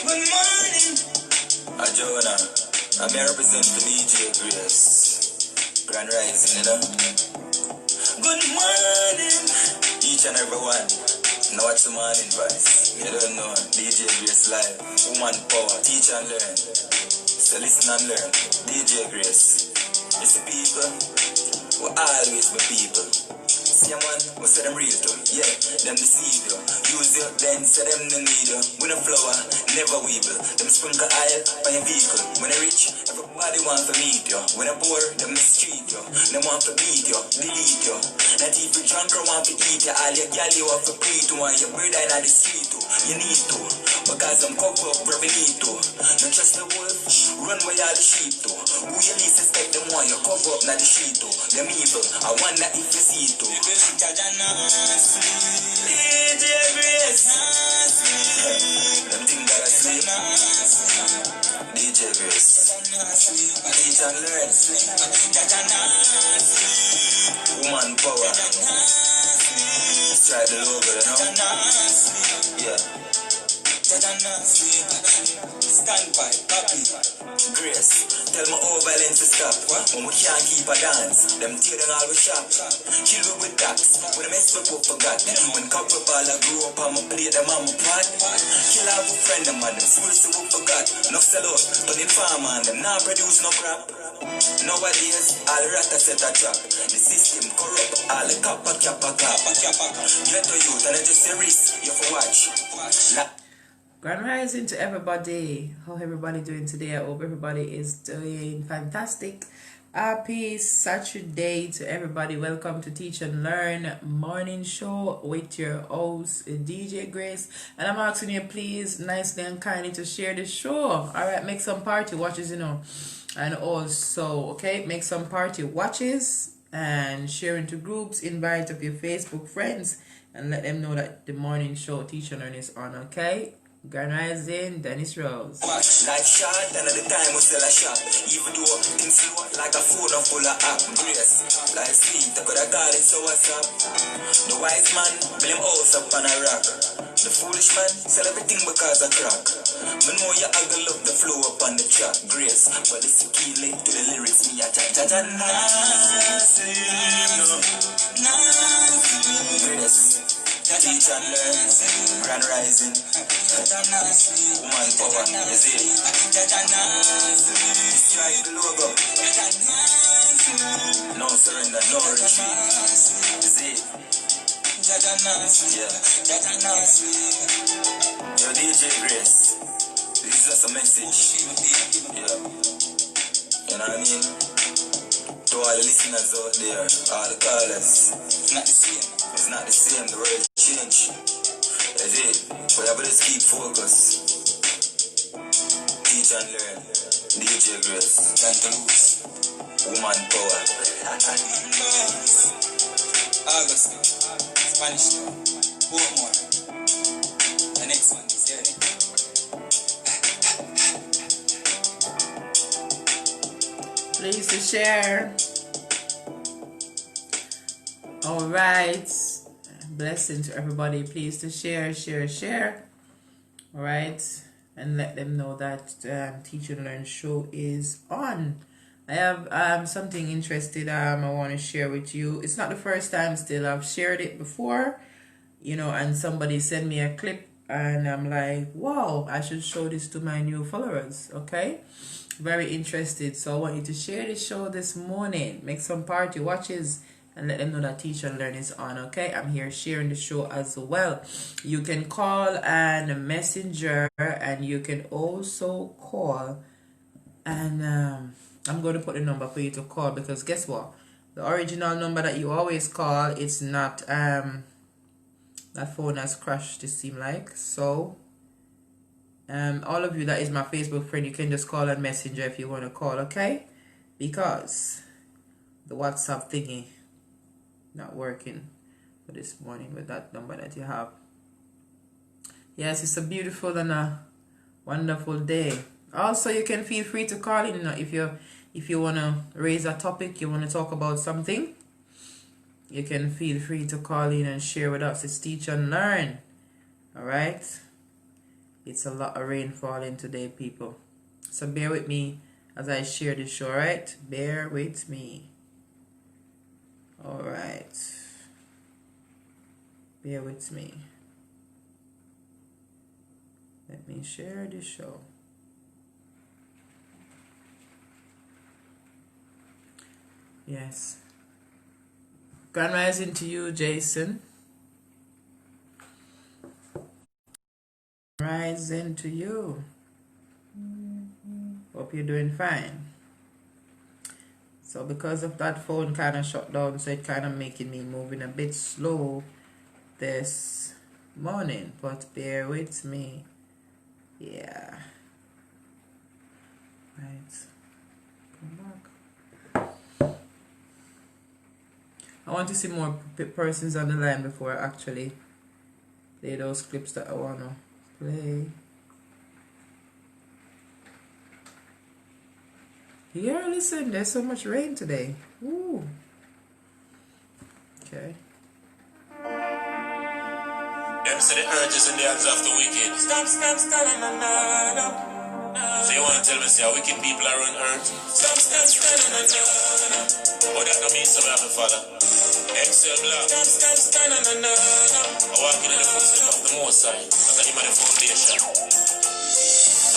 Good morning. Jonah, I'm here represent for DJ Grace. Grand Rising, you know. Good morning. Each and every one. Now watch the morning voice. You don't know. DJ Grace live. Woman power. Teach and learn. So listen and learn. DJ Grace. It's the people who always be people. See a man, we say them real to. Yeah, them deceive you. Use you, then say them no need you. When a flower, never weeble. Them sprinkle oil by your vehicle. When they rich, everybody want to meet you. When they poor, them mistreat you. Them want to beat you, delete you. Not even drunk or want to eat you. All your gal you want to pre to. And your brother in the street too. You need to. Because I'm cover up where we need to. Not just the wolf, run where all the sheep to. Who you least expect them want you cover up na the sheet to. Them evil, I wonder if you see it too. DJ Grace. Them think that I sleep. DJ Grace. Teach and learn. Woman power. Let's try the logo, you know? Yeah. Stand by, copy. Grace, tell me all violence to stop. When we can't keep a dance, them tear them all we shop. Kill me with tax, when the mess people forgot. When couple ball I grew up, I'ma play them on my pot. Kill all a friend them and them fools who forgot. Enough sell out, turning farmer and them not produce no crap. Nowadays, all rata set a trap. The system corrupt, all the kappa. Get to youth and it's just a risk, you for watch. Grand Rising to everybody. How everybody doing today? I hope everybody is doing fantastic. Happy Saturday to everybody. Welcome to Teach and Learn Morning Show with your host DJ Grace. And I'm asking you please nicely and kindly to share the show. Alright, make some party watches, you know. And also, okay, make some party watches and share into groups, invite of your Facebook friends and let them know that the morning show Teach and Learn is on, okay? Grand Rising, Dennis Rose. Like shot, and at the time we sell a shop. Even though things slow like a phone full of app. Grace, like sweet, I could have got it, so what's up? The wise man, build him house up on a rock. The foolish man, sell everything because of crack. Me know you ugly love the flow up on the track. Grace, but it's the key link to the lyrics. Me a cha-cha-cha Grace. Teach and learn, Grand Rising, woman power, you see it? Strike the logo, no surrender, no retreat, you see it? Yeah. Yo, DJ Grace, this is just a message, yeah, you know what I mean? To all the listeners out there, all the callers, it's not the same. It's not the same, the world change. That's it. But I better just keep focus. Teach and learn. DJ Grace. Can't lose. Woman power. August. Spanish. More. The next one is here. Please to share. All right, blessing to everybody. Please to share. All right, and let them know that Teach and Learn show is on. I have something interesting I want to share with you. It's not the first time. Still, I've shared it before, you know, and somebody sent me a clip, and I'm like, wow, I should show this to my new followers. Okay, very interested. So I want you to share this show this morning. Make some party watches. And let them know that Teach and Learn is on, okay? I'm here sharing the show as well. You can call and messenger, and you can also call. And I'm going to put the number for you to call, because guess what? The original number that you always call, it's not, that phone has crashed, it seems like. So, all of you that is my Facebook friend, you can just call and messenger if you want to call, okay? Because the WhatsApp thingy not working for this morning with that number that you have. Yes, it's a beautiful and a wonderful day. Also, you can feel free to call in, you know, if you want to raise a topic, you want to talk about something, you can feel free to call in and share with us. It's Teach and Learn. All right, It's a lot of rain falling today, people. So bear with me as I share this show, alright? Bear with me. Alright. Bear with me. Let me share this show. Yes. Grand rising to you, Jason. Rising to you. Hope you're doing fine. So because of that phone kind of shut down, so it kind of making me moving a bit slow this morning, but bear with me. Yeah. Right. Come back. I want to see more persons on the line before I actually play those clips that I want to play. Yeah, listen, there's so much rain today. Ooh. Okay. Them say the urges in the hands of the wicked. Stop, na na na. So you want to tell me, say, how wicked people are on earth? Stop, na na na. But that don't mean so we have to follow. Excel block. Stop, na na na. I walk in the footsteps of the Most High, as I am at the foundation.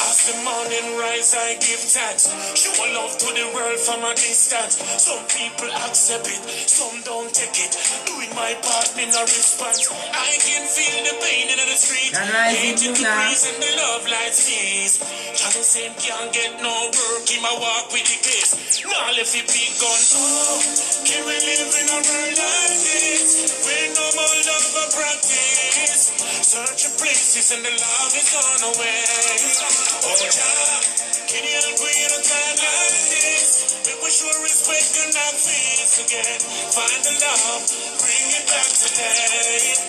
As the morning rise, I give thanks. Show love to the world from a distance. Some people accept it, some don't take it. Doing my part in a response. I can feel the pain in the street. Hating the breeze and the love light sees. Johnny Saint can't get no work. He my walk with the case. Now if he big gun. Oh, can we live in a world like this? Where no more love or practice. Search your places and the love is gone away. Oh yeah, can you help me in a time like this? Make we sure respect and not face again. Find the love, bring it back today.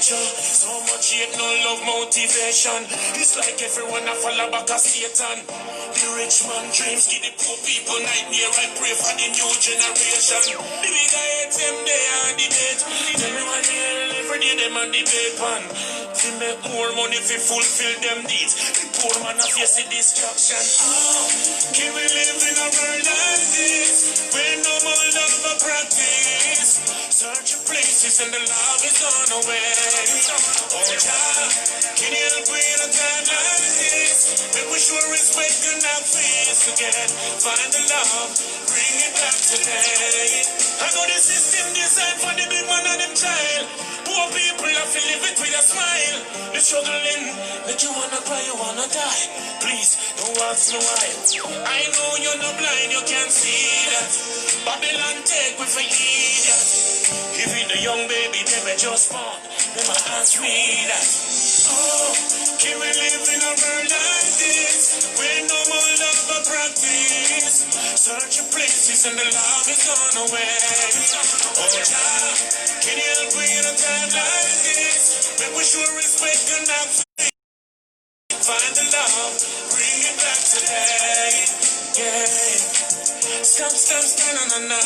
So much hate, no love, motivation. It's like everyone I follow back a Satan. The rich man dreams, give the poor people nightmare. I pray for the new generation. The big heads, them they are debate. Everyone here, every day them on debate pan. To make more money to fulfill them needs. The poor man have face the destruction. Oh, can we live in a world like this? Where no more love or practice. Search your places and the love is gone away. Oh yeah, can you help me in a time like this? Make we sure respect and not face again. Find the love, bring it back today. I know the system designed for the big man and them child. Poor people have to live it with a smile. They're struggling, make you wanna cry, you wanna die. Please, don't ask me why. I know you're not blind, you can't see that. Babylon take with an idiot. Even the young baby, they may just born. They might ask me that. Oh, can we live in a world like this? Where no more love or practice. Search your places and the love is gone away. Oh yeah, can you help me in a time like this? Make we sure respect and not find the love, bring it back today. Yeah. Stop, na na na.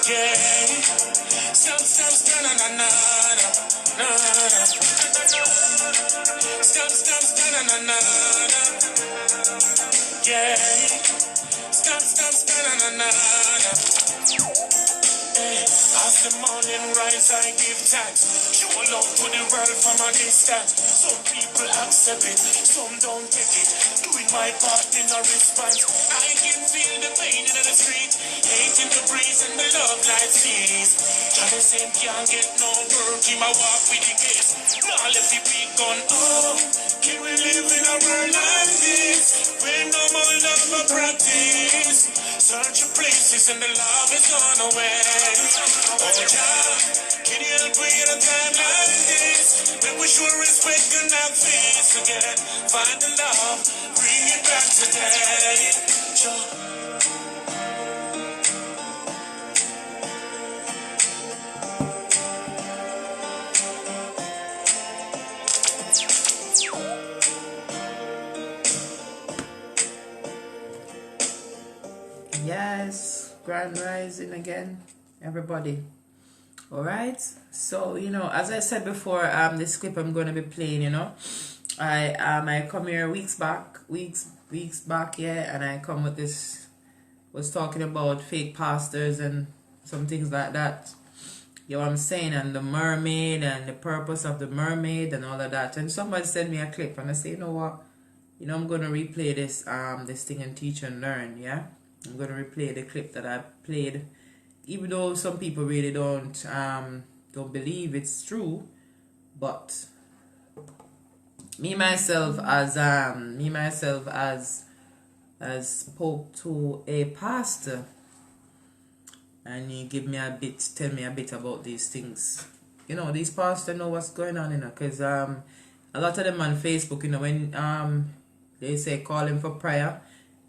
Yeah. Stop, na na na. Stop, na na na. Yeah. Stop, na na na. As the morning rise, I give thanks. Show love to the world from a distance. Some people accept it, some don't take it. Doing my part in a response. I can feel the pain in the street. Hating the breeze and the love light sees. Johnny Saint can't get no work. He my walk with the case. Now let the big gun. Oh, can we live in a world like this? Where no more love or practice. Search your places and the love is gone away. Oh yeah, can you help me in a time like this? Make we sure respect and not face again. Find the love, bring it back today. Yes, grand rising again, everybody. All right, so So, as I said before, this clip I'm going to be playing, I come here weeks back, yeah, and I come with this, was talking about fake pastors and some things like that. You know what I'm saying? And the mermaid and the purpose of the mermaid and all of that. And somebody sent me a clip and I say, you know what? I'm going to replay this thing and teach and learn, yeah? I'm going to replay the clip that I played. Even though some people really don't believe it's true, but me myself as spoke to a pastor, and he tell me a bit about these things. These pastors know what's going on, because a lot of them on Facebook, when they say call him for prayer,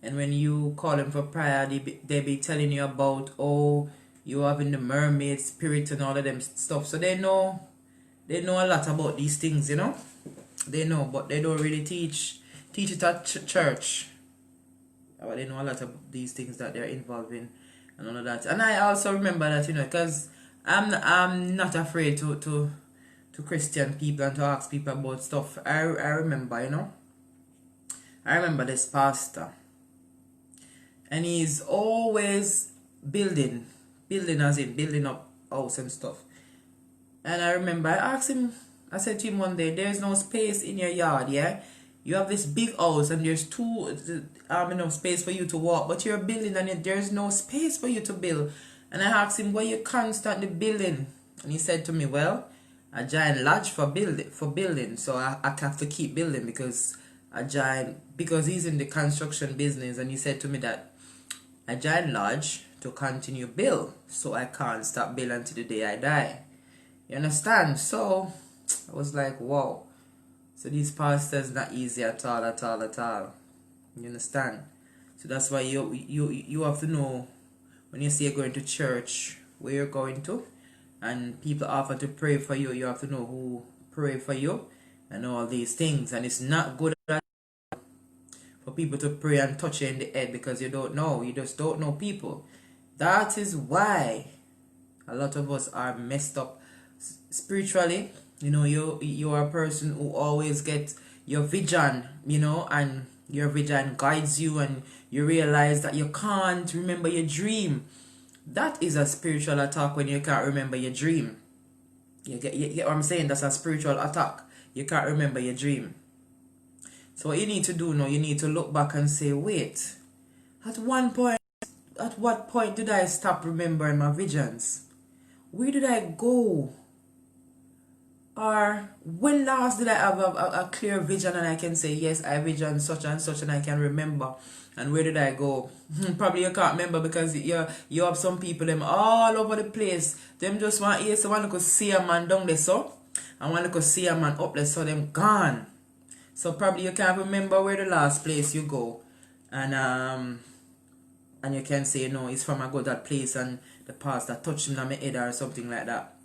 and when you call him for prayer, they be telling you about, oh, you having the mermaid spirit and all of them stuff. So they know a lot about these things, They know, but they don't really teach it at church. But they know a lot of these things that they're involved in and all of that. And I also remember that, because I'm not afraid to Christian people and to ask people about stuff. I remember, I remember this pastor, and he's always building as in building up house and stuff. And I remember I asked him, I said to him one day, there's no space in your yard, yeah? You have this big house and there's space for you to walk, but you're building and there's no space for you to build. And I asked him, why you constantly building? And he said to me, well, I giant lodge for building, so I have to keep building because he's in the construction business, and he said to me that a giant lodge to continue build, so I can't stop building until the day I die. You understand? So I was like, wow. So these pastors not easy at all. You understand? So that's why you have to know when you say you're going to church where you're going to, and people offer to pray for you. You have to know who pray for you and all these things. And it's not good for people to pray and touch you in the head because you don't know. You just don't know people. That is why a lot of us are messed up spiritually. You are a person who always gets your vision, and your vision guides you, and you realize that you can't remember your dream. That is a spiritual attack when you can't remember your dream. You get what I'm saying? That's a spiritual attack. You can't remember your dream. So what you need to do now, you need to look back and say, wait, at what point did I stop remembering my visions? Where did I go? Or when last did I have a clear vision and I can say, yes, I vision such and such and I can remember? And where did I go? Probably you can't remember because you have some people them all over the place. Them just want here, so one could see a man down there so, and one could see a man up there so them gone. So probably you can't remember where the last place you go. And you can say, no, it's from I go that place and the pastor touched him on my head or something like that.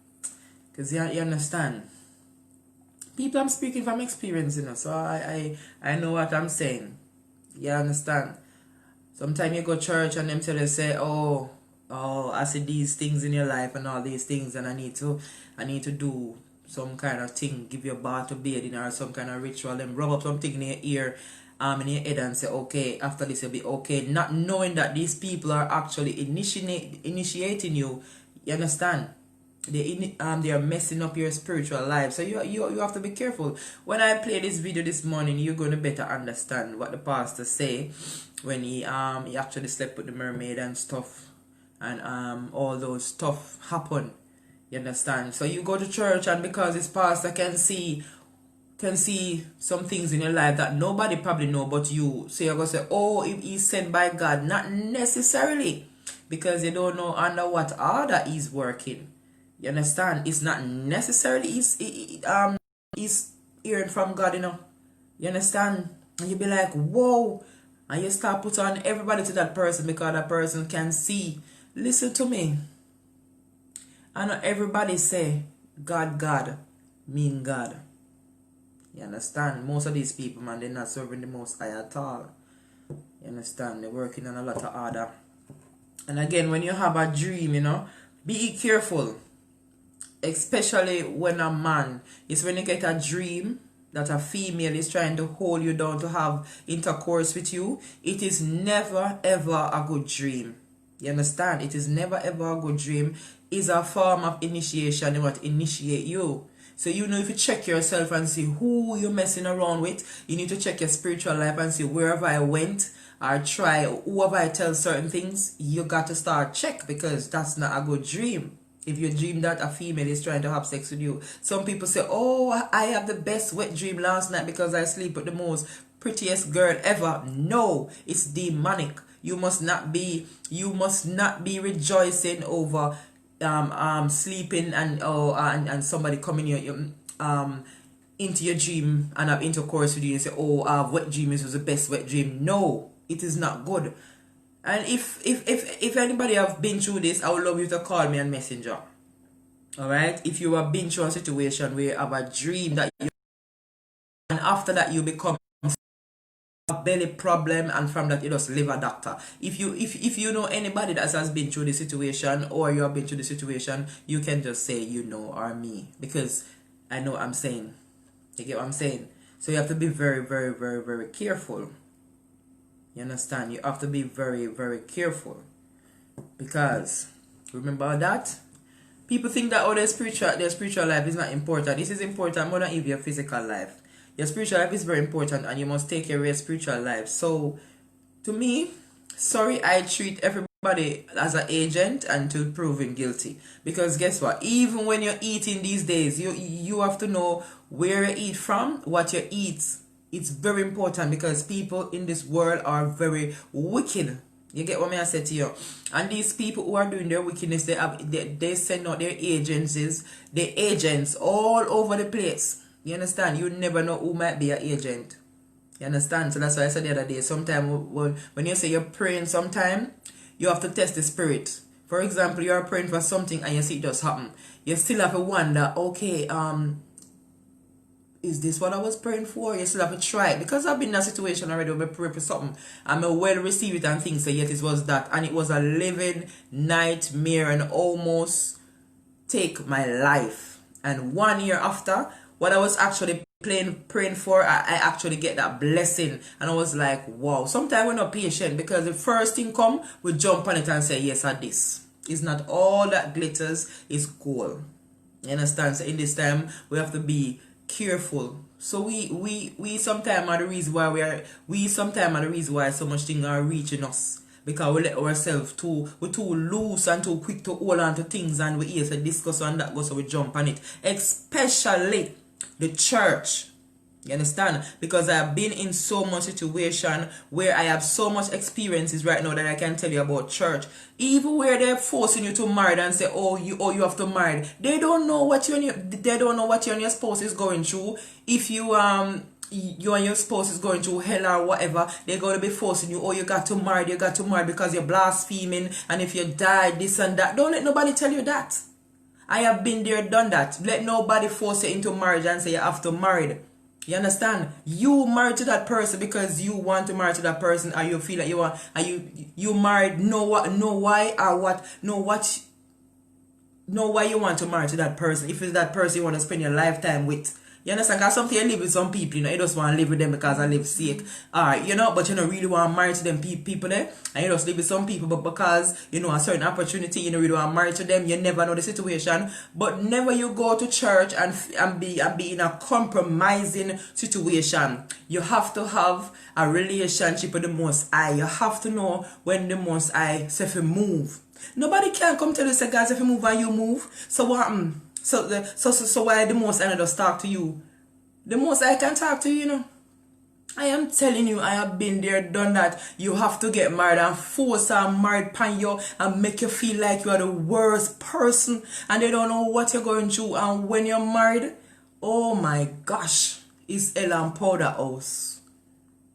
Because you understand. People, I'm speaking from experience, so I know what I'm saying. You understand? Sometimes you go to church and them tell you, say, oh, I see these things in your life and all these things, and I need to do some kind of thing, give you a bath to bathe in or some kind of ritual, then rub up something in your ear, in your head and say, okay, after this you'll be okay, not knowing that these people are actually initiating you. You understand? They are messing up your spiritual life. So you have to be careful. When I play this video this morning, you're going to better understand what the pastor say when he actually slept with the mermaid and stuff, and all those stuff happen. You understand? So you go to church, and because this pastor can see some things in your life that nobody probably know but you, so you're going to say, oh, if he's sent by God. Not necessarily, because you don't know under what order he's working. You understand? It's not necessarily he's hearing from God, You understand? And you be like, whoa, and you start put on everybody to that person because that person can see. Listen to me. I know everybody say God mean God. You understand? Most of these people, man, they're not serving the Most High at all. You understand? They're working on a lot of order. And again, when you have a dream, be careful. especially when a man, is when you get a dream that a female is trying to hold you down to have intercourse with you. It is never ever a good dream. You understand? It is never ever a good dream. It's a form of initiation. They want to initiate you. So you know, if you check yourself and see who you're messing around with, you need to check your spiritual life and see wherever I went or try, whoever I tell certain things, you got to start check, because that's not a good dream. If you dream that a female is trying to have sex with you. Some people say, oh, I have the best wet dream last night because I sleep with the most prettiest girl ever. No, it's demonic. You must not be rejoicing over sleeping and somebody coming into your dream and have intercourse with you and say, oh, our wet dream is the best wet dream. No, it is not good. And if anybody have been through this, I would love you to call me on Messenger. Alright? If you have been through a situation where you have a dream that you, and after that you become a belly problem, and from that you just live a doctor. If you know anybody that has been through the situation, or you have been through the situation, you can just say you know, or me, because I know what I'm saying. You get what I'm saying? So you have to be very, very, very, very careful. You understand? You have to be very, very careful, because remember that people think that their spiritual life is not important. This is important more than even your physical life. Your spiritual life is very important, and you must take care of your spiritual life. So to me, sorry, I treat everybody as an agent until proven guilty. Because guess what? Even when you're eating these days, you have to know where you eat from, what you eat. It's very important, because people in this world are very wicked. You get what I say to you? And these people who are doing their wickedness, they send out their agents all over the place. You understand? You never know who might be an agent. You understand? So that's why I said the other day, sometimes when you say you're praying, sometime you have to test the spirit. For example, you're praying for something and you see it just happen. You still have to wonder, okay, is this what I was praying for? You still have to try it. Because I've been in a situation already where I pray for something and I well receive it and think, so yet it was that. And it was a living nightmare and almost take my life. And 1 year after, what I was actually praying for, I actually get that blessing. And I was like, wow. Sometimes we're not patient, because the first thing come, we jump on it and say, yes, at this. It's not all that glitters is gold. You understand? So in this time, we have to be careful. So we sometimes are the reason why so much things are reaching us, because we let ourselves we're too loose and too quick to hold on to things, and we hear to discuss on that go, so we jump on it, especially the church. You understand? Because I have been in so much situation where I have so much experiences right now that I can tell you about church. Even where they're forcing you to marry and say, oh you have to marry. They don't know what you and your spouse is going through. If you and your spouse is going through hell or whatever, they're going to be forcing you, oh, you got to marry because you're blaspheming, and if you die, this and that. Don't let nobody tell you that. I have been there, done that. Let nobody force you into marriage and say you have to marry. You understand? You married to that person because you want to marry to that person, or you feel like you want, and you married, know why you want to marry to that person. If it's that person you want to spend your lifetime with. You understand? Because something you live with some people, you just want to live with them because I live sick. Alright, but you don't really want to marry to them people there. And you just live with some people, but because, a certain opportunity, you don't really want to marry to them. You never know the situation. But never you go to church and be in a compromising situation. You have to have a relationship with the Most High. You have to know when the Most High says to move. Nobody can come tell you, say, guys, if you move and you move. So what happened? So why the Most High just talk to you? The Most High can talk to you, I am telling you, I have been there, done that. You have to get married and force a married pan you and make you feel like you are the worst person, and they don't know what you're going through. And when you're married, oh my gosh, it's hell and powder house.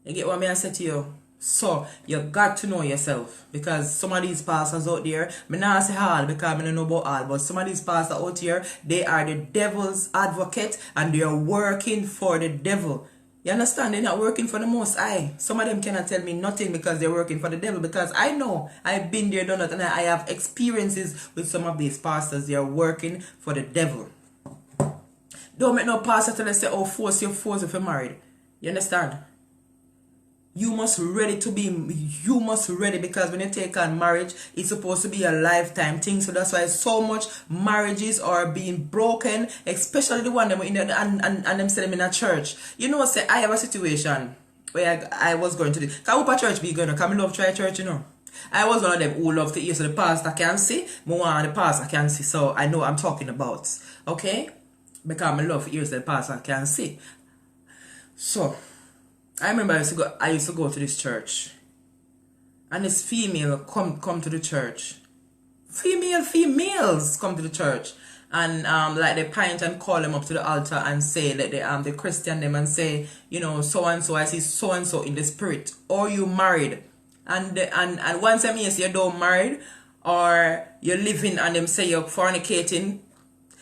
You get what I say to you? So, you got to know yourself, because some of these pastors out there, I not say all because I don't know about all, but some of these pastors out here, they are the devil's advocate and they are working for the devil. You understand? They're not working for the Most High. Some of them cannot tell me nothing because they're working for the devil, because I know, I've been there, done it, and I have experiences with some of these pastors. They are working for the devil. Don't make no pastor tell us say, oh, force you if you're married. You understand? You must ready because when you take on marriage, it's supposed to be a lifetime thing. So that's why so much marriages are being broken, especially the one that were in the, and them say them in a church. You know, say I have a situation where I was going to the Kahupa church be going to come love try church, you know. I was one of them who love to hear so the pastor can see, more the pastor can see. So I know what I'm talking about. Okay? Because I love to hear so the pastor can see. So I remember I used to go to this church, and this female come to the church. Females come to the church, and like they pint and call them up to the altar and say that they Christian them and say, you know, so and so, I see so and so in the spirit, or you married, and once them say you don't married or you're living and them say you're fornicating.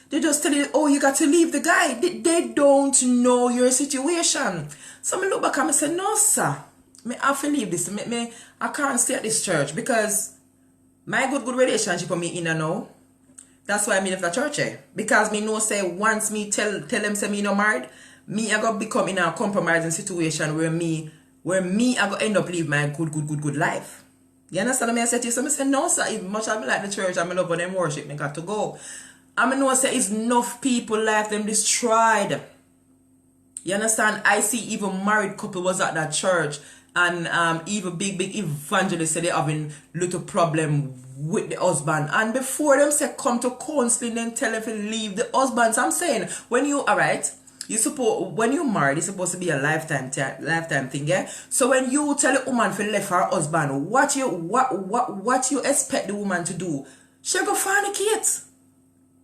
They just tell you, oh, you got to leave the guy. They don't know your situation. So I look back and I say, no, sir. I have to leave this. I can't stay at this church because my good relationship with me in and now. That's why I left the church. Because me know say once me tell them say me no married, me I got become in a compromising situation where me I got end up leave my good life. You understand what I say to you? So I say, no, sir. As much as I like the church, I love for them worship, I got to go. I know say it's enough people life them destroyed. You understand? I see even married couple was at that church, and even big evangelists say they having little problem with the husband, and before them say come to counseling and tell them to leave the husband. So I'm saying when you when you married, it's supposed to be a lifetime thing, yeah. So when you tell a woman to leave her husband, what you expect the woman to do? She go fornicate.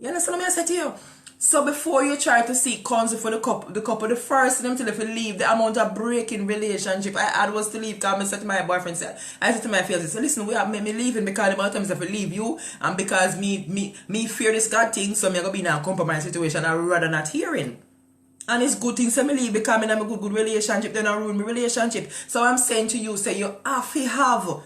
You understand what I say to you? So before you try to seek counsel for the couple, the first thing them tell you to leave, the amount of breaking relationship I had was to leave. Because I said to my boyfriend, I said to my fiancé, so listen, we have made me leaving because the amount of times I have to leave you, and because me fear this God thing, so I'm gonna be in a compromised situation I rather not hearing. And it's good things to me leave because I'm in a good relationship, then I ruin my relationship. So I'm saying to you, say you have to have.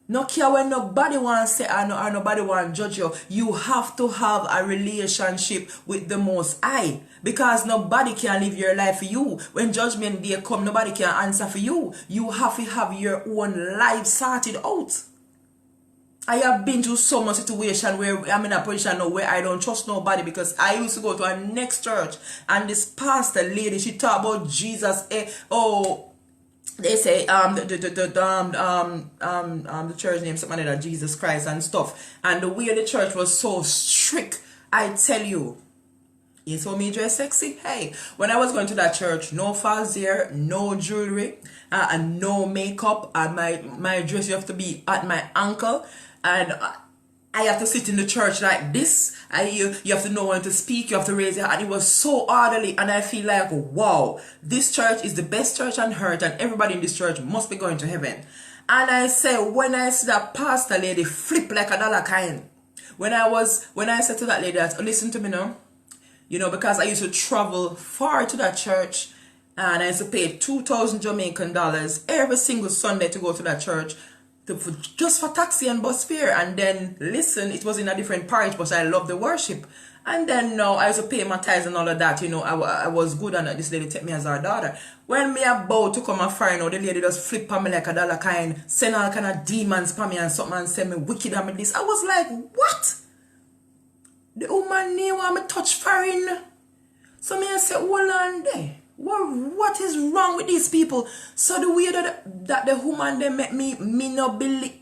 No care when nobody wants to say or nobody wants to judge you. You have to have a relationship with the Most High. Because nobody can live your life for you. When judgment day come, nobody can answer for you. You have to have your own life sorted out. I have been through so much situation where I'm in a position now where I don't trust nobody, because I used to go to a next church and this pastor lady, she talk about Jesus. They say the church name something like that, Jesus Christ and stuff, and the way the church was so strict. I tell you, you saw me dress sexy. Hey, when I was going to that church, no false hair, no jewelry, and no makeup, and my dress you have to be at my ankle, and I have to sit in the church like this. You have to know when to speak. You have to raise your hand. It was so orderly, and I feel like, wow, this church is the best church on earth, and everybody in this church must be going to heaven. And I say, when I see that pastor lady flip like a dollar kind, when I said to that lady, that, oh, listen to me now, you know, because I used to travel far to that church, and I used to pay 2,000 Jamaican dollars every single Sunday to go to that church. Just for taxi and bus fare, and then listen, it was in a different parish, but I love the worship. And then now I used to pay my tithes and all of that, you know. I was good, and this lady take me as her daughter. When me about to come and fire, the lady just flip on me like a dollar kind, send all kind of demons for me and something, and send me wicked and me this. I was like, what? The woman knew want me touch foreign. So me I say, hold on there. What is wrong with these people? So the way that the woman they make me no believe,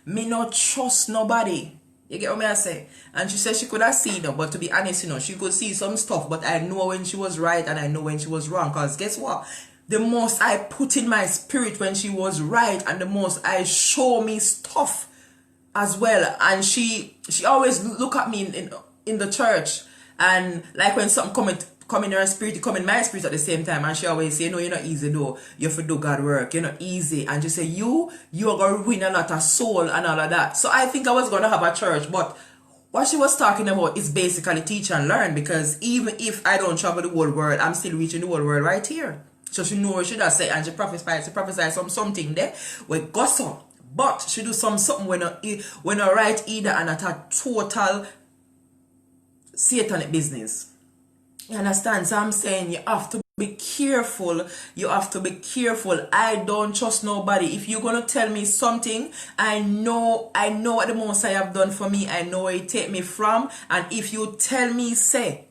me no trust nobody. You get what me I say? And she said she could have seen them, but to be honest, you know, she could see some stuff, but I know when she was right and I know when she was wrong. Because guess what? The most I put in my spirit when she was right, and the most I show me stuff as well. And she always look at me in the church, and like when something come in her spirit, come in my spirit at the same time, and she always say, no, you're not easy though, you have to do God work, you're not easy, and she say, you are going to win a lot of soul and all of that. So I think I was going to have a church, but what she was talking about is basically teach and learn, because even if I don't travel the whole world, I'm still reaching the whole world right here. So she know what she does say, and she prophesy something there with gossip. But she do something when I right either and at a total satanic business. You understand? So I'm saying you have to be careful. You have to be careful. I don't trust nobody. If you're gonna tell me something, I know what the most I have done for me. I know where it take me from. And if you tell me say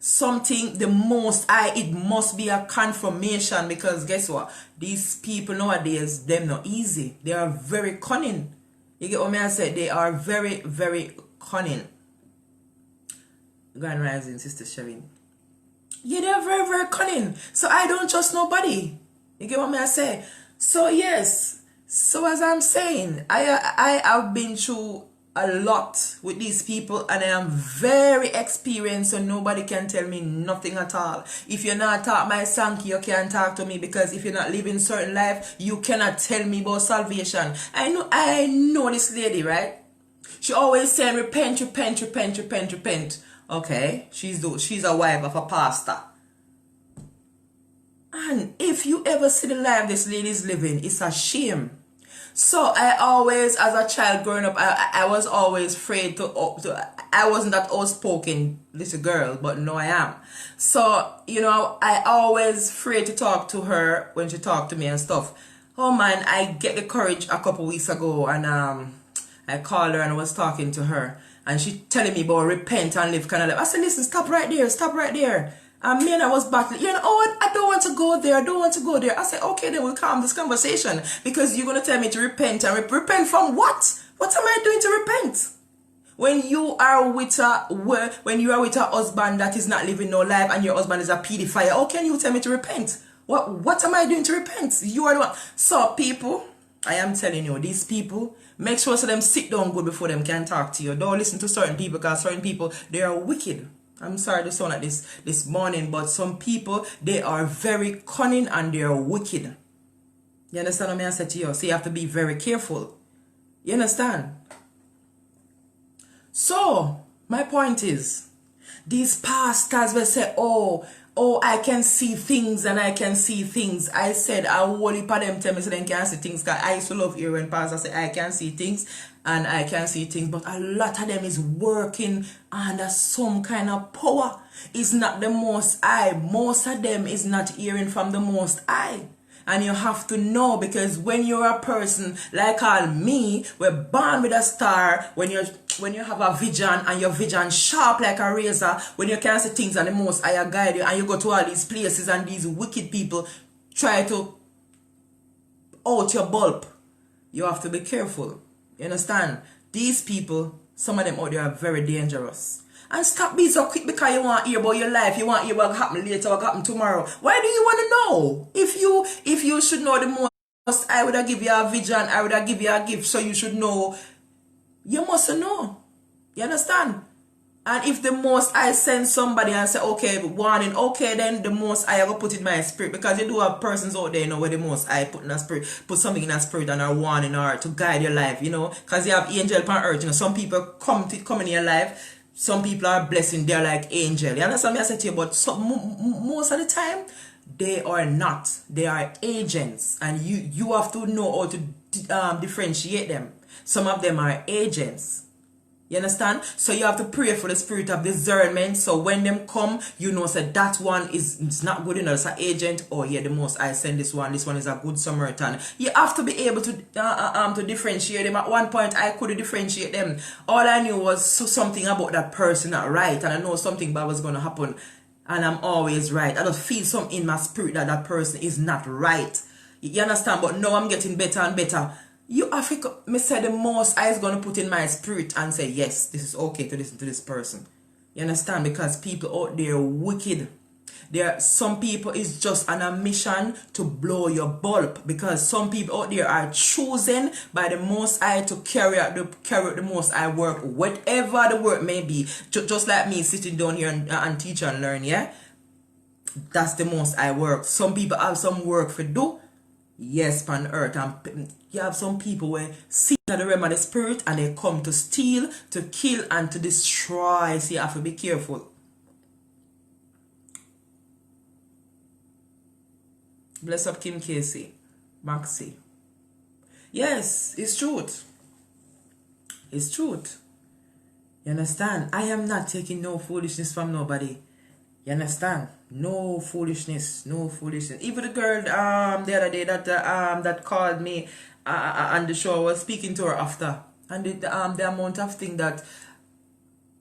something, the most it must be a confirmation, because guess what? These people nowadays, them not easy. They are very cunning. You get what I said? They are very, very cunning. Grand Rising, Sister Shavin. Yeah, they're very, very cunning. So I don't trust nobody. You get what I say? So yes. So as I'm saying, I have been through a lot with these people, and I am very experienced, so nobody can tell me nothing at all. If you're not taught my Sankey, you can't talk to me, because if you're not living certain life, you cannot tell me about salvation. I know this lady, right? She always saying repent, repent, repent, repent, repent. Okay, she's a wife of a pastor. And if you ever see the life this lady's living, it's a shame. So I always, as a child growing up, I was always afraid I wasn't that outspoken little girl, but now I am. So, I always afraid to talk to her when she talked to me and stuff. Oh man, I get the courage a couple weeks ago, and I called her and I was talking to her, and she telling me about repent and live kind of life. I said, listen, stop right there. And me and I was battling, I don't want to go there, I said, okay, then we'll calm this conversation, because you're going to tell me to repent, and repent from what? What am I doing to repent? When you are with a husband that is not living no life, and your husband is a pedophile, how can you tell me to repent? What am I doing to repent? You are the one. So people, I am telling you, these people, make sure so them sit down good before them can talk to you. Don't listen to certain people, because certain people, they are wicked. I'm sorry to sound like this morning, but some people, they are very cunning and they are wicked. You understand what I said to you? So you have to be very careful. You understand? So, my point is, these pastors will say, oh, I can see things and I can see things. I said, I will heap of them tell me so they can see things. Because I used to love hearing pastors say, I can see things and I can see things. But a lot of them is working under some kind of power. It's not the Most High. Most of them is not hearing from the Most High. And you have to know, because when you're a person like all me, we're born with a star, when you have a vision and your vision sharp like a razor, when you can see things and the Most High guide you, and you go to all these places and these wicked people try to out your bulb, you have to be careful. You understand? These people, some of them out there are very dangerous. And stop being so quick because you want to hear about your life. You want to hear what happen later, what happen tomorrow. Why do you want to know? If you should know the most, I would have give you a vision. I would have give you a gift. So you should know. You must know. You understand? And if the most I send somebody and say, okay, warning, okay, then the most I will put in my spirit. Because you do have persons out there, where the most I put in a spirit, put something in a spirit and are warning or to guide your life, Because you have angel on earth, Some people come in your life. Some people are blessing, they're like angel. You understand me? I said to you, but most of the time, they are not. They are agents. And you have to know how to differentiate them. Some of them are agents. You understand? So you have to pray for the spirit of discernment. So when them come, say that one is not good enough. It's an agent. Oh yeah, the most I send this one. This one is a good Samaritan. You have to be able to differentiate them. At one point, I couldn't differentiate them. All I knew was something about that person not right, and I know something bad was going to happen. And I'm always right. I just feel something in my spirit that person is not right. You understand? But now I'm getting better and better. You Africa, me say the most I is going to put in my spirit and say, yes, this is okay to listen to this person. You understand? Because people out there are wicked. Some people is just on a mission to blow your bulb. Because some people out there are chosen by the Most High to carry out the Most High work, whatever the work may be. Just like me sitting down here and teach and learn, yeah? That's the Most High work. Some people have some work for do. Yes, on earth. And you have some people where see the realm of the spirit and they come to steal, to kill, and to destroy. So you have to be careful. Bless up Kim Casey. Maxi. Yes, it's truth. It's truth. You understand? I am not taking no foolishness from nobody. You understand? No foolishness. No foolishness. Even the girl the other day that called me on the show, I was speaking to her after. And the amount of thing that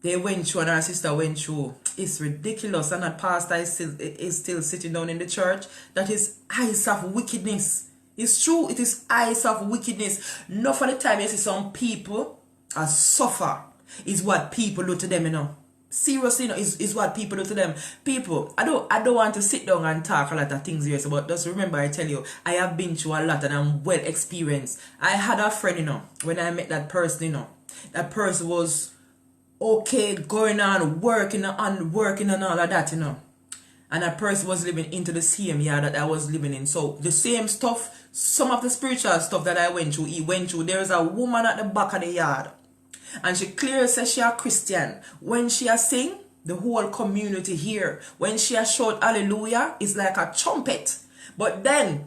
they went through and her sister went through, it's ridiculous. And that pastor is still sitting down in the church. That is eyes of wickedness. It's true, it is eyes of wickedness. Not for the time you see some people suffer is what people do to them, you know. Seriously, you know, is what people do to them. People, I don't want to sit down and talk a lot of things here, so, but just remember I tell you, I have been through a lot and I'm well experienced. I had a friend, you know, when I met that person, you know, that person was okay, going on, working and all of that, you know. And that person was living into the same yard that I was living in. So the same stuff, some of the spiritual stuff that I went through, he went through. There's a woman at the back of the yard. And she clearly says she a Christian. When she a sing, the whole community hear. When she a shout hallelujah, it's like a trumpet. But then,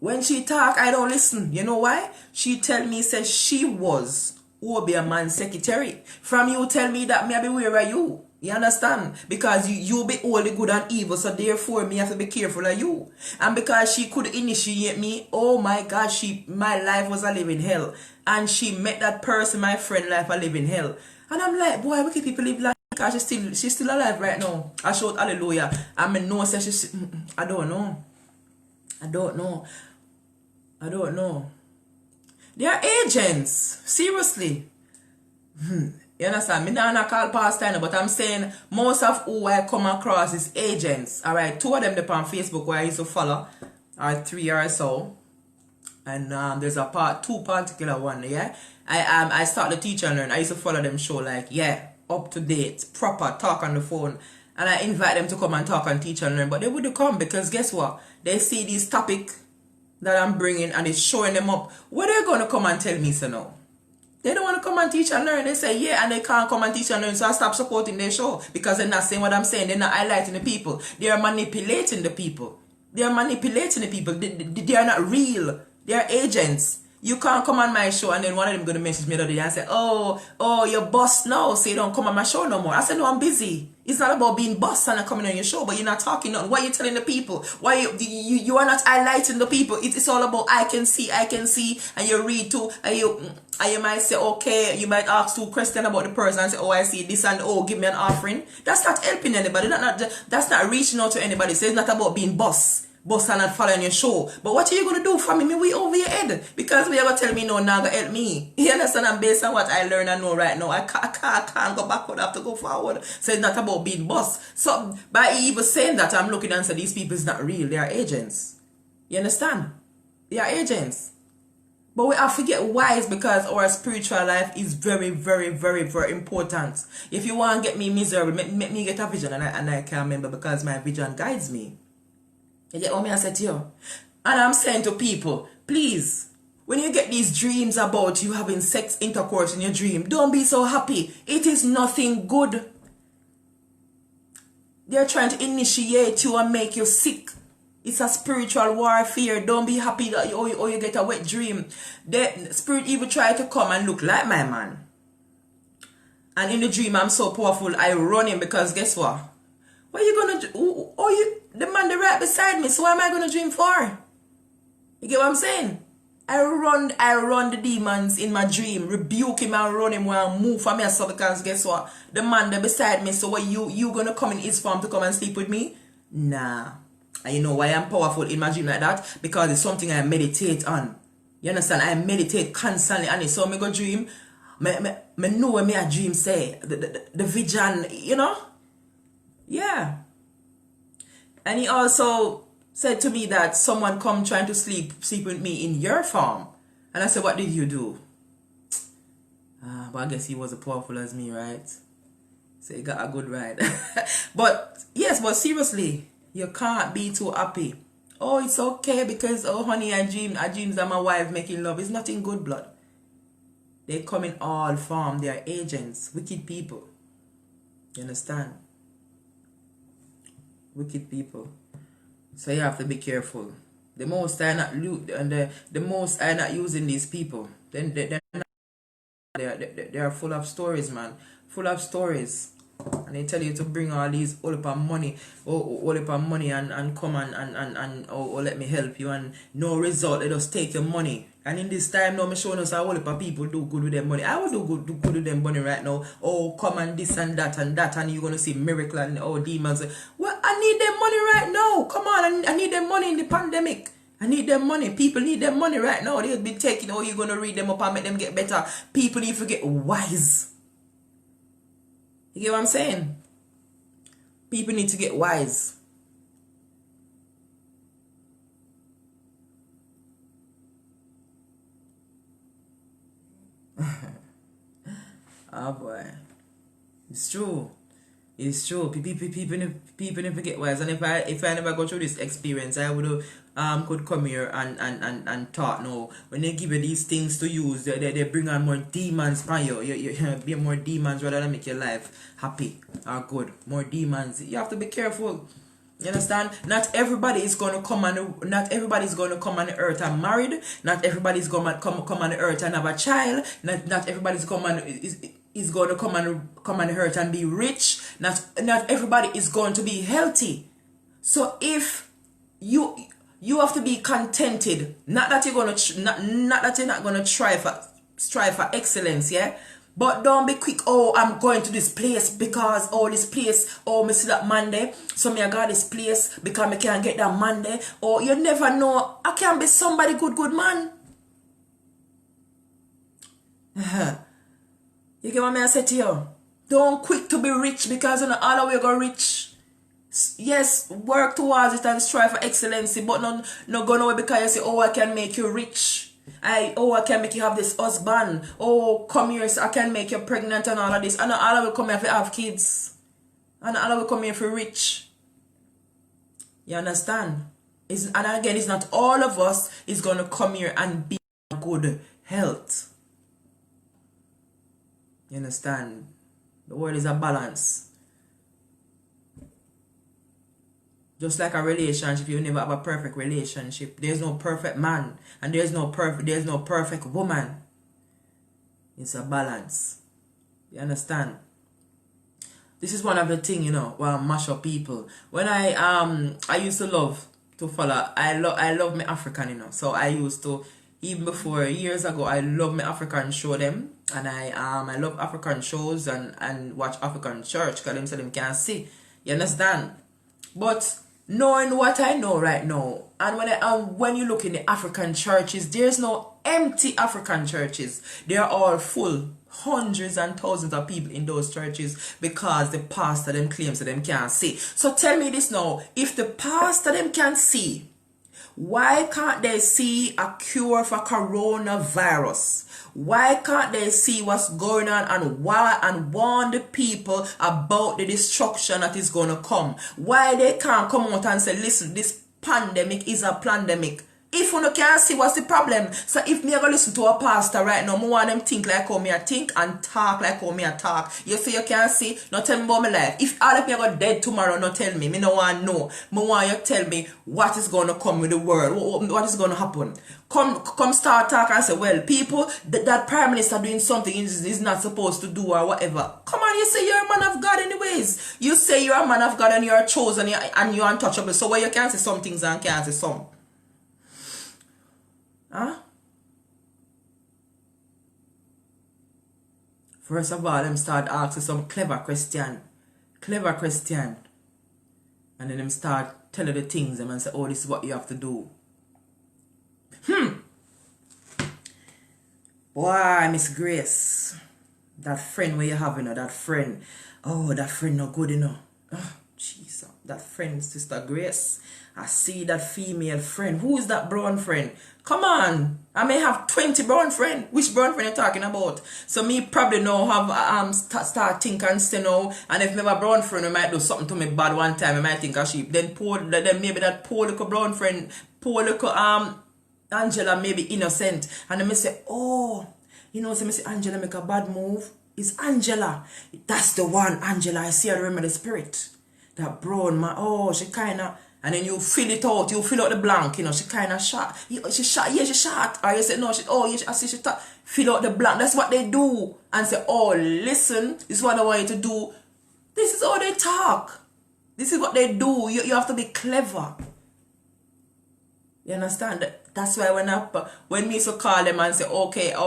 when she talk, I don't listen. You know why? She tell me, says she was Obia man's secretary. From you tell me that maybe where are you? You understand? Because you be all the good and evil, so therefore me have to be careful of you. And because she could initiate me, oh my God, my life was a living hell. And she met that person, my friend, life a living hell. And I'm like, boy, wicked people live like because she's still alive right now. I shout hallelujah. I mean, no, say she, I don't know. They are agents. Seriously. You understand? Me not call pastor, but I'm saying most of who I come across is agents. Alright, 2 of them up on Facebook where I used to follow, or 3 or so. And there's a 2 particular one, yeah. I start the teach and learn. I used to follow them show like, yeah, up to date, proper, talk on the phone. And I invite them to come and talk and teach and learn. But they wouldn't come because guess what? They see this topic that I'm bringing and it's showing them up. What are they going to come and tell me so now? They don't want to come and teach and learn. They say, yeah, and they can't come and teach and learn. So I stop supporting their show because they're not saying what I'm saying. They're not highlighting the people. They are manipulating the people. They are manipulating the people. They are not real. They are agents. You can't come on my show and then one of them going to message me the other day and say, oh, you're boss now, so you don't come on my show no more. I said, no, I'm busy. It's not about being boss and not coming on your show, but you're not talking nothing. What are you telling the people? Why you are not highlighting the people? It's all about I can see, and you read too, and you might say, okay, you might ask 2 questions about the person and say, oh, I see this and oh, give me an offering. That's not helping anybody. That's not reaching out to anybody. So it's not about being boss and not following your show. But what are you going to do for me? We over your head. Because we ever tell me no, now going to help me. You understand? And based on what I learn and know right now, I can't go backward. I have to go forward. So it's not about being boss. So by even saying that, I'm looking and say these people is not real. They are agents. You understand? They are agents. But we have to get wise because our spiritual life is very, very, very, very important. If you want to get me miserable, make me get a vision and I can remember because my vision guides me. You get what I said to you? And I'm saying to people, please, when you get these dreams about you having sex intercourse in your dream, don't be so happy. It is nothing good. They're trying to initiate you and make you sick. It's a spiritual warfare. Don't be happy that you get a wet dream. The spirit even try to come and look like my man. And in the dream, I'm so powerful, I run him because guess what? What are you going to do? The man they right beside me, so what am I going to dream for? You get what I'm saying? I run the demons in my dream, rebuke him and run him while I move for me. So because guess what? The man there beside me, so what you going to come in his form to come and sleep with me? Nah. And you know why I'm powerful in my dream like that? Because it's something I meditate on. You understand? I meditate constantly on it. So me go dream, me know what me a dream say. The vision, you know? Yeah. And he also said to me that someone come trying to sleep with me in your farm. And I said, what did you do? But I guess he was as powerful as me, right? So he got a good ride. But yes, but seriously, you can't be too happy. Oh, it's okay because, oh honey, I dreams that my wife making love. It's nothing good, blood. They come in all form. They are agents, wicked people. You understand? Wicked people. So you have to be careful. The most I not the most I not using these people. Then they are full of stories, man. Full of stories. And they tell you to bring all these all up on money, all up on money and come and or let me help you, and no result, they just take your money. And in this time now, I'm showing us how all up people do good with their money. I will do good with them money right now. Oh, come and this and that, and you're gonna see miracle and demons. Well, I need their money right now. Come on, I need their money in the pandemic. I need their money. People need their money right now. They'll be taking, you're gonna read them up and make them get better. People need to get wise. You get what I'm saying? People need to get wise. Oh boy. It's true. It's true. People never get wise. And if I never go through this experience, I would could come here and talk now. When they give you these things to use, they bring on more demons by you. You be more demons rather than make your life happy or good. More demons. You have to be careful. You understand? Not everybody is going to come on. Not everybody is going to come on the earth and married. Not everybody is going to come on the earth and have a child. Not everybody's come on is going to come on the earth and be rich. Not everybody is going to be healthy. So if you have to be contented. Not that you're going to not that you're not going to strive for excellence, yeah. But don't be quick, oh, I'm going to this place because, this place, me see that Monday, so me I got this place because me can't get that Monday. Or you never know, I can be somebody good man. You get what I say to you? Don't quick to be rich because you know all the way go rich. Yes, work towards it and strive for excellency, but not go nowhere because you say, I can make you rich. I can make you have this husband. Come here, so I can make you pregnant and all of this. And all of will come here to have kids. And all of will come here for rich. You understand? And again, it's not all of us is going to come here and be in good health. You understand? The word is a balance. Just like a relationship, you never have a perfect relationship. There's no perfect man, and there's no perfect woman. It's a balance. You understand? This is one of the things, where I mash up people. When I used to love to follow. I love my African, So I used to, even before years ago, I love my African show them, and I love African shows and watch African church because them say them can't see. You understand? But knowing what I know right now, and when you look in the African churches, there's no empty African churches. They are all full. Hundreds and thousands of people in those churches because the pastor them claims that them can't see. So tell me this now, if the pastor them can see, why can't they see a cure for coronavirus? Why can't they see what's going on and warn the people about the destruction that is going to come? Why they can't come out and say, listen, this pandemic is a pandemic? If you can't see, what's the problem? So if me go listen to a pastor right now, I want them think like how me I think and talk like how me I talk. You say you can't see, not tell me about my life. If all of me go dead tomorrow, not tell me. Me no want to know. Me want you tell me what is going to come with the world. What is going to happen. Come start talking and say, well, people, that prime minister doing something is not supposed to do or whatever. Come on, you say you're a man of God anyways. You say you're a man of God and you're chosen and you're untouchable. So why you can't say some things and can't say some? Huh? First of all, them start asking some clever question. And then them start telling the things and say, oh, this is what you have to do. Boy, Miss Grace. That friend where you have, that friend. Oh, that friend not good, Oh, Jesus. That friend, Sister Grace. I see that female friend. Who is that brown friend? Come on. I may have 20 brown friends. Which brown friend are you talking about? So me probably now have start think and say no. And if me have a brown friend, I might do something to me bad one time. I might think a sheep. Then maybe that poor little brown friend, poor little Angela may be innocent. And then me say, oh, so me say Angela make a bad move. It's Angela. That's the one, Angela. I see her remember the spirit. That brown man. Oh, she kinda. And then you fill it out, you fill out the blank, you know, she kind of shot. She shot, yeah, she shot. Or you say, no, I see she shot. Fill out the blank. That's what they do. And say, oh, listen, this is what I want you to do. This is how they talk. This is what they do. You have to be clever. You understand? That's why when me so call them and say, okay, and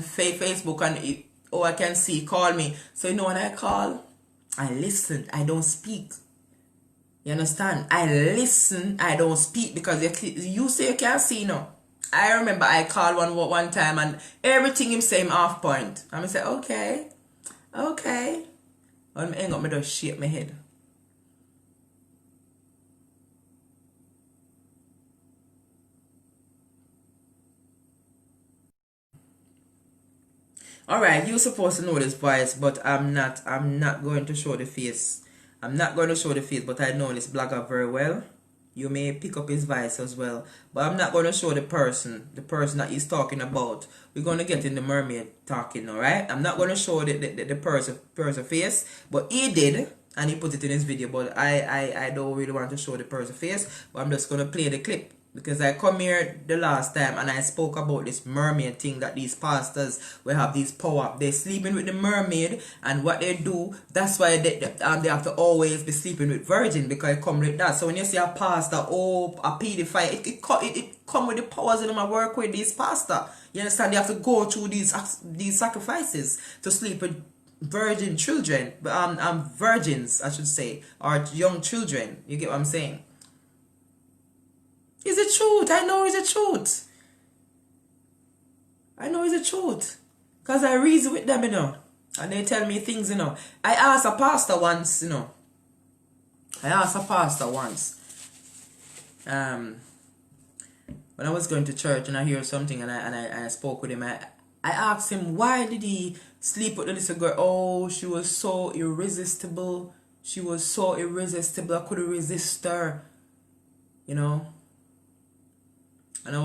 Facebook and I can see, call me. So you know when I call, I listen, I don't speak. You understand? I listen, I don't speak because you say you can't see no. I remember I called one time and everything him say him off point. And I say, okay. And I hang up, me just shake my head. Alright, you're supposed to know this voice, but I'm not going to show the face. I'm not going to show the face, but I know this blogger very well. You may pick up his voice as well. But I'm not going to show the person that he's talking about. We're going to get in the mermaid talking, alright? I'm not going to show the person face, but he did, and he put it in his video. But I don't really want to show the person face, but I'm just going to play the clip. Because I come here the last time and I spoke about this mermaid thing that these pastors will have these power. They're sleeping with the mermaid, and what they do, that's why they have to always be sleeping with virgin, because it come with that. So when you see a pastor, a pedophile, it come with the powers in them. I work with these pastor. You understand? They have to go through these sacrifices to sleep with virgin children, virgins I should say, or young children. You get what I'm saying? It's the truth. I know it's the truth. I know it's the truth. Because I reason with them, you know. And they tell me things, you know. I asked a pastor once, you know. When I was going to church and I hear something and I spoke with him. I asked him, why did he sleep with the little girl? Oh, she was so irresistible. I couldn't resist her. You know. And I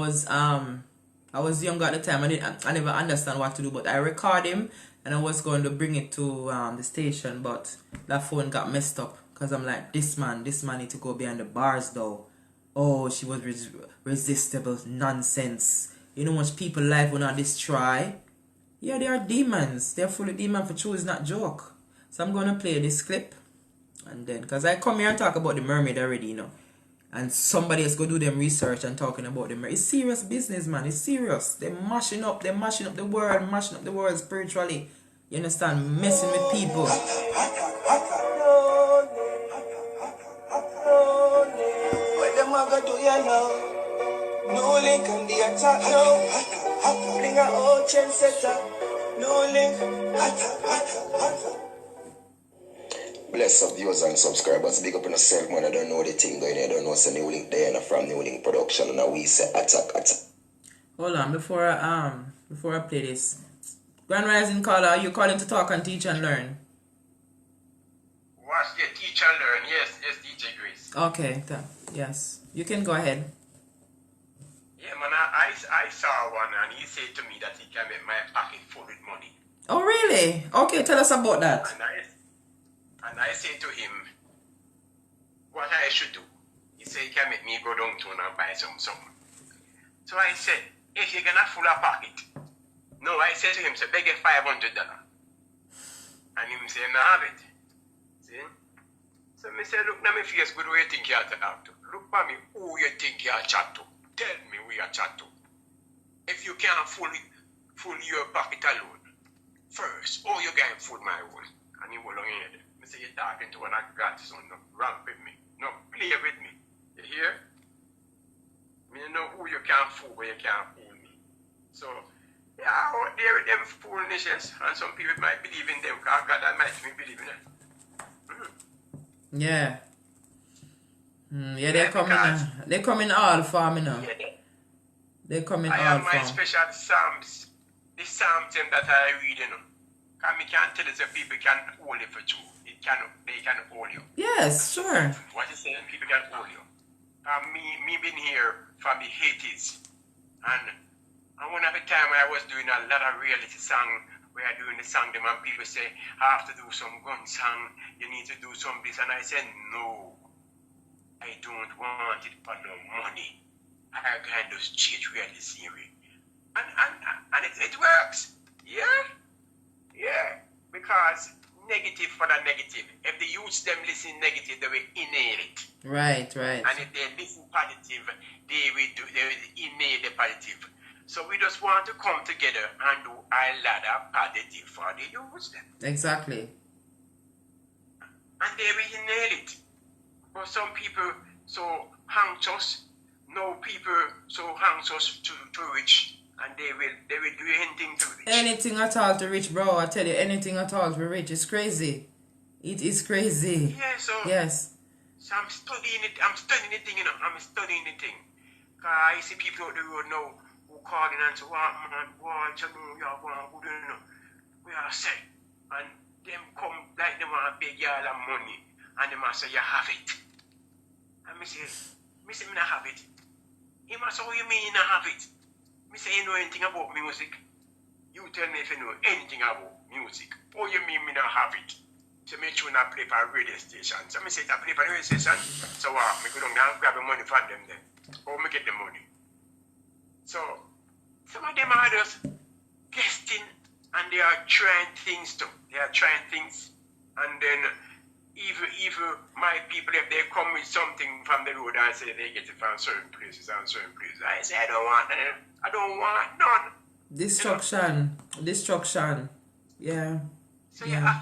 was younger at the time. I never understand what to do, but I record him and I was going to bring it to the station, but that phone got messed up because I'm like, this man need to go behind the bars though. Oh, she was resistible, nonsense. You know much people life will not destroy. Yeah, they are demons. They're full of demons for true. It's not joke. So I'm gonna play this clip, and then because I come here and talk about the mermaid already, you know. And somebody else go do them research and talking about them. It's serious business, man. It's serious. They're mashing up the world spiritually. You understand? Messing with people. What them a go do ya now? No link on the attack now. Bring a old trendsetter. No link. Bless up viewers and subscribers. Big up on yourself, man. I don't know the thing going. I don't know. It's a new link there and from new link production. And now we say attack. Hold on, before I play this. Grand Rising caller, you calling to talk and teach and learn? What's the teach and learn? Yes, DJ Grace. Okay, yes. You can go ahead. Yeah, man, I saw one and he said to me that he can make my pocket full with money. Oh, really? Okay, tell us about that. And I say to him, what I should do. He said he can make me go downtown and buy some. So I said, if you're gonna full a pocket. No, I said to him, so beg you $500. And him say, no, have it. See? So I said, look, now my face good, who you think you are talk to? Look for me, who you think you are chat to? Tell me who you are chat to. If you can't full your pocket alone, first, or you can full my own. And he will long in it. I say, you're talking to one of God's son, no, ramp with me. No, play with me. You hear? Me know who you can't fool, but you can't fool me. So, yeah, out there with them foolishness, and some people might believe in them, because God might me believe in them. Yeah. Yeah, they're coming all for me now. Yeah. They're coming all for me. I have my special Psalms. The Psalms that I read, you know. Because me can't tell you that people can hold you for true. They can hold you. Yes, sure. What you saying? People can hold you. Me been here from the 80s. And one of the time when I was doing a lot of reality song, where I doing the song, them and people say, I have to do some gun song, you need to do some this. And I said, no. want it for no money. I can just change really theory. And it works. Yeah? Yeah. Because negative for the negative. If the youths them listen negative, they will inhale it. Right. And if they listen positive, they will inhale the positive. So we just want to come together and do a lot of positive for the youths them. Exactly. And they will inhale it. But some people so anxious, no people so anxious to reach, and they will do anything to reach. Anything at all to reach, bro. I tell you, anything at all to reach. It's crazy. It is crazy. Yeah, so yes. So I'm studying it. I'm studying the thing, you know. I'm studying the thing. Cause I see people out the road now who calling and say, "What man? What you know? You want good, you know? We are say," and them come like they want to beg y'all of money, and them say, "You have it." And me say, me not have it. He must say, "What you mean you not have it?" Me say, "You know anything about music? You tell me if you know anything about music. What you mean me not have it?" So me tune a play for a radio station. So me say, "I play for the radio station." So me go down and grab the money from them then. Or me get the money. So some of them are just guessing and they are trying things too. They are trying things, and then even my people, if they come with something from the road and say they get it from certain places and certain places, I say I don't want none. I don't want none. Destruction. You know? Destruction. Yeah. So yeah.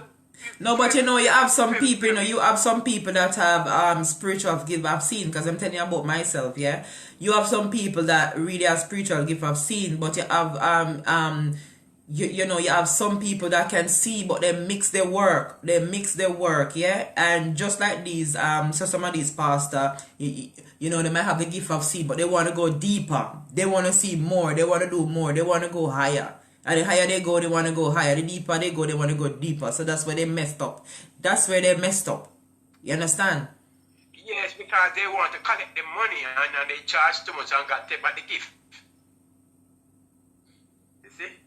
No, but you know, you have some people, you have some people that have spiritual gift. I've seen, because I'm telling you about myself, yeah. You have some people that really have spiritual gift. I've seen, but you have you know, you have some people that can see, but they mix their work. Yeah. And just like these, so some of these pastor, you know, they might have the gift of seeing, but they want to go deeper. They want to see more. They want to do more. They want to go higher. And the higher they go, they want to go higher. The deeper they go, they want to go deeper. So that's where they messed up. You understand? Yes, because they want to collect the money and they charge too much and got to take back the gift. You see?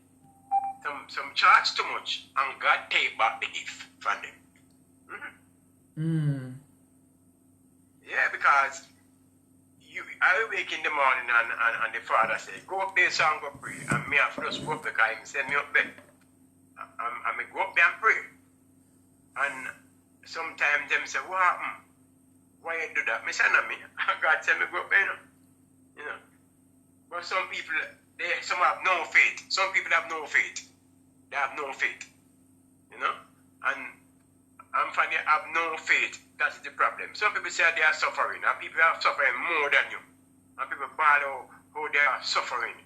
Some charge too much and got to take back the gift from them. Yeah, because I wake in the morning and the father say, "Go up there and go pray." And me have to just go up because he send me up there. And me go up there and pray. And sometimes them say, "What happened? Why you do that?" Me say, "No, me. God tell me go up there, you know." But some people, some have no faith. Some people have no faith. They have no faith, you know. And I'm finding they have no faith. That's the problem. Some people say they are suffering, and people are suffering more than you. And people ball how they are suffering.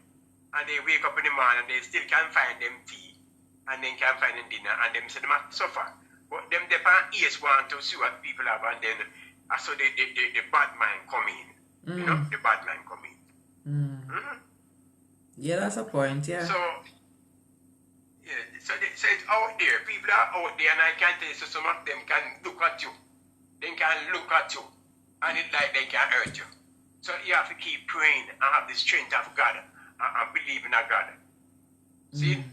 And they wake up in the morning and they still can't find them tea. And then can't find them dinner. And them say they must suffer. But them depend ears want to see what people have. And then so the bad mind come in. You know, the bad mind come in. Yeah, that's a point, yeah. So it's out there. People are out there, and I can tell you, so some of them can look at you. They can look at you, and it's like they can hurt you. So you have to keep praying and have the strength of God and believe in God. See,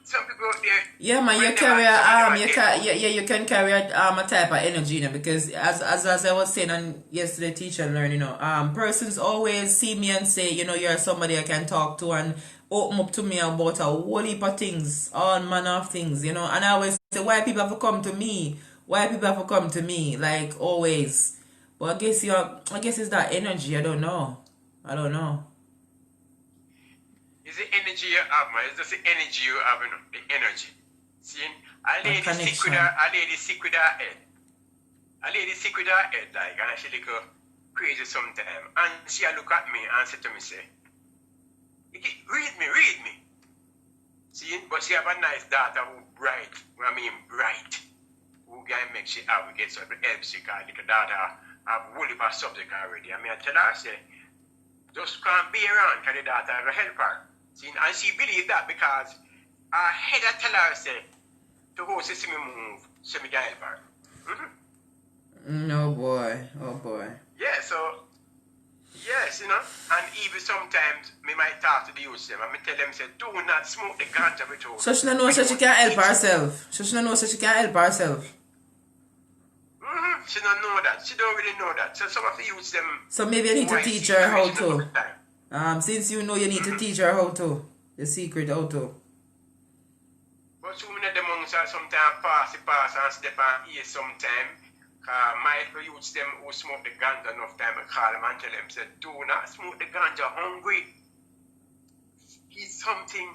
some people out there. Yeah, man, you carry you can carry a type of energy, you know, because as I was saying on yesterday, Teach and Learn, you know, persons always see me and say, you know, you're somebody I can talk to and open up to me about a whole heap of things, all manner of things, you know. And I always say, why people have to come to me? Why people have to come to me? Like always. But I guess it's that energy. I don't know. It's the energy you have, man. It's just the energy you have, you know, the energy. See, a lady sick with her head. A lady sick with her head, like, and she look crazy sometimes. And she look at me and say to me, say, read me. See, but she have a nice daughter who bright, who can make she have get some help she can. The daughter have whole heap of subject already. I mean, I tell her, say, just can't be around because the daughter have a help her. See, and she believe that because her head I tell her, say, to who she see me move, so me can help her. Oh boy. Yeah, so, yes, you know, and even sometimes me might talk to the youth them and me tell them, say, do not smoke the ganja with her. So she don't know so she can help herself. she don't know that. She don't really know that. So some of the youths them. So maybe you need to teach her how to. Since you know you need to teach her how to. The secret how to. But so many of them sometimes pass and step on here sometime. My youths them who smoke the ganja enough time I call them and tell them, say, do not smoke the ganja hungry. It's something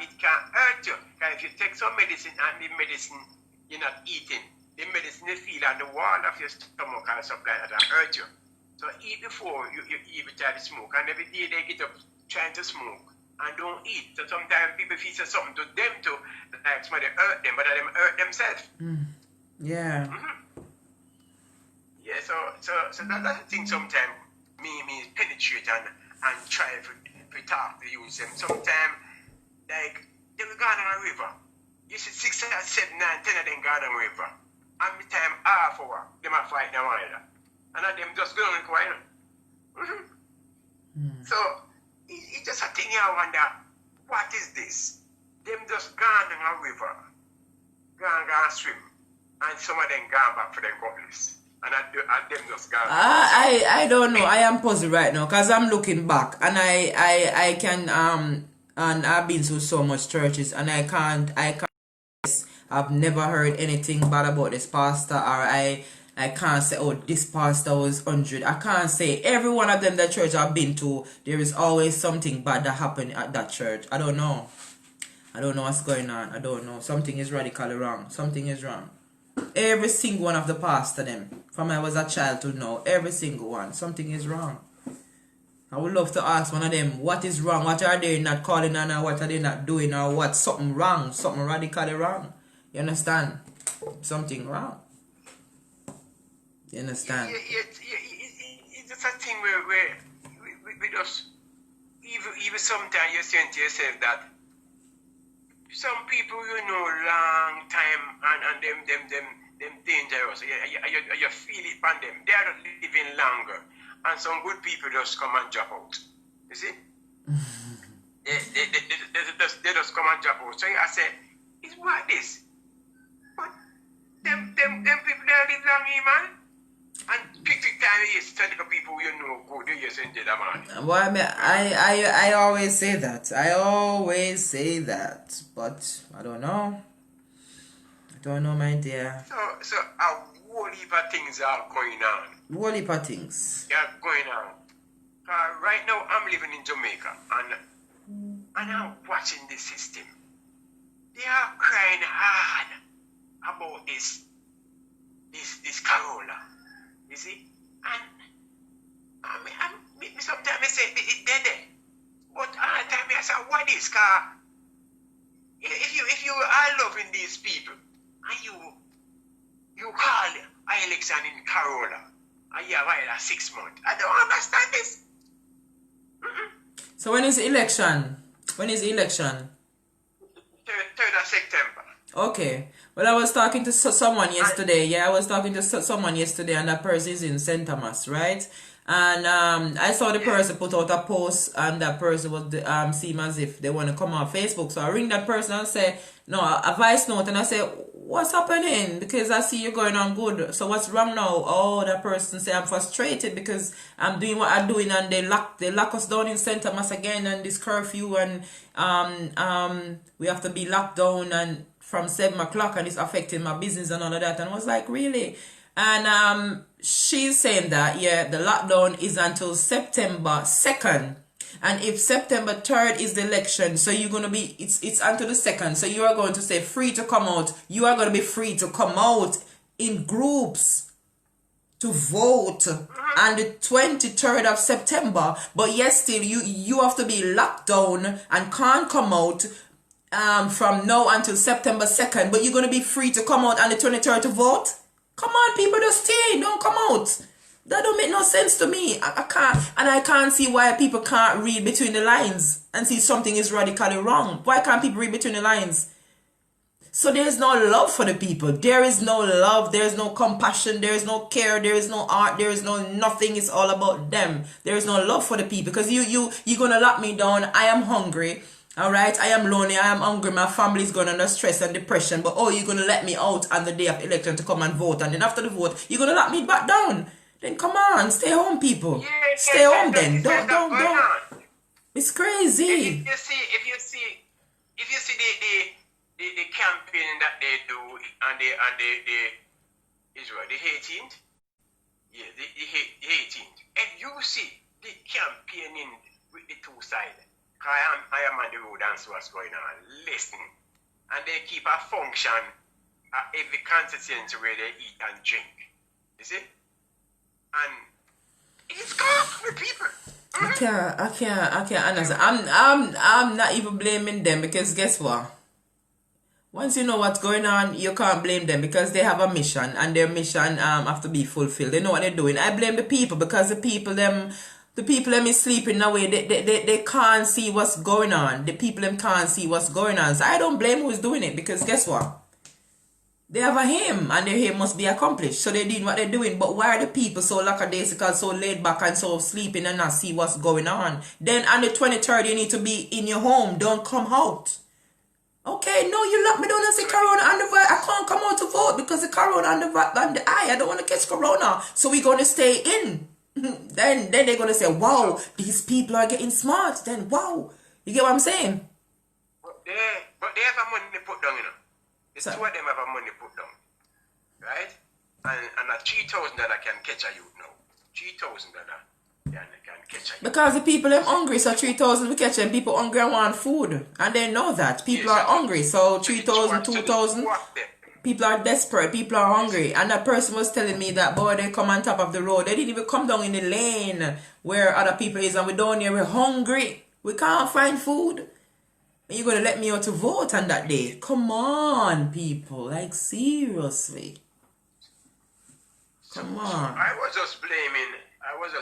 it can hurt you. If you take some medicine and the medicine you're not eating, the medicine you feel on the wall of your stomach or something like that hurt you. So eat before you even try to smoke. And every day they get up trying to smoke and don't eat. So sometimes people feel something to them too, like somebody hurt them, but they hurt themselves. Yeah. Yeah, so that's the thing sometimes me penetrate and try to talk to you. Sometimes, like, they will go on a river. You see 6, 7, 9, 10 of them go on a river. And the time half hour, they might fight them either. And then them just go on and go on. So, it's just a thing I wonder, what is this? Them just gone on a river, go and swim, and some of them gone back for their cutlass. And them just gone. I don't know. I am puzzled right now because I'm looking back and I can and I've been to so much churches and I can't I've never heard anything bad about this pastor, or I can't say, oh, this pastor was 100. I can't say every one of them that church I've been to, there is always something bad that happened at that church. I don't know what's going on. I don't know. Something is radically wrong. Something is wrong. Every single one of the pastor them, from I was a child to now, every single one, something is wrong. I would love to ask one of them, what is wrong? What are they not calling on, or what are they not doing, or what's something wrong, something radically wrong? You understand? Something wrong. You understand? It's just a thing where we just, even sometimes you say to yourself that some people you know long time and them dangerous. You feel it from them. They are not living longer. And some good people just come and drop out. You see? they just come and drop out. So I say, it's what this? But them people they live long, man. And pick time is telling the people you know good, you send them man. Well, I always say that. But I don't know. My dear. So a whole heap of things are going on. Whole heap of things. Yeah, going on. Right now I'm living in Jamaica and I'm watching the system. They are crying hard about this Corolla. You see? And sometimes I say it's dead. But all the time I say, what is car? If you are loving these people and you call an election in Corolla and you have 6 months, I don't understand this. So when is the election? 3rd of September. Okay. Well, I was talking to someone yesterday. Yeah, I was talking to someone yesterday, and that person is in St. Thomas, right? And I saw the person put out a post, and that person was seem as if they want to come on Facebook. So I ring that person and say, no, a voice note, and I say, what's happening? Because I see you going on good. So what's wrong now? Oh, that person say, I'm frustrated because I'm doing what I'm doing, and they lock us down in St. Thomas again, and this curfew, and we have to be locked down and from 7 o'clock, and it's affecting my business and all of that. And I was like, really? And she's saying that, yeah, the lockdown is until September 2nd. And if September 3rd is the election, so you're going to be, it's until the 2nd. So you are going to say free to come out. You are going to be free to come out in groups to vote on the 23rd of September. But yes, still, you have to be locked down and can't come out from now until September 2nd, but you're going to be free to come out on the 23rd to vote? Come on, people, just stay. Don't come out. That don't make no sense to me. I can't see why people can't read between the lines and see something is radically wrong. Why can't people read between the lines? So there is no love for the people. There is no love. There is no compassion. There is no care. There is no art. There is no nothing. It's all about them. There is no love for the people because you're going to lock me down. I am hungry. Alright, I am lonely, I am hungry, my family is going under stress and depression, but oh, you're going to let me out on the day of the election to come and vote, and then after the vote, you're going to lock me back down. Then come on, stay home, people. Stay home then. Don't. It's crazy. If you see the campaign that they do and the Israel, the 18th, yeah, the 18th. If you see the campaigning with the two sides, I am on the road and see what's going on. Listen, and they keep a function at every constituency where they eat and drink. You see? And it's gone with people. I can't understand. I'm not even blaming them, because guess what? Once you know what's going on, you can't blame them, because they have a mission, and their mission have to be fulfilled. They know what they're doing. I blame the people, because the people them is sleeping in a way. They can't see what's going on. The people them can't see what's going on. So I don't blame who's doing it, because guess what? They have a aim, and their aim must be accomplished. So they're doing what they're doing. But why are the people so lackadaisical, so laid back, and so sleeping and not see what's going on? Then on the 23rd, you need to be in your home. Don't come out. Okay, no, you lock me down and say corona on the virus. I can't come out to vote because the corona on the eye. I don't want to catch corona. So we're going to stay in. then they're going to say, wow, these people are getting smart. Then, wow. You get what I'm saying? But they have a money put down, you know. The two of them have a money put down. Right? And a $3,000 can catch a youth now. $3,000 can catch a youth. Because the people are hungry, so 3,000 we catch them. People hungry and want food. And they know that. People are hungry, so 3,000, 2,000. People are desperate. People are hungry. And that person was telling me that, boy, they come on top of the road. They didn't even come down in the lane where other people is. And we're down here, we're hungry. We can't find food. And you're going to let me out to vote on that day? Come on, people. Like, seriously. Come on. I was just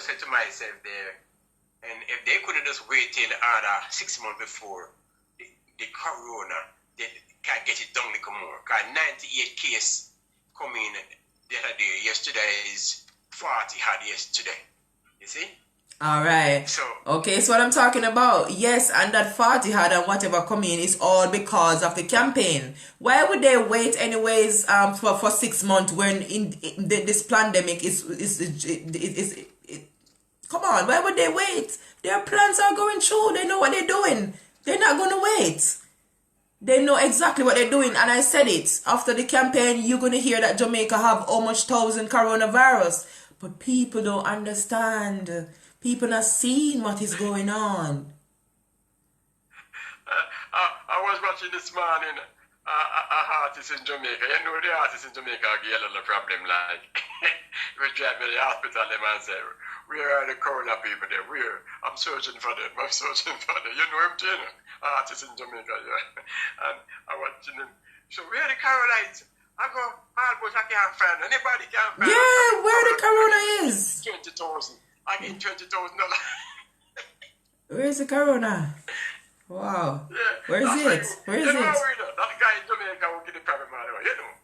saying to myself there, and if they could have just waited till 6 months before the corona, they can't get it done little more. Because 98 cases coming the other day. Yesterday is 40 had yesterday. You see? All right. Okay, so what I'm talking about, yes, and that 40 had and whatever coming is all because of the campaign. Why would they wait anyways for 6 months when this pandemic is come on, why would they wait? Their plans are going through. They know what they're doing. They're not going to wait. They know exactly what they're doing. And I said it. After the campaign, you're going to hear that Jamaica have how much thousand coronavirus. But people don't understand. People are seeing what is going on. I was watching this morning an artist in Jamaica. You know the artists in Jamaica get a little problem like we drive to the hospital and say, where are the corona people there? Where? I'm searching for them. You know him too, artists in Jamaica, yeah. And I watching him. So where are the Carolites? I go, almost I can't find anybody can't find. Yeah, where the corona is? 20,000. I get $20,000. Where's the corona? Wow. Yeah, Where is it? Where is it? That guy in Jamaica will get the problem, you know.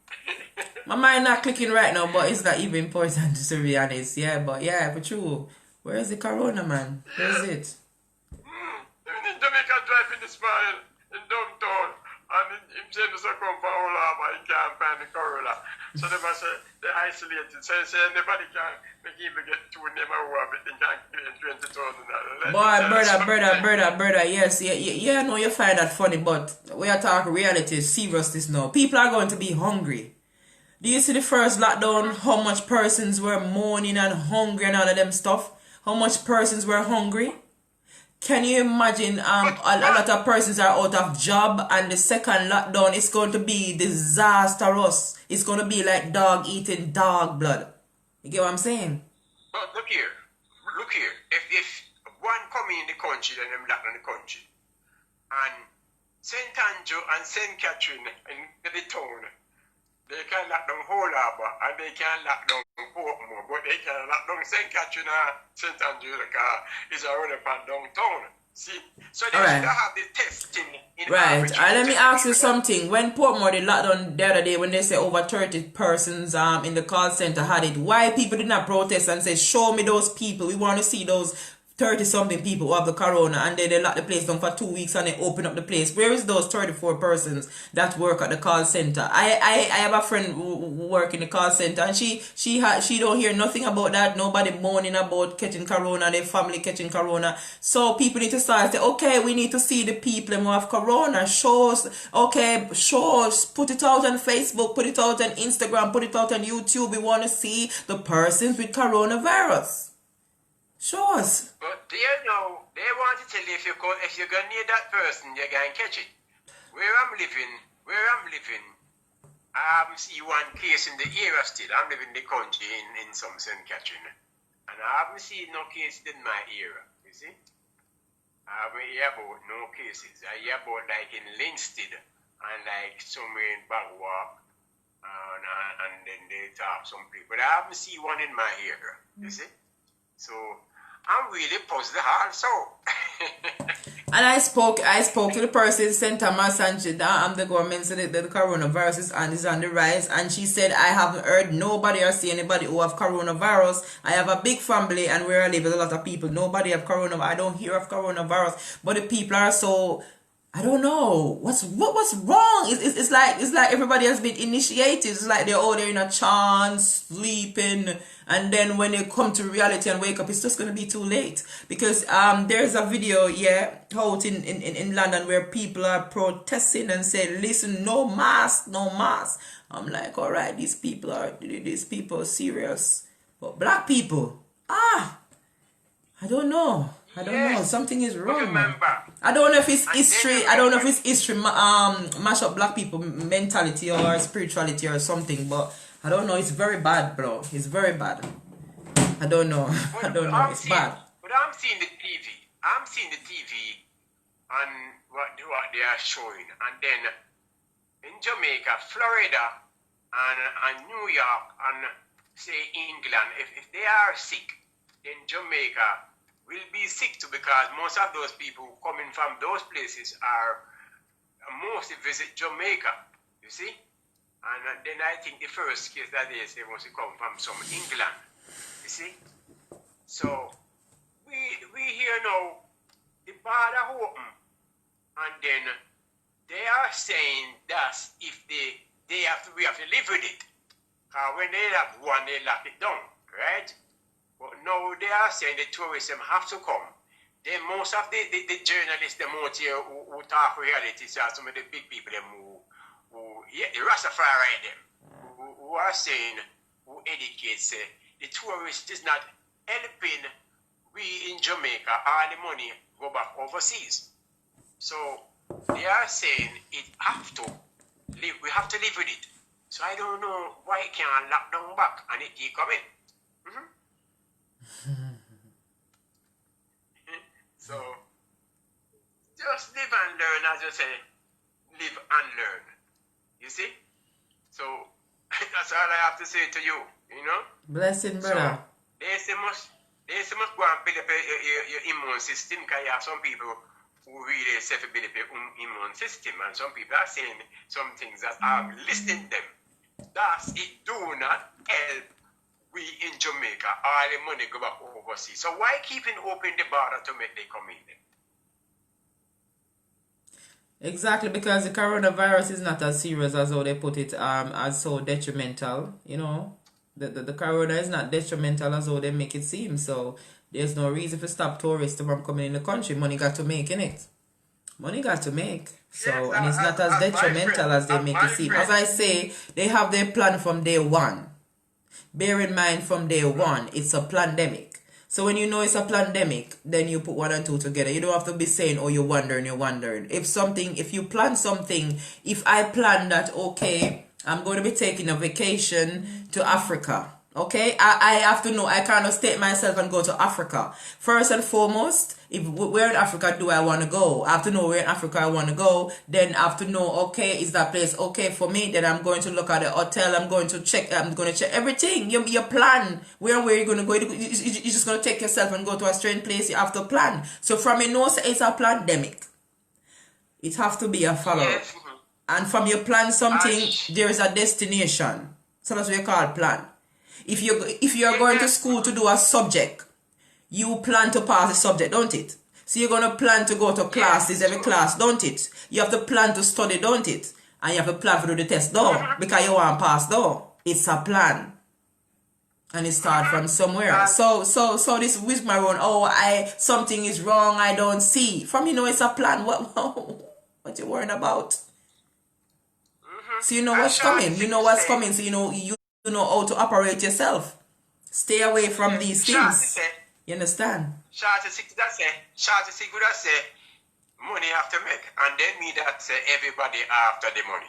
My mind not clicking right now, but it's not even important to be honest. Yeah, but yeah, for true. Where is the corona, man? Where is it? In Jamaica driving this morning in downtown, and him saying to come for all over, he can't find the corona. So they must say they're isolated. So they say nobody can make even get to them or what, but they can't get $20,000. Boy, brother, yes, yeah, I know you find that funny, but we are talking reality, seriousness now. People are going to be hungry. Do you see the first lockdown, how much persons were mourning and hungry and all of them stuff? How much persons were hungry? Can you imagine a lot of persons are out of job, and the second lockdown is going to be disastrous. It's going to be like dog eating dog blood. You get what I'm saying? But look here. If one coming in the country, then them locked in the country. And St. Andrew and St. Catherine in the town, they can lock down whole harbour and they can lock down Portmore, but they can lock down St. Catherine and St. Andrew because it's already part downtown. See? So they should have the testing in right. Let me ask you something. When Portmore they locked down the other day, when they say over 30 persons in the call center had it, why people did not protest and say, show me those people, we want to see those 30 something people who have the corona, and then they lock the place down for 2 weeks and they open up the place. Where is those 34 persons that work at the call center? I have a friend who work in the call center, and she don't hear nothing about that. Nobody moaning about catching corona, their family catching corona. So people need to start say, okay, we need to see the people who have corona. Shows, put it out on Facebook, put it out on Instagram, put it out on YouTube. We want to see the persons with coronavirus. Show us. But they know, they want to tell you if you're going near that person, you're going to catch it. Where I'm living, I haven't seen one case in the area still. I'm living in the country in some St. Catherine. And I haven't seen no cases in my area, you see. I haven't heard about no cases. I hear about like in Linstead and like somewhere in Bagwalk. And then they talk some people. But I haven't seen one in my area, you see. So I'm really positive also. And I spoke to the person in St. Thomas, and the government said that the coronavirus is on the rise, and she said, I haven't heard nobody or see anybody who have coronavirus. I have a big family, and where I live with a lot of people, nobody have coronavirus. I don't hear of coronavirus, but the people are so, I don't know what's wrong. It's like everybody has been initiated. It's like they're all there in a trance, sleeping, and then when they come to reality and wake up, it's just gonna be too late. Because there's a video out in London where people are protesting and say, listen, no mask, no mask. I'm like, all right, these people are serious, but black people, I don't know. Something is wrong. Remember, I don't know if it's history. I don't know if it's history mash up black people mentality or spirituality or something. But I don't know. It's very bad, bro. It's very bad. I don't know. It's bad. But I'm seeing the TV. And what they are showing. And then in Jamaica, Florida, and New York, and say England, if they are sick, then Jamaica will be sick too, because most of those people coming from those places are mostly visit Jamaica, you see? And then I think the first case that they must come from some England, you see? So we hear now the border open, and then they are saying that if we have to live with it. When they have one, they lock it down, right? But now they are saying the tourists have to come. Then most of the journalists, them out here who talk reality, so some of the big people, them the Rastafari, them, who are saying, who educate, say, the tourists is not helping we in Jamaica, all the money go back overseas. So they are saying we have to live with it. So I don't know why it can't lock down back and it keep coming. So, just live and learn, as you say, live and learn. You see? So, that's all I have to say to you, you know? Blessing, brother. So, they must go and build up your immune system, because you have some people who really say to build up your immune system, and some people are saying some things that I'm listening to them. Thus, it do not help we in Jamaica, all the money go back overseas. So why keeping open the border to make they come in then? Exactly, because the coronavirus is not as serious as how they put it, as so detrimental, you know. The corona is not detrimental as how they make it seem. So there's no reason to stop tourists from coming in the country. Money got to make, innit? Money got to make. So, yes, and it's not as detrimental as they make it seem. As I say, they have their plan from day one. Bear in mind, from day one, it's a pandemic. So when you know it's a pandemic, then you put 1 and 2 together. You don't have to be saying, oh, you're wondering. If you plan something, if I plan that, okay, I'm going to be taking a vacation to Africa. Okay, I have to know. I cannot state myself and go to Africa. First and foremost, where in Africa do I want to go? I have to know where in Africa I want to go. Then I have to know, okay, is that place okay for me? Then I'm going to look at the hotel. I'm going to check everything. Your plan. Where you're going to go. You're just going to take yourself and go to a strange place. You have to plan. So from your nose, it's a pandemic. It have to be a follow-up. Yes. And from your plan something, there is a destination. So that's what you call plan. If you're going to school to do a subject, You plan to pass the subject, don't it? So you're going to plan to go to classes, every class, don't it? You have to plan to study, don't it? And you have to plan to do the test, though, because you want to pass, though. It's a plan. And it starts from somewhere. So this with my own, something is wrong, I don't see. From it's a plan. What you worrying about? So you know what's coming. You know what's coming. So you know how to operate yourself. Stay away from these things. You understand? Shorty good that say money have to make, and then me that say everybody after the money.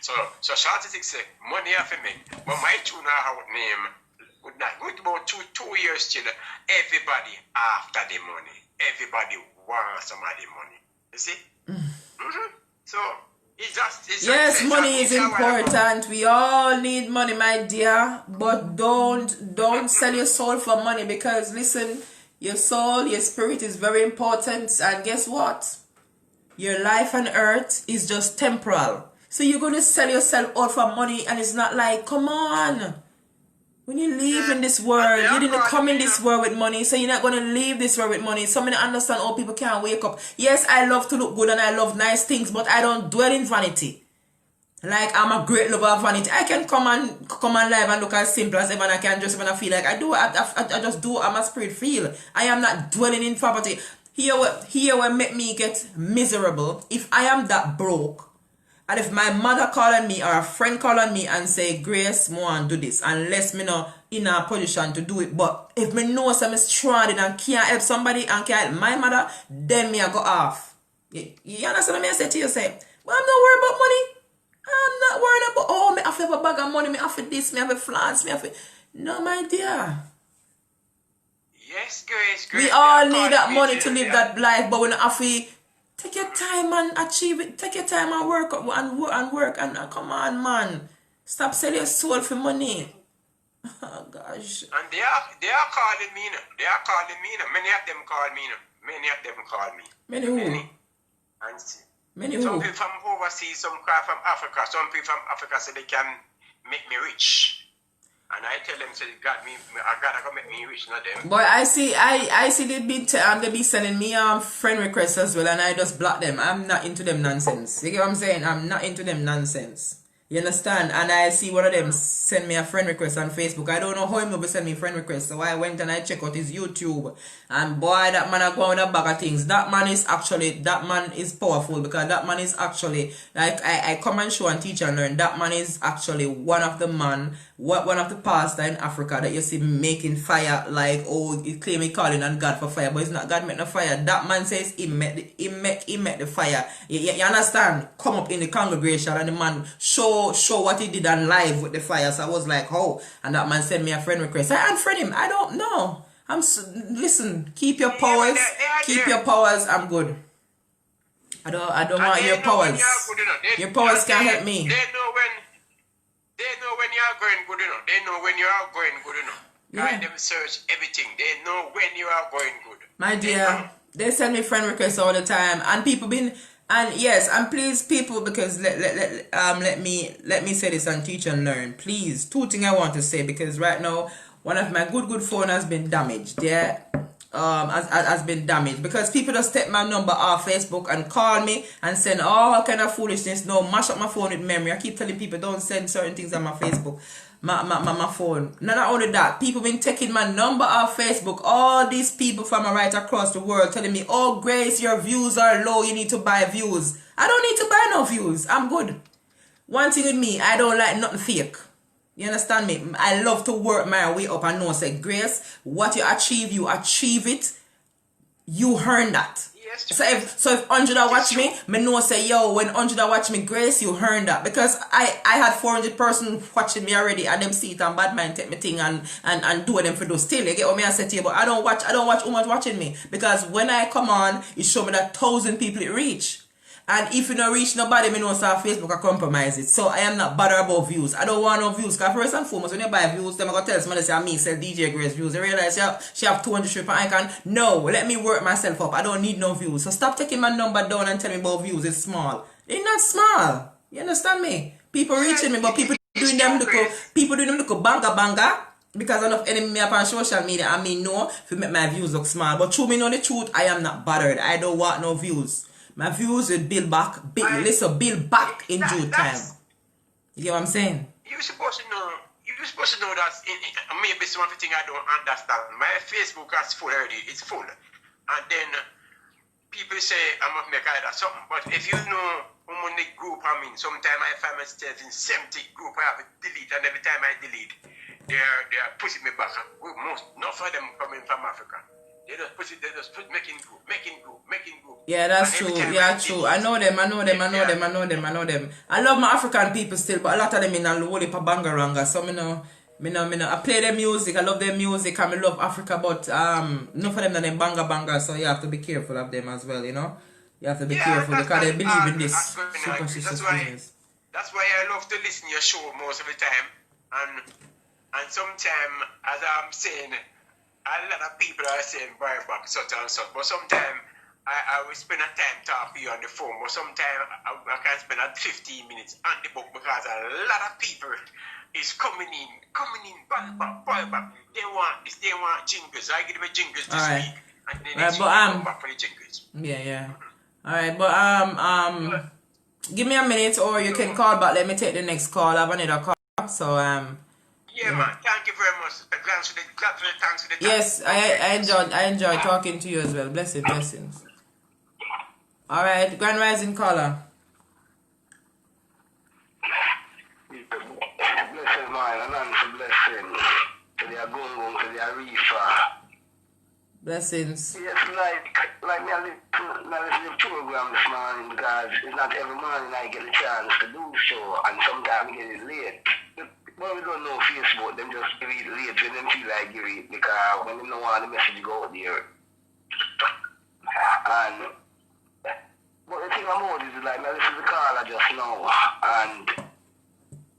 so Shorty say money have to make. But my tune now name good night. Good about two years till everybody after the money. Everybody wants some of the money. You see? So yes, money is important. We all need money, my dear. But don't sell your soul for money, because listen, your soul, your spirit is very important. And guess what? Your life on earth is just temporal. So you're going to sell yourself out for money, and it's not like, come on. When you live in this world, you didn't come in this world with money, so you're not going to leave this world with money. Some of you understand how people can't wake up. Yes, I love to look good and I love nice things, but I don't dwell in vanity. Like, I'm a great lover of vanity. I can come on live and look as simple as ever, and I can just when I feel like I do. I just do how my spirit feel. I am not dwelling in poverty. Here will make me get miserable. If I am that broke, and if my mother call on me or a friend call on me and say, Grace, I want to do this, unless me not in a position to do it. But if me know I'm stranded and can't help somebody and can't help my mother, then me I go off. You understand what I say to you? Say, well, I'm not worried about money. I'm not worried about, me have to have a bag of money, me have to this, me have to flance, me have to... No, my dear. Yes, Grace. We all need that money to live that life, but we don't have to... Take your time and achieve it. Take your time and work and come on, man. Stop selling your soul for money. Oh gosh. And they are calling me now. They are calling me now. Many of them call me now. Many of them call me. Many who? Many who? Some people from overseas, some from Africa. Some people from Africa say they can make me rich. And I tell them, say, God come make me rich, not them. Boy, I see they be sending me friend requests as well, and I just block them. I'm not into them nonsense. You get what I'm saying? I'm not into them nonsense. You understand? And I see one of them send me a friend request on Facebook. I don't know how him will send me friend request. So I went and I checked out his YouTube. And boy, that man are going with a bag of things. That man is powerful, because that man is actually, like I come and show and teach and learn. That man is actually one of the pastor in Africa that you see making fire, like, he claim he calling on God for fire, but it's not God make no fire. That man says he make the fire. You understand? Come up in the congregation and the man show what he did on live with the fire. So I was like, and that man sent me a friend request. I unfriend him. I don't know. Listen, keep your powers. Keep your powers. I'm good. I don't want your powers. Your powers can't help me. They know when you are going good enough. They know when you are going good enough. Yeah. Them search everything. They know when you are going good. My dear, they send me friend requests all the time, and people been. And yes, and please, people, because let me say this and teach and learn. Please, two things I want to say, because right now one of my good phone has been damaged. Yeah, has been damaged because people just take my number off Facebook and call me and send all kind of foolishness. No, mash up my phone with memory. I keep telling people don't send certain things on my Facebook. My phone. Not only that, people been taking my number off Facebook. All these people from right across the world telling me, oh Grace, your views are low, you need to buy views. I don't need to buy no views. I'm good. One thing with me, I don't like nothing fake. You understand me? I love to work my way up and know, say, Grace, what you achieve it. You earn that. So if 100 watch me know say, yo, when 100 watch me, Grace, you earned that. Because I had 400 person watching me already, and them see it and bad mind take me thing and do them for those still. You get what me I say to you? But I don't watch who much watching me. Because when I come on, it show me that 1,000 people it reach. And if you don't reach nobody, me know say Facebook I compromise it. So I am not bothered about views. I don't want no views. Because first and foremost, when you buy views, them I go tell somebody say me sell DJ Grace views. They realize she have 200 shrimp and I can. No, let me work myself up. I don't need no views. So stop taking my number down and tell me about views. It's small. It's not small. You understand me? People reaching me, but people doing them little banga. because enough enemy me up on social media, I mean no, if you make my views look small. But true me know the truth, I am not bothered. I don't want no views. My views will build back, build back in due time. You get what I'm saying? You're supposed to know that maybe some of the thing I don't understand. My Facebook is full already, it's full. And then people say I must make either something. But if you know how many group I'm in, sometimes I find myself in 70 group I have to delete, and every time I delete, they are pushing me back. Not of them coming from Africa. They just put making group. Yeah, that's true. Yeah, true. I know them. I love my African people still, but a lot of them in a whole heap of bangaranga. So I play their music. I love their music. I love Africa, but enough of them that them banga. So you have to be careful of them as well. You know, you have to be careful because they believe in this superstitious business. That's why I love to listen to your show most of the time, and sometimes, as I'm saying, a lot of people are saying buy back such and such, but sometimes I will spend a time talking to you on the phone, but sometimes I can spend 15 minutes on the book because a lot of people is coming in, buy back. They want this, they want jingles. I give them a jingles this week, and then they come back for the jingles. Yeah. Alright, but give me a minute, or you can call back. Let me take the next call. I have another call, so Yeah, man. Thank you very much. Thanks for the time. Yes, I enjoy talking to you as well. Blessings. All right, Grand Rising caller. Blessings, man. And answer blessings. To the Agungun, to the Arifa. Blessings. Yes, like me, I listen to the program this morning because it's not every morning I get a chance to do so, and sometimes I get it late. Well, we don't know Facebook, them just give it late when them feel like give it, because when they don't want the message go out there. But the thing about it is like, now this is the caller just now, and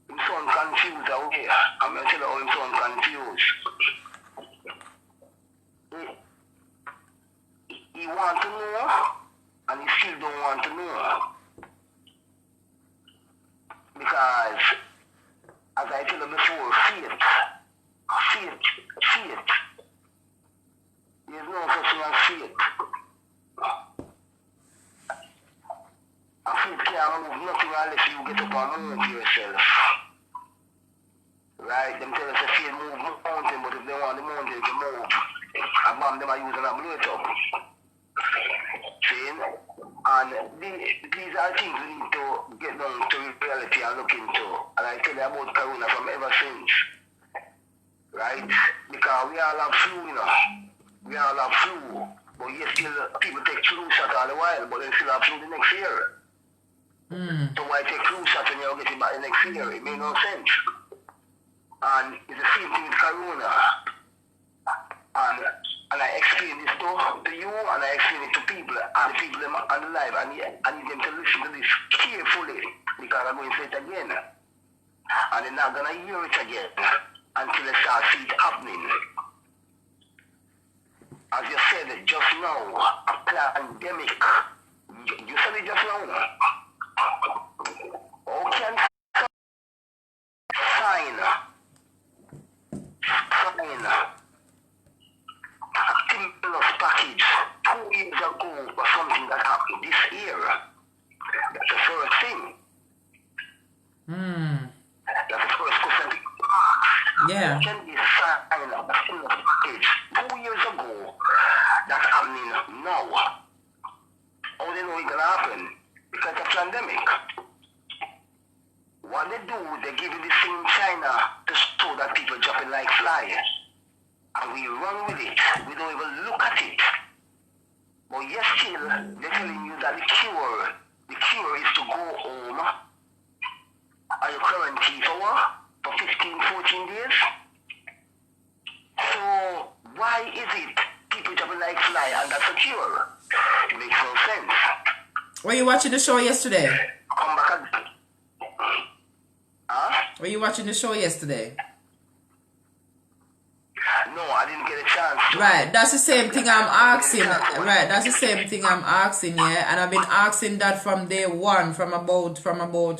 him sound confused away. I'm going to tell you how him sound confused. He want to know, and he still don't want to know. Because as I tell you before, faith. There's no such thing as faith. And faith can't move nothing unless you get up and move yourself. Right? Them tell us that faith move mountain, but if they want the mountain to move, a bomb them are using a blow it up. See? And these are things we need to get down to reality and look into. And I tell you about Corona from ever since. Right? Because we all have flu, you know. We all have flu. But yet still people take flu shot all the while, but they still have flu the next year. So why take flu shot when you'll get it back the next year? It makes no sense. And it's the same thing with Corona. And I explain this to you, and I explain it to people, and the people on the live, and I need them to listen to this carefully, because I'm going to say it again. And they're not going to hear it again until they start see it happening. As you said just now, a pandemic. You said it just now. How can sign a stimulus package 2 years ago for something that happened this year? That's the first thing. That's the first question. Yeah. Can they sign a stimulus package 2 years ago that's happening now? How they know it's gonna happen? Because of the pandemic. What they do, they give you this thing in China to show that people dropping like flies. And we run with it. We don't even look at it. But yet still, they're telling you that the cure is to go home at your quarantine for 15, 14 days. So why is it people dropping like flies and that's a cure? It makes no sense. Were you watching the show yesterday? Come back again. Huh? Were you watching the show yesterday? No, No, I didn't get a chance to. Right, that's the same thing I'm asking. Right, that's the same thing I'm asking, yeah. And I've been asking that from day one, from about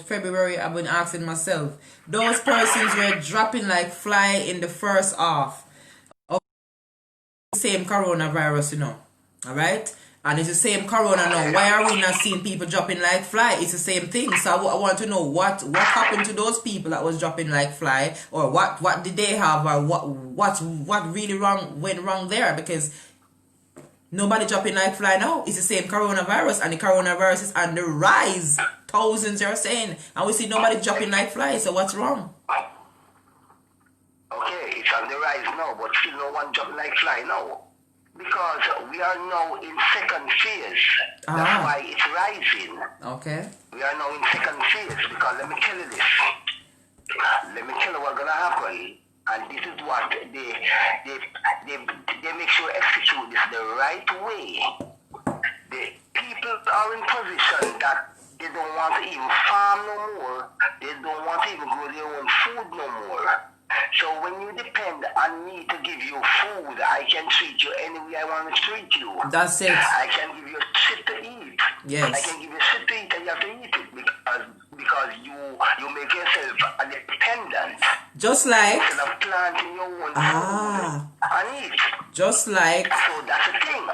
February. I've been asking myself. Those persons were dropping like fly in the first half of the same coronavirus, you know. All right. And it's the same corona now. Why are we not seeing people dropping like fly? It's the same thing. So I want to know what happened to those people that was dropping like fly, or what did they have, or what really went wrong there? Because nobody dropping like fly now. It's the same coronavirus, and the coronavirus is on the rise. Thousands are saying, and we see nobody dropping like fly. So what's wrong? Okay, it's on the rise now, but still no one dropping like fly now. Because we are now in second phase. That's why it's rising. Okay. We are now in second phase because let me tell you this. Let me tell you what's gonna happen. And this is what they make sure execute this the right way. The people are in position that they don't want to even farm no more. They don't want to even grow their own food no more. So when you depend on me to give you food, I can treat you any way I want to treat you. That's it. I can give you shit to eat. Yes. I can give you shit to eat and you have to eat it because you make yourself a dependent. Just like instead of planting your own food and eat. Just like so that's the thing.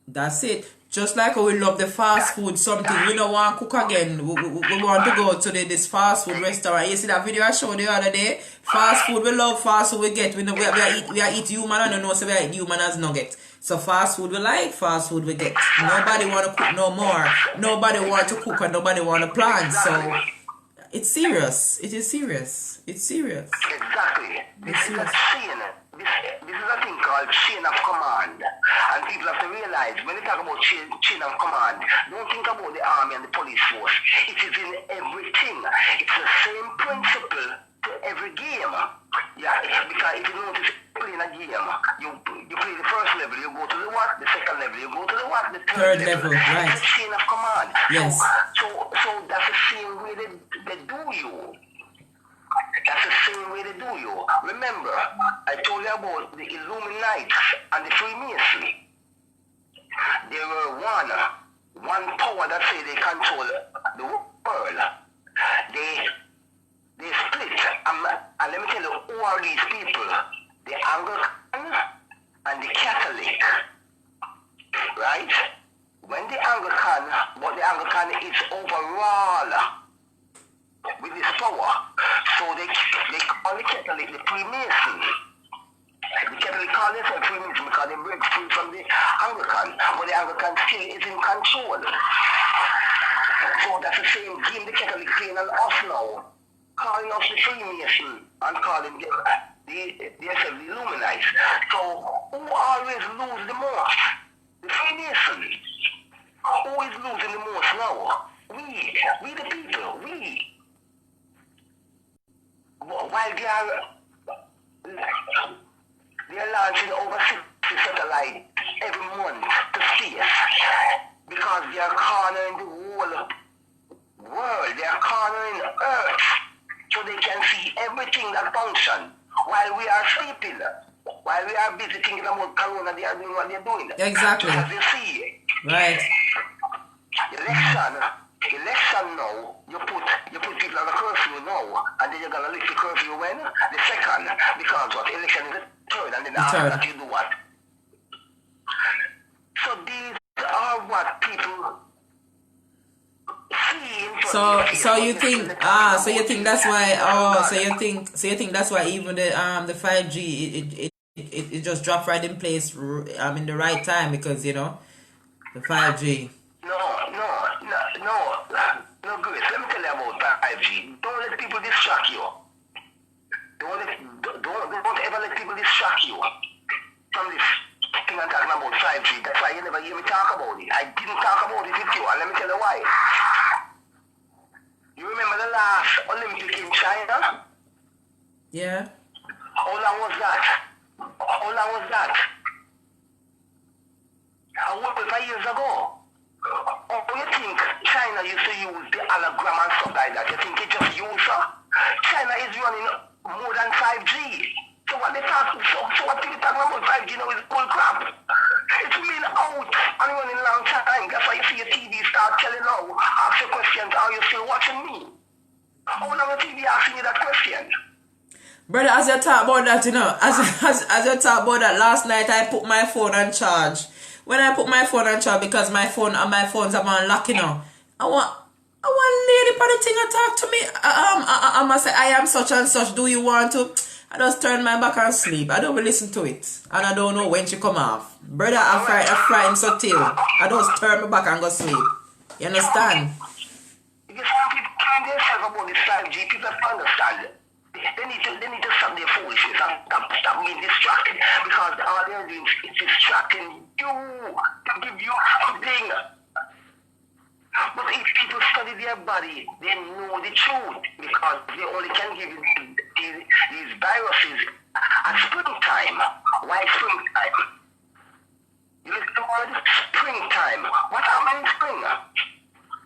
That's it. Just like we love the fast food, something we don't want to cook again. We want to go to this fast food restaurant. You see that video I showed the other day? Fast food, we love fast food. We eat human and no so we eat human as nugget. So fast food we like, fast food we get. Nobody want to cook no more. Nobody want to cook and nobody want to plan. So it's serious. It is serious. It's serious. Exactly. This is a chain. This is a thing called chain of command. And people have to realize when they talk about chain of command, don't think about the army and the police force. It is in everything. It's the same principle to every game. Yeah, because if you notice playing a game, you play the first level, you go to the what? The second level, you go to the what? The third level. Right. It's a chain of command. Yes. So that's the same way they do you. That's the same way they do you. Remember, I told you about the Illuminati and the Freemasons. There were one power that say they control the world. They split. And let me tell you, who are these people? The Anglican and the Catholic. Right? When the Anglican is overall with this power. So they call the Catholic the Freemason. The Catholic call themselves Freemason because they break free from the Anglican, but the Anglican still is in control. So that's the same game the Catholic playing on us now, calling us the Freemason and calling them themselves the Illuminati. So who always lose the most? The Freemason. Who is losing the most now? We the people, we. While they are launching over 60 satellites every month to space because they are cornering the whole world, they are cornering Earth so they can see everything that functions while we are sleeping, while we are busy thinking about Corona, they are doing what they are doing. Exactly. As you see. Right. Election now, you put people on a curfew now, and then you're gonna lift the curfew when? The second, because what? Election is the third, and then after that you do what? So these are what people see. So you think that's why so you think that's why even the 5G it just dropped right in place in the right time because you know the 5G. No, Grace, let me tell you about 5G. Don't let people distract you. Don't ever let people distract you from this thing I'm talking about 5G. That's why you never hear me talk about it. I didn't talk about it with you, and let me tell you why. You remember the last Olympic in China? Yeah. How long was that? A whole 5 years ago. Oh, you think China used to use the hologram and stuff like that? You think it just used her? China is running more than 5G. So So what they talk, so what people talking about 5G now is bull crap. It's been out and running a long time. That's why you see your TV start telling now, ask your questions, are you still watching me? How long the TV asking you that question? Brother, as you talk about that, you know, as you talk about that, last night I put my phone on charge. When I put my phone on charge, because my phone's are unlocked, you know, I want lady for the thing to talk to me. I must say, I am such and such. Do you want to? I just turn my back and sleep. I don't listen to it, and I don't know when she come off. Brother, I'm frightened so till I just turn my back and go sleep. You understand? Because some people find themselves about this 5G, people have to understand. They need to stop their foolishness and stop being distracted, because all they're doing is distracting you to give you something. But if people study their body, they know the truth, because they only can give you these viruses at springtime. Why springtime? You listen to the word springtime. What happened in spring?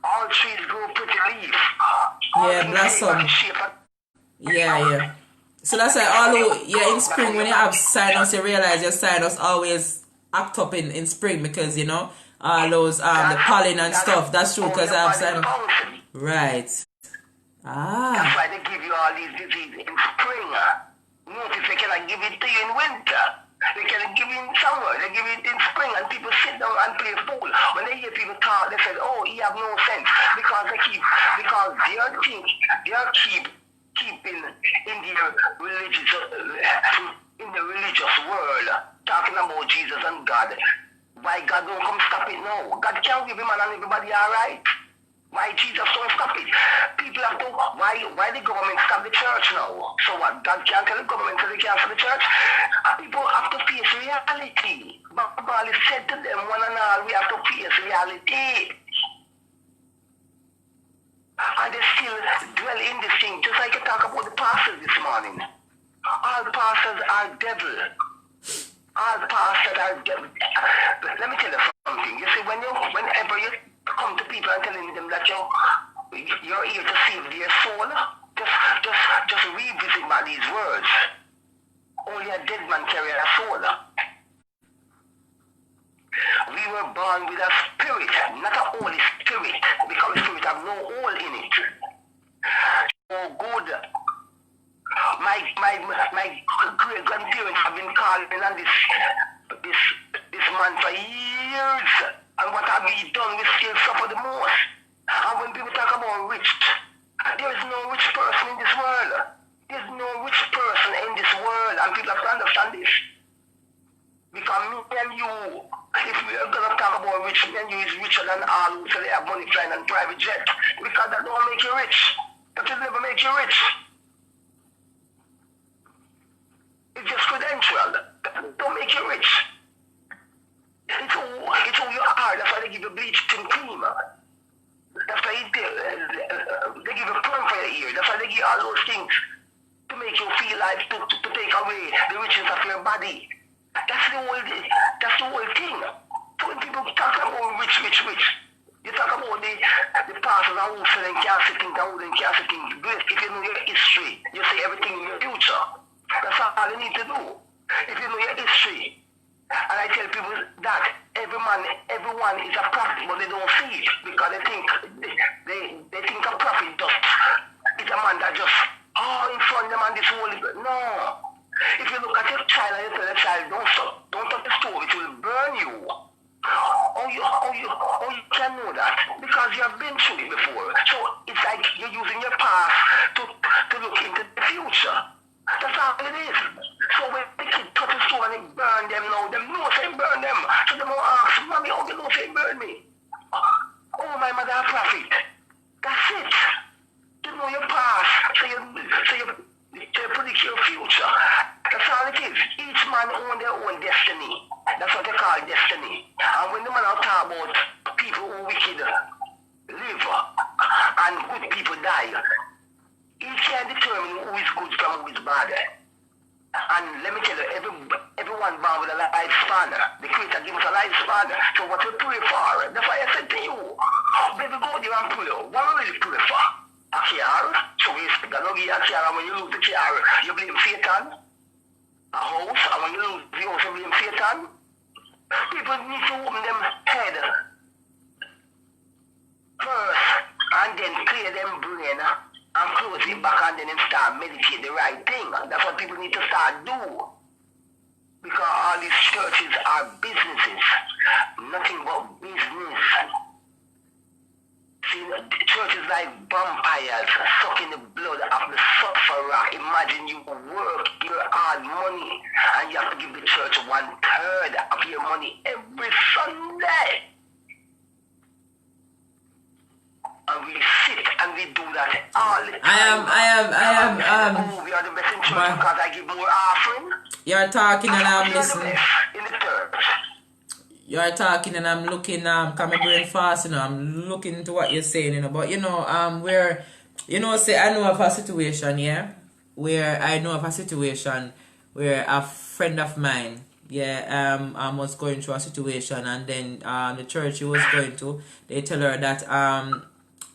All trees grow pretty leaf. Yeah, blossom. Yeah. So that's why in spring, when you have sinus, you realize your sinus always act up in spring, because, you know, all those the pollen and stuff. That's true, because I have sinus. Right. That's why they give you all these diseases in spring. Notice they cannot give it to you in winter. They cannot give it in summer. They give it in spring, and people sit down and play fool. When they hear people talk, they say, "Oh, he have no sense," because they keep keeping in the religious world talking about Jesus and God. Why God don't come stop it now? God can't give him and everybody alright. Why Jesus don't stop it? People have to, why the government stop the church now? So what? God can't tell the government so they can't stop the church? People have to face reality. Bible said to them, one and all, we have to face reality. And they still dwell in this thing, just like you talk about the pastors this morning. All pastors are devil. All pastors are devil. Let me tell you something. You see, whenever you come to people and telling them that you're here to save their soul, just revisit my these words. Only a dead man carries a soul. We were born with a spirit, not a holy spirit, because the spirit have no hole in it. Oh, good. My great grandparents have been calling on this man for years, and what have we done? We still suffer the most. And when people talk about rich, there is no rich person in this world. There is no rich person in this world, and people have to understand this. Because me and you, if we are going to talk about rich, me and you is richer than all who say they have money flying and private jet. Because that don't make you rich. That will never make you rich. It's just credential. That don't make you rich. It's who you are. That's why they give you bleaching cream. That's why they give you perm for your ear. That's why they give you all those things to make you feel like to take away the richness of your body. That's the whole thing. So when people talk about rich, you talk about the pastors who selling cancer things and who cancer things. Great, if you know your history, you see everything in your future. That's all you need to do. If you know your history. And I tell people that everyone is a prophet, but they don't see it because they think a prophet is a man that just in front of them and this whole no. If you look at your child and you tell the child, don't touch the stove, it will burn you. How you can know that? Because you have been through it before. So it's like you're using your past to look into the future. That's all it is. So when the kid touch the stove and it burn them now, them know say burn them. So they will ask, Mommy, how do you know say burn me? Oh, my mother a prophet. That's it. You know your past, so you predict your future. That's all it is. Each man owns their own destiny. That's what they call destiny. And when the man talk about people who wicked live and good people die, he can determine who is good from who is bad. And let me tell you, everyone born with a lifespan. The Creator gives us a lifespan. So what we pray for, that's why I said to you, baby, go there and pray. What we really pray for? A car. So we speak, I don't give you a car, and when you lose the car, you blame Satan. a house, and when you lose the house of blame Satan, people need to open them head first and then clear them brain and close it back and then start meditate the right thing. That's what people need to start do. Because all these churches are businesses, nothing but business. See, churches like vampires sucking the blood of the sufferer. Imagine you work your hard money and you have to give the church 1/3 of your money every Sunday. And we sit and we do that all the time. We are the best in church because I give more offering. You're talking and I'm We are the listening. best in the church. You're talking and I'm looking, come my brain fast, you know, I'm looking to what you're saying, you know, but you know, where, you know, say I know of a situation, yeah, where I know of a situation where a friend of mine, yeah, was going through a situation, and then the church he was going to, they tell her that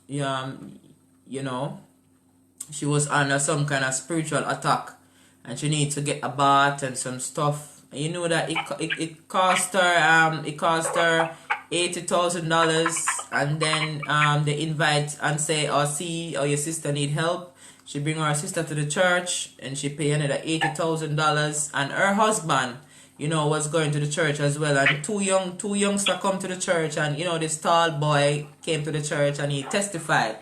you know, she was under some kind of spiritual attack, and she needs to get a bath and some stuff. You know that it cost her $80,000, and then they invite and say, oh, see, your sister need help. She bring her sister to the church and she pay another $80,000, and her husband, you know, was going to the church as well, and two youngsters come to the church, and you know, this tall boy came to the church and he testified,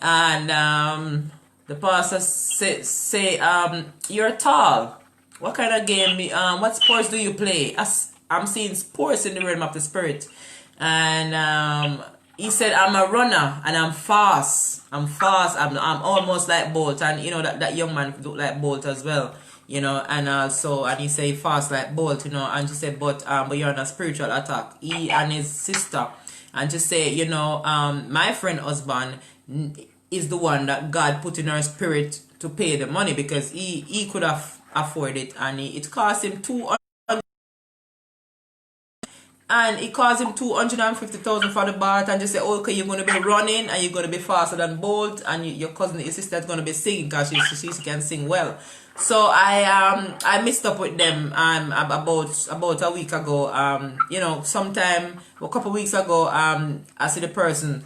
and the pastor say you're tall. What kind of game? What sports do you play? I'm seeing sports in the realm of the spirit. And he said, I'm a runner and I'm fast. I'm almost like Bolt. And you know that young man look like Bolt as well. You know, and he said fast like Bolt, you know, and she said, but you're on a spiritual attack. He and his sister. And she said, you know, my friend husband is the one that God put in her spirit to pay the money, because he could have afford it, and it cost him $250,000 for the bath, and just say, okay, you're going to be running and you're going to be faster than Bolt, and your sister is going to be singing because she can sing well. So I mixed up with them about a week ago. You know, a couple weeks ago, I see the person,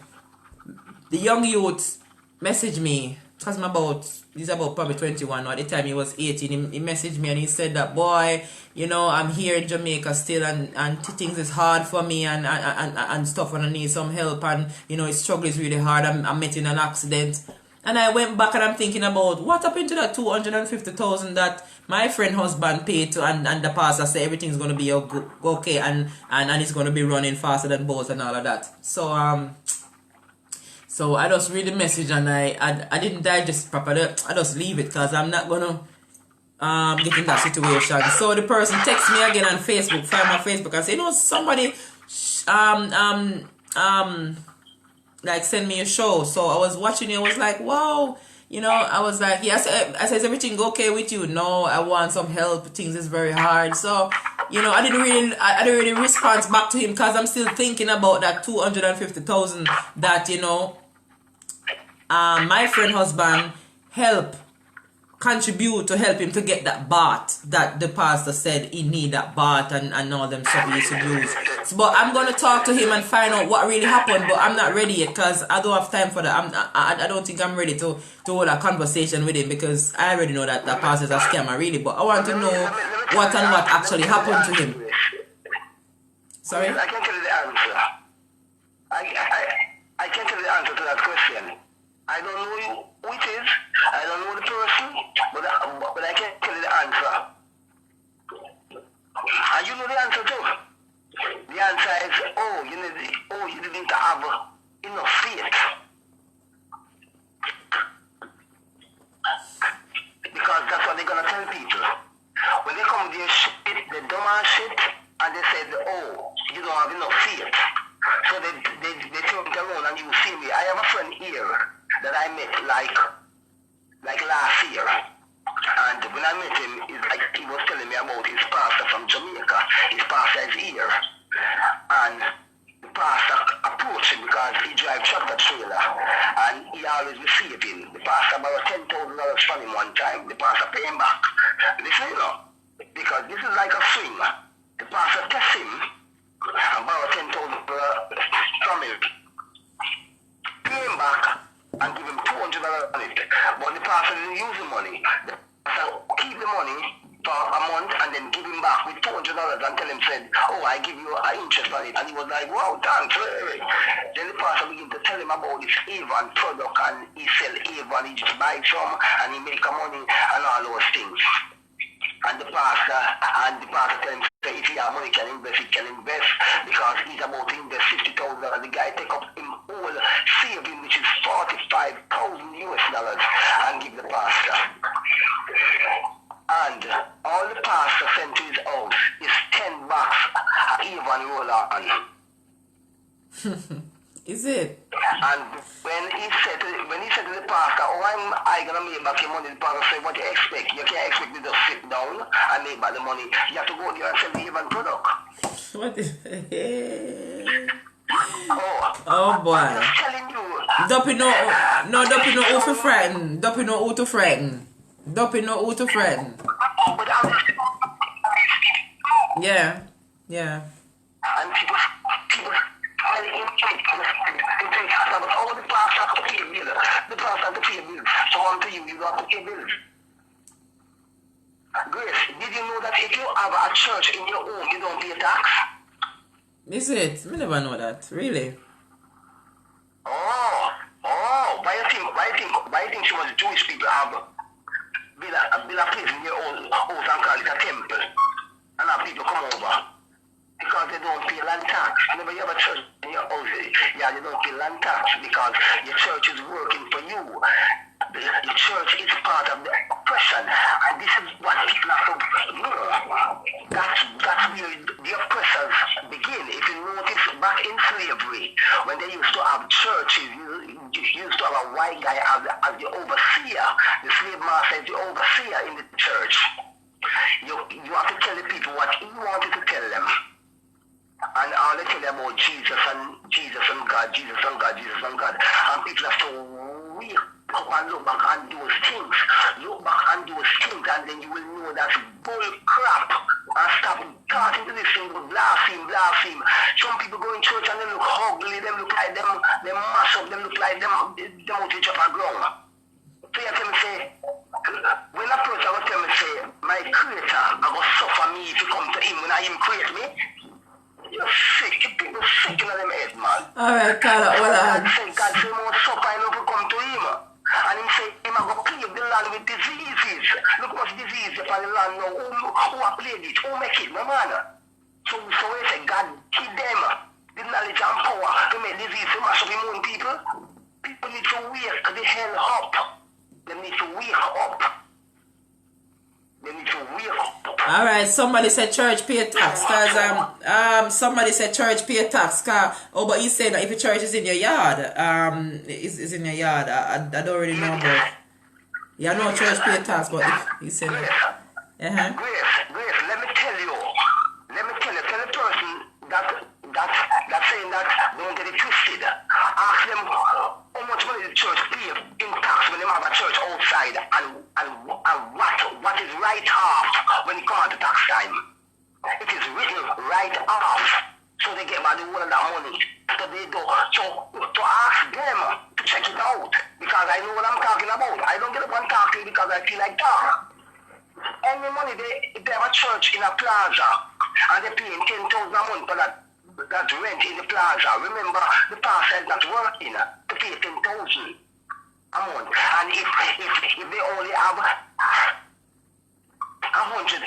the young youth, message me. Because he's about probably 21, or at the time he was 18, he messaged me and he said that, boy, you know, I'm here in Jamaica still, and things is hard for me and stuff, and I need some help, and you know, his struggle is really hard. I'm met in an accident. And I went back and I'm thinking about what happened to that $250,000 that my friend husband paid to, and the pastor said everything's gonna be okay, and he's gonna be running faster than Bolt and all of that. So I just read the message, and I didn't digest properly. I just leave it because I'm not gonna get in that situation. So the person texts me again on Facebook, find my Facebook, and say, you know, somebody like send me a show. So I was watching it. I was like, wow, you know. I was like, yes. I says, everything okay with you? No, I want some help. Things is very hard. So you know, I didn't really respond back to him because I'm still thinking about that $250,000 that, you know, my friend husband contribute to help him to get that bath that the pastor said he need, that bath and all them stuff he used to use. So, but I'm going to talk to him and find out what really happened, but I'm not ready yet because I don't have time for that. I don't think I'm ready to hold a conversation with him because I already know that that pastor is a scammer really, but I want to know what actually happened to him. Sorry? I can tell you the answer. I can tell you the answer to that question. I don't know who it is. I don't know the person, but I can tell you the answer. And you know the answer too. The answer is, you didn't have enough faith. Because that's what they're gonna tell people. When they come with their shit, the dumbass shit, and they said, you don't have enough faith. So they turn it around and you see me. I have a friend here that I met like last year. And when I met him, he was telling me about his pastor from Jamaica. His pastor is here. And the pastor approached him because he drives tractor trailer. And he always received him. The pastor borrowed $10,000 from him one time. The pastor paid him back. Listen, you know. $50 and tell him, said, oh, I give you an interest on it. And he was like, wow, thanks. Then the pastor began to tell him about this Avon product, and he sell Avon, he just buy some, and he make money and all those things. And the pastor tell him, say, if he have money, he can invest, because he's about to invest $50,000. The guy take up him whole saving, which is $45,000 and give the pastor. And all the pastor sent to his house is $10 Avon roll-on. Is it? And when he said to the pastor, oh, I gonna make back your money, the pastor said, what do you expect? You can't expect me to sit down and make back the money. You have to go there and sell the Avon product. What is Oh boy. I'm just telling you. Duppy no who to frighten. Duppy no who to frighten. Duppy no who to frighten. But I'm just Yeah. and people telling him, but all the pastor have to pay a bill. The pastor have to pay a bill. So unto you have to pay bills. Grace, did you know that if you have a church in your home, you don't pay tax? Is it? Me never know that. Really? Oh, why you think she was Jewish people have build a place in your own house and call it a temple, and have people come over? Because they don't pay land tax. Whenever you have a church in your house, yeah, you don't pay land tax because your church is working for you. The church is part of the oppression, and this is what people have to know. That's where the oppressors begin. If you notice, back in slavery, when they used to have churches, you used to have a white guy as the overseer. The slave master is the overseer in the church. You have to tell the people what he wanted to tell them. And all they tell them about Jesus and God, Jesus and God. And people have to wake up and look back and those things. And then you will know that's bull crap. And stop talking to this thing, blaspheme. Some people go in church and they look ugly, them look like them mash up, them look like them out each other ground. So you tell me, say, when a person will tell me, say, my creator, I will suffer me if you come to him when I him create me. You're sick. People sick in them head, man. Alright, Carla, hold on. God say more suffer enough to come to him. And him say, him a go plague the land with diseases. Look what's disease upon the land now. Who a plague it? Who make it? No man. So we say, God give them the knowledge and power to make disease to mash up his own people. People need to wake the hell up. They need to wake up. Alright, somebody said church pay tax, cause somebody said church pay tax, but he's saying that if the church is in your yard, is in your yard, I don't really know about. Yeah, I know church pay tax, but if he's saying Grace, that. Grace, let me tell you, tell the person that's saying that don't get it twisted. Ask them how much money the church pay in tax when they have a church outside, and what is right off when it comes to tax time. It is written right off, so they get back the whole of that money. So they do. So to ask them to check it out, because I know what I'm talking about. I don't get up and talking because I feel like talk. Any money if they have a church in a plaza and they're paying $10,000 a month for that rent in the plaza. Remember, the pastor is not working to pay $10,000 a month. And if they only have 100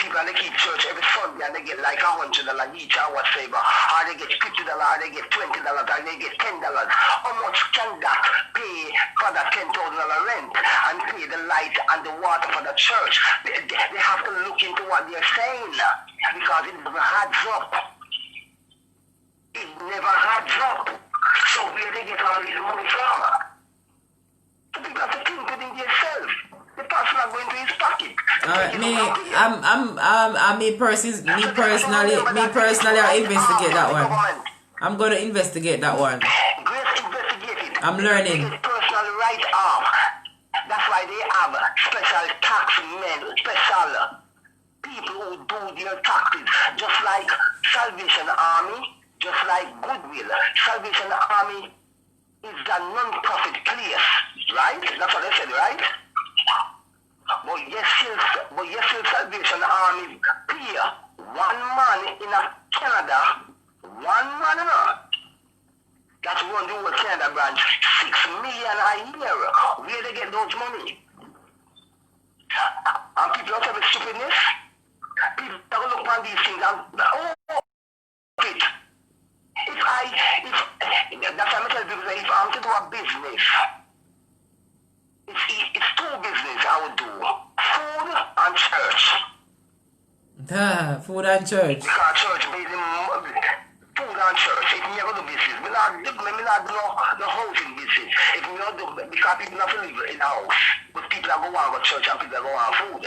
people and they keep church every Sunday and they get like $100 each or whatever, or they get $50, or they get $20, or they get $10, how much can that pay for that $10,000 rent and pay the light and the water for the church? They have to look into what they're saying because it never adds up. It never adds up. So where they get all this money from? So people have to think within themselves. The person not going to his pocket. Me personally, I investigate that one. I'm going to investigate that one. Grace investigate it. I'm learning. It's personal right off. That's why they have special tax men, special people who do their taxes, just like Salvation Army, just like Goodwill. Salvation Army is a non-profit place, right? That's what they said, right? But yes, still Salvation Army pay one man in Canada, one man that run the whole Canada branch, 6 million a year. Where they get those money? And people are telling stupidness. People are look at these things and it. That's why I tell people that if I'm to do a business, it's two business I would do. Food and church. Food and church. Because church basically food and church. If you never do business, we not do no housing business. If we not do, because people not live in a house, but people are going to church and people are going to food.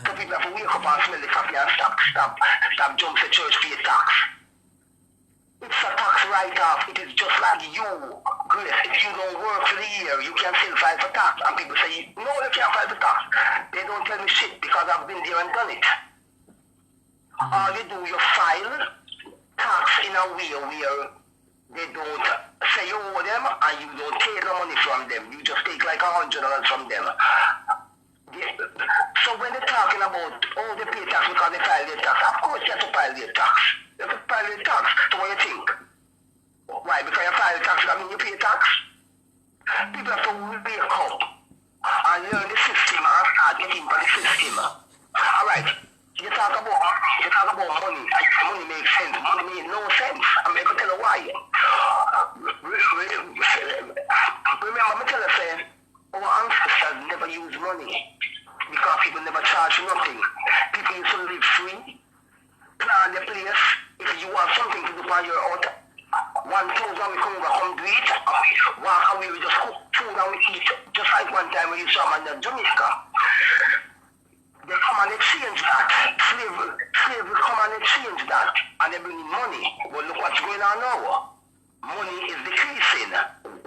So people have to wake up and smell the coffee and stop jump to church for your tax. It's a tax write-off. It is just like you, Grace. If you don't work for the year, you can still file for tax. And people say, no, you can't file for tax. They don't tell me shit because I've been there and done it. All you do, you file tax in a way where they don't say you owe them and you don't take the money from them. You just take like $100 from them. So when they're talking about, oh, they pay tax because they file their tax, of course you have to file their tax. You have to file their tax. So what you think? Why? Because you file tax, that means you pay tax? People have to wake up and learn the system and start getting into the system. Alright, you talk about money. Money makes sense. Money makes no sense. I'm going to tell you why. Remember, I'm tell you, saying, our ancestors never used money because people never charge nothing. People used to live free, plan the place. If you want something to do on your own, 1,000 we come do it, walk away, we just cook food and we eat. Just like one time we saw man in Jamaica. They come and exchange that. Slavery come and exchange that. And they bring in money. But look what's going on now. Money is decreasing.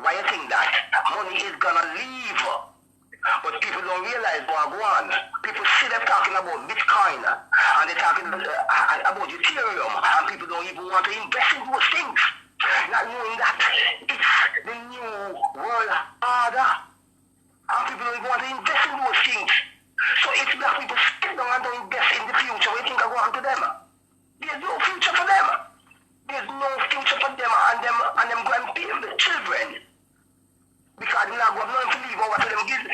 Why you think that? Money is gonna leave. But people don't realize what go on. People see them talking about Bitcoin and they're talking about Ethereum and people don't even want to invest in those things. Not knowing that it's the new world order. And people don't even want to invest in those things. So if black people sit down and don't invest in the future, what do you think will go on to them? There's no future for them. There's no future for them and them grandchildren. Because they're not going to leave over to them kids.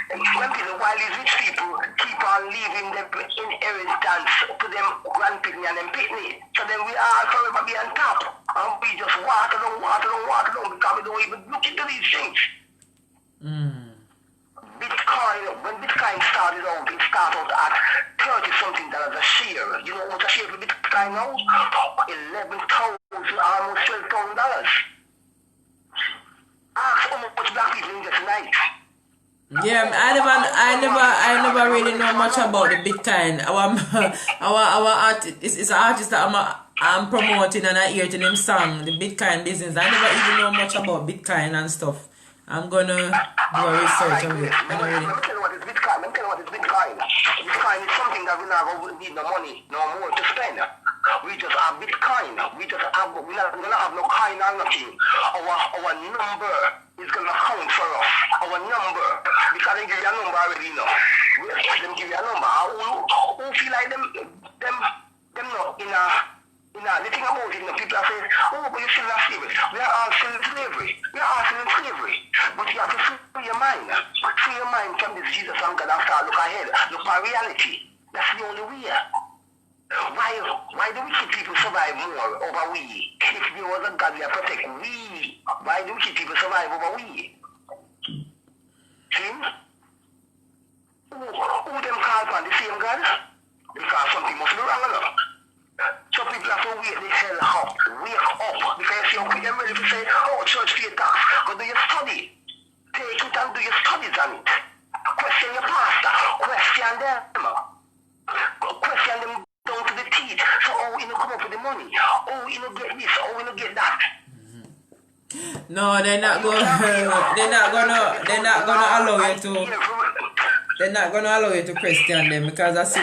While these rich people keep on leaving them inheritance to them grandpicking and them picnic. So then we all forever be on top. And we just water down because we don't even look into these things. Bitcoin, when Bitcoin started out, it started at $30-something a share. You know what a share for Bitcoin now? $11,000, almost $12,000. Ask how much black people in this night. Yeah, I never really know much about the Bitcoin. Our artist is an artist that I'm promoting and I hear to them song, the Bitcoin business. I never even know much about Bitcoin and stuff. I'm gonna do a research on it. Let me tell you what is Bitcoin. Bitcoin is something that we not going to need no money, no more to spend. We just have Bitcoin. We're not gonna have no coin or nothing. Our number is gonna count for us. Our number, because they give you a number already, you know. Them give you a number. Who feel like them not in a. The thing about it, people are saying, oh, but you're still in slavery. We are all still in slavery. But you have to free your mind. Free your mind from this Jesus and God and start look ahead. Look at reality. That's the only way. Why do wicked people survive more over we? If there was a God we are protect we. Why do wicked people survive over we? See? Who them call upon the same God? Because something must be wrong enough. So people have to wake the hell up. Wake up. Because you're ready to say, oh, church pay tax. But do you study? Take it and do your studies on it. Question your pastor. Question them. Question them down to the teeth. So, oh, you know, come up with the money. Oh, you know, get this. Oh, you know, get that. No, they're not gonna allow you to. They're not gonna allow you to question them because I see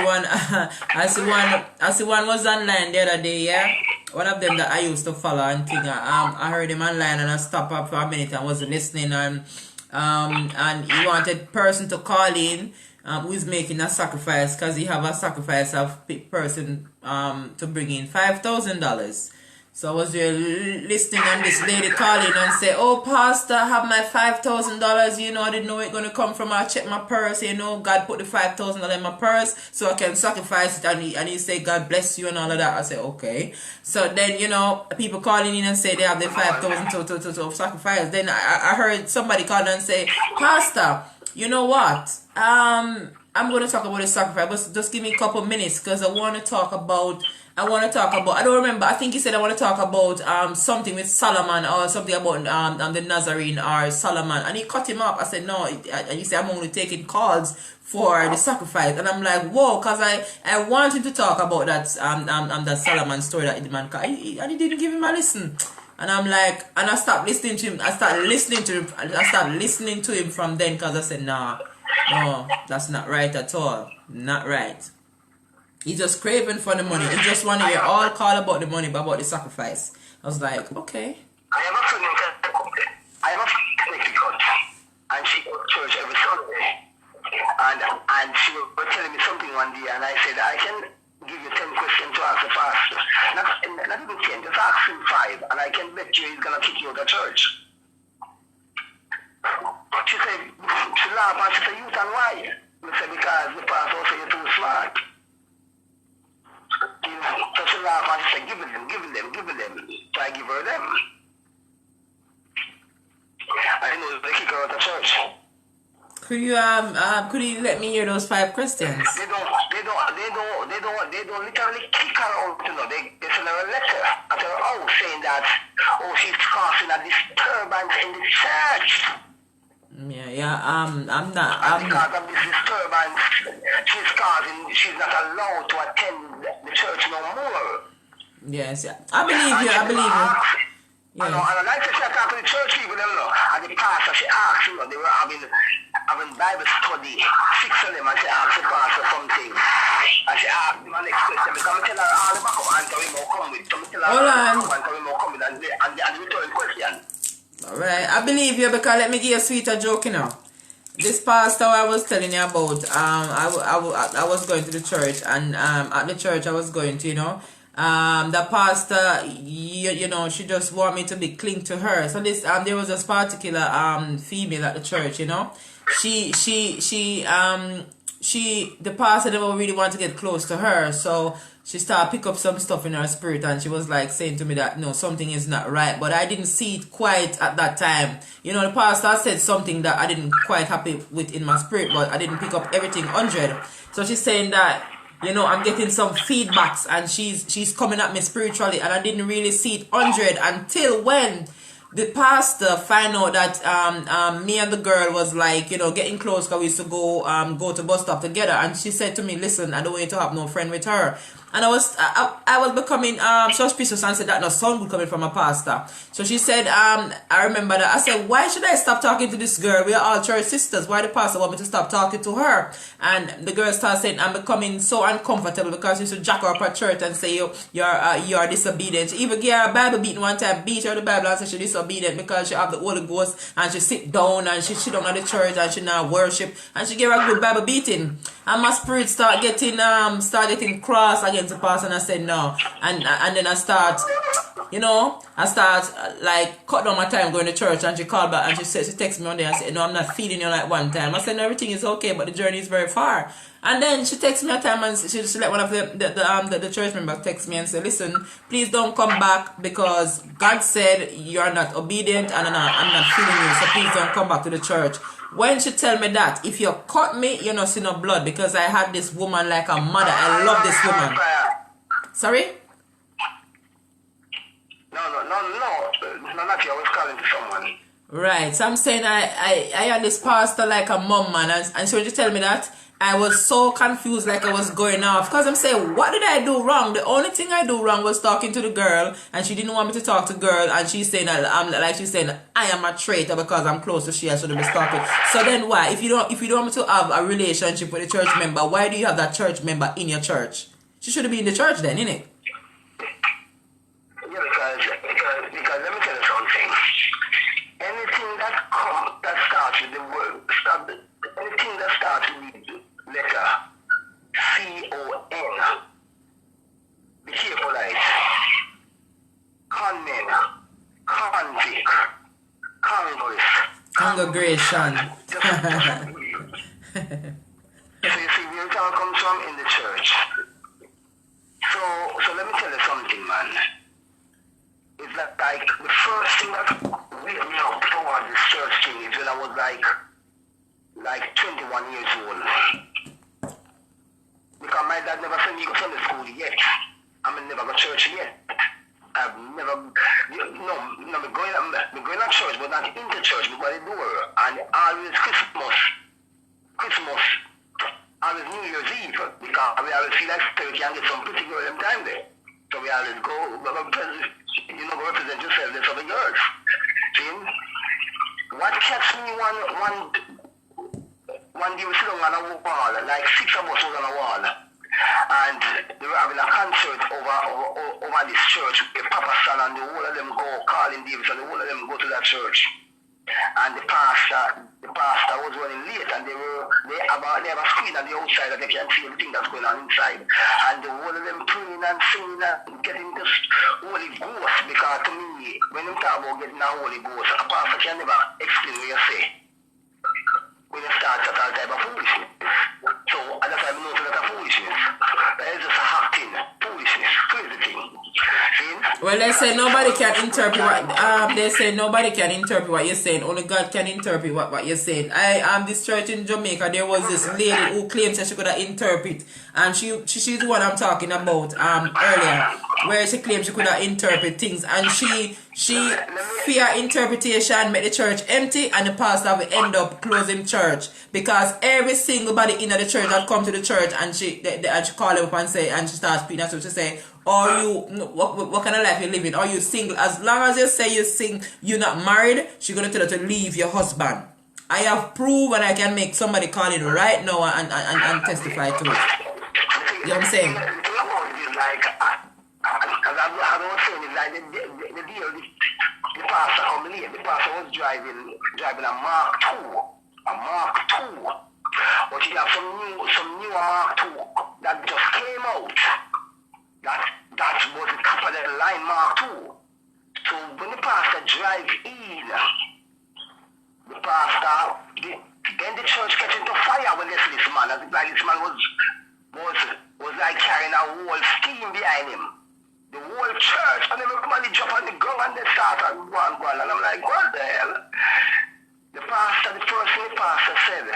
one was online the other day, yeah. One of them that I used to follow and think I heard him online and I stopped up for a minute and was listening and he wanted person to call in who is making a sacrifice because he have a sacrifice of person to bring in $5,000. So I was there listening and this lady calling and say, oh pastor, I have my $5,000, you know, I didn't know it going to come from, I check my purse, you know, God put the $5,000 in my purse so I can sacrifice it, and he say God bless you and all of that. I say okay. So then, you know, people calling in and say they have the 5,000 to sacrifice. Then I heard somebody call and say, pastor, you know what, I'm going to talk about the sacrifice, but just give me a couple minutes because I want to talk about, I don't remember, I think he said I want to talk about something with Solomon or something about the Nazarene or Solomon, and he cut him up. I said no, and he said I'm only taking calls for the sacrifice, and I'm like whoa, because I want him to talk about that that Solomon story that the man and he didn't give him a listen. And I'm like, and I stopped listening to him. I started listening to him from then, because I said no, that's not right at all, not right. He's just craving for the money. He just want to hear all call about the money, but about the sacrifice. I was like, okay. I have a friend in Connecticut, and she goes to church every Sunday. And she was telling me something one day, and I said, I can give you 10 questions to ask the pastor. Not even 10, just ask him 5, and I can bet you he's going to kick you out of church. She said, she laughed, and she said, you and why? I said, because the pastor said you're too smart. So she laughed and she said, give them. So I give her them. I know they kick her out of church. Could you let me hear those 5 questions? They don't literally kick her out, you know. They send her a letter at her house saying that, oh, she's causing a disturbance in the church. I'm not. Because of this disturbance, she's not allowed to attend the church no more. Yes, I believe you. Yeah. And I like to say, talk to the church people, you know, and the pastor, she asked, you know, they were having Bible study, 6 of them, and she asked the pastor something. And she asked him an next question, because I tell her all the backup answer we more come with. So I tell her all the backup answer we more come with, and the return question. Alright, I believe you, because let me give you a sweeter joke, you know. This pastor I was telling you about, I was going to the church, and at the church I was going to, you know, the pastor, you know, she just want me to be cling to her. So this there was this particular female at the church, you know. The pastor never really want to get close to her, so she started pick up some stuff in her spirit, and she was like saying to me that no, something is not right, but I didn't see it quite at that time. You know, the pastor said something that I didn't quite happy with in my spirit, but I didn't pick up everything 100. So she's saying that, you know, I'm getting some feedbacks, and she's coming at me spiritually, and I didn't really see it 100 until when the pastor find out that me and the girl was like, you know, getting close, because we used to go to bus stop together. And she said to me, listen, I don't want you to have no friend with her. And I was becoming suspicious and said that no sound good coming from a pastor. So she said, I remember that I said, why should I stop talking to this girl? We are all church sisters. Why the pastor want me to stop talking to her? And the girl started saying, I'm becoming so uncomfortable because she used to jack her up at church and say you're disobedient. She even gave her a Bible beating one time, beat her the Bible and say she's disobedient because she have the Holy Ghost, and she sit down and she sit down at the church and she now worship, and she gave her a good Bible beating. And my spirit start getting cross against the pastor, and I said no. And then I start, you know, like cut down my time going to church, and she called back and she texted me one day and said, no, I'm not feeling you like one time. I said, no, everything is okay, but the journey is very far. And then she texted me a time, and she let one of the church members text me and say, listen, please don't come back, because God said you're not obedient, and I'm not feeling you, so please don't come back to the church. When she tell me that, if you cut me, you not see no blood, because I had this woman like a mother. I love this woman. Sorry? No, not you. I was calling to someone. Right, so I'm saying I had this pastor like a mom, man, and so when you tell me that, I was so confused, like I was going off, because I'm saying, what did I do wrong? The only thing I do wrong was talking to the girl, and she didn't want me to talk to girl, and she's saying that she's saying I am a traitor because I'm close to she, I shouldn't be talking. So then why? If you don't want me to have a relationship with a church member, why do you have that church member in your church? She should be in the church then, innit? Yeah, because let me tell you something. Anything that starts with the word, anything that starts with C-O-N. Be careful, guys. Conmen, convict, congress. Congregation. So you see where it all comes from in the church. So let me tell you something, man. It's like the first thing that wheeled me up towards this church thing is when I was like 21 years old. Because my dad never sent me to Sunday school yet. I mean, never go to church yet. I've never, me going to church, but not into church, because the door. And always Christmas, always New Year's Eve, because we always feel like we can get some pretty girl in time there. So we always go represent yourself, there's other girls. See? What catch me one day we sit on a wall, like 6 of us was on a wall, and they were having a concert over this church. Papa San and the whole of them go, Colin Davis and the whole of them go to that church. And the pastor was running late, and they have a screen on the outside that they can see everything that's going on inside. And the whole of them praying and singing and getting this Holy Ghost, because to me, when you talk about getting a Holy Ghost, a pastor can never explain what you say when you start that all type of foolishness. So at that time, I know that foolishness. It's just a acting, foolishness, crazy thing. See? Well, they say nobody can interpret what they say nobody can interpret what you're saying. Only God can interpret what you're saying. This church in Jamaica, there was this lady who claims that she could interpret, and she's the one I'm talking about earlier, where she claims she could interpret things, and she fear interpretation make the church empty, and the pastor will end up closing church, because every single body in the church that come to the church, and she call them up and say, and she starts speaking, and so she say, are you, what kind of life you living? Are you single? As long as you say you're not married, she's going to tell you to leave your husband. I have proof, and I can make somebody call in right now and testify to it. You know what I'm saying? The pastor come late. The pastor was driving a Mark II. But he have some new Mark II that just came out. That was the top of the line Mark II. So when the pastor drive in, then the church catch into fire when they see this man. As if like this man was like carrying a whole steam behind him. The whole church, and everybody jump on the ground and they start and go on, and I'm like, what the hell? The first thing the pastor said,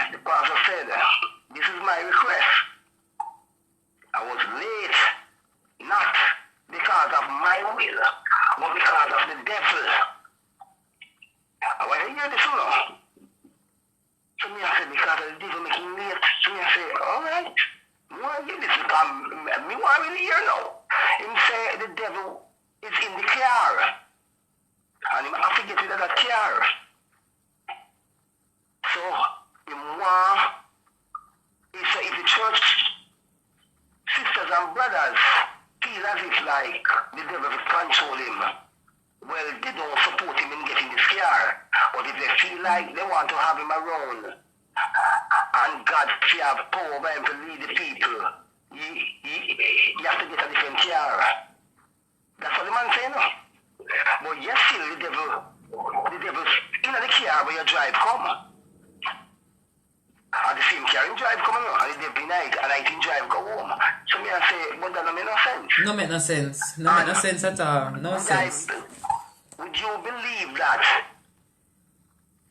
this is my request. I was late, not because of my will, but because of the devil. I want to hear this one. So me I said, because of the devil making me late. So me I say, all right, I want to hear this, because me want to really hear now. Him say the devil is in the car, and him have to get rid of that car. So if the church sisters and brothers feel as if like the devil will control him, well, they don't support him in getting this car. But if they feel like they want to have him around, and God will have power over him to lead the people, you have to get a different car. That's what the man saying, no? But yes, still the devil's in the car where you drive come. And the same car in drive come on, and the devil night, and I think drive go home. So me I say, but that don't make no sense. No make no sense. No make no sense at all. No sense. Would you believe that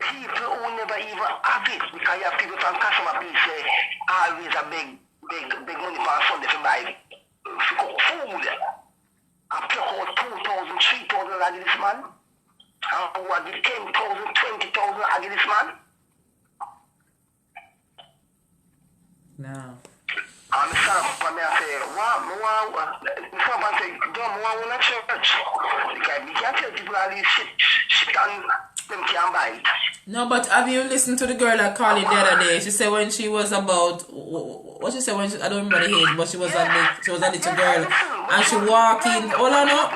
people who never even have it, because you have people from customer base say always a big money for Sunday to buy food. I pluck out 2,000, 3,000 I give this man. And what did 10,000, 20,000 I give this man? No. And I say, don't want a church. Because we can't tell people all these shit and them can't buy it. No, but have you listened to the girl that called it the other day? She said when she was about, what she said when I don't remember the age, but she was a little girl, and she walked in. Hold on, no,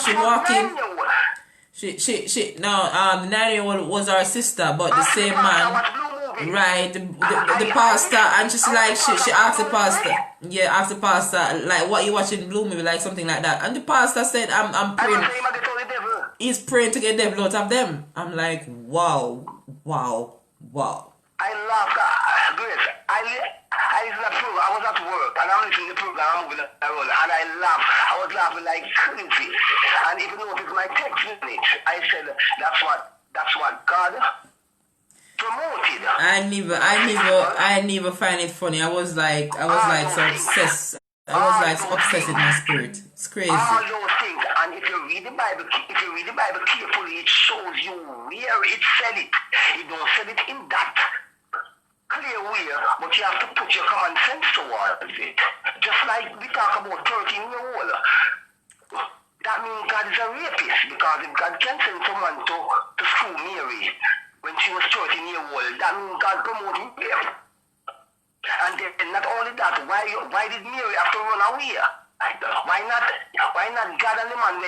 she walked in. She the 9-year-old was her sister, but the same man, right? The pastor, and she's like she asked the pastor. Yeah, ask the pastor, like, what you watching Blue movie, like something like that. And the pastor said, I'm I praying. must say him get all the devil. He's praying to get devil out of them. I'm like, wow. I laughed. Grace, I listen to the program. I was at work and I'm listening to the program. I'm moving around and I laughed. I was laughing like crazy. And if you notice my text in it, I said that's what God promoted. I never find it funny. I was like so obsessed. I was so obsessed with my spirit. It's crazy. All those things, and if you read the Bible carefully, it shows you where it said it. It don't say it in that clear way, but you have to put your common sense towards it. Just like we talk about 13-year-old. That means God is a rapist, because if God can send someone to school Mary when she was 13-year-old, that means God promoted rape. And then not only that, why did Mary have to run away? Why not God and the man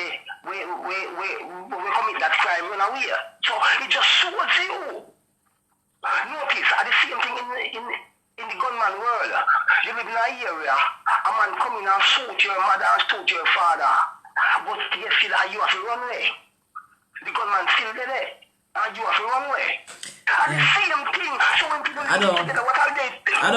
we commit that crime run away? So it just shows you. Notice, at the same thing in the gunman world. You live in an area, a man come in and shoot your mother and shoot your father. But you still you have to run away. The gunman still there. And you have to run away. And the same thing. So when people live together, what are they doing? I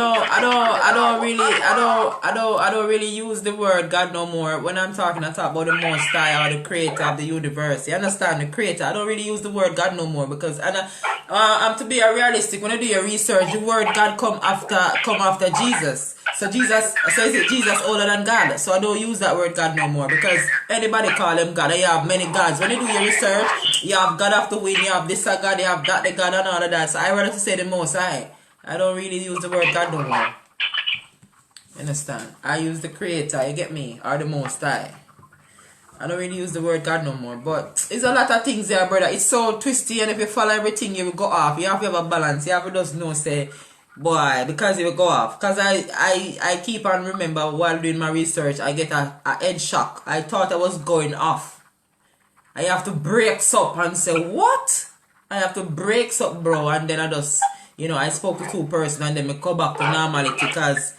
don't really use the word God no more. When I'm talking, I talk about the Most High or the Creator of the universe. You understand? The Creator. I don't really use the word God no more because I'm to be a realistic. When I do your research, the word God come after Jesus. So is it Jesus older than God? So I don't use that word God no more because anybody call him God. You have many gods. When you do your research, you have God of the wind, you have this God, you have that the God and all of that. So I rather to say the Most High. I don't really use the word God no more. Understand? I use the Creator, you get me? Or the Most High. I don't really use the word God no more. But it's a lot of things there, brother. It's so twisty, and if you follow everything, you will go off. You have to have a balance. You have to just know, say, boy, because you will go off. Because I keep on remember while doing my research, I get a head shock. I thought I was going off. I have to break up and say, what? I have to break up, bro. And then I just, I spoke to two persons and then I come back to normality because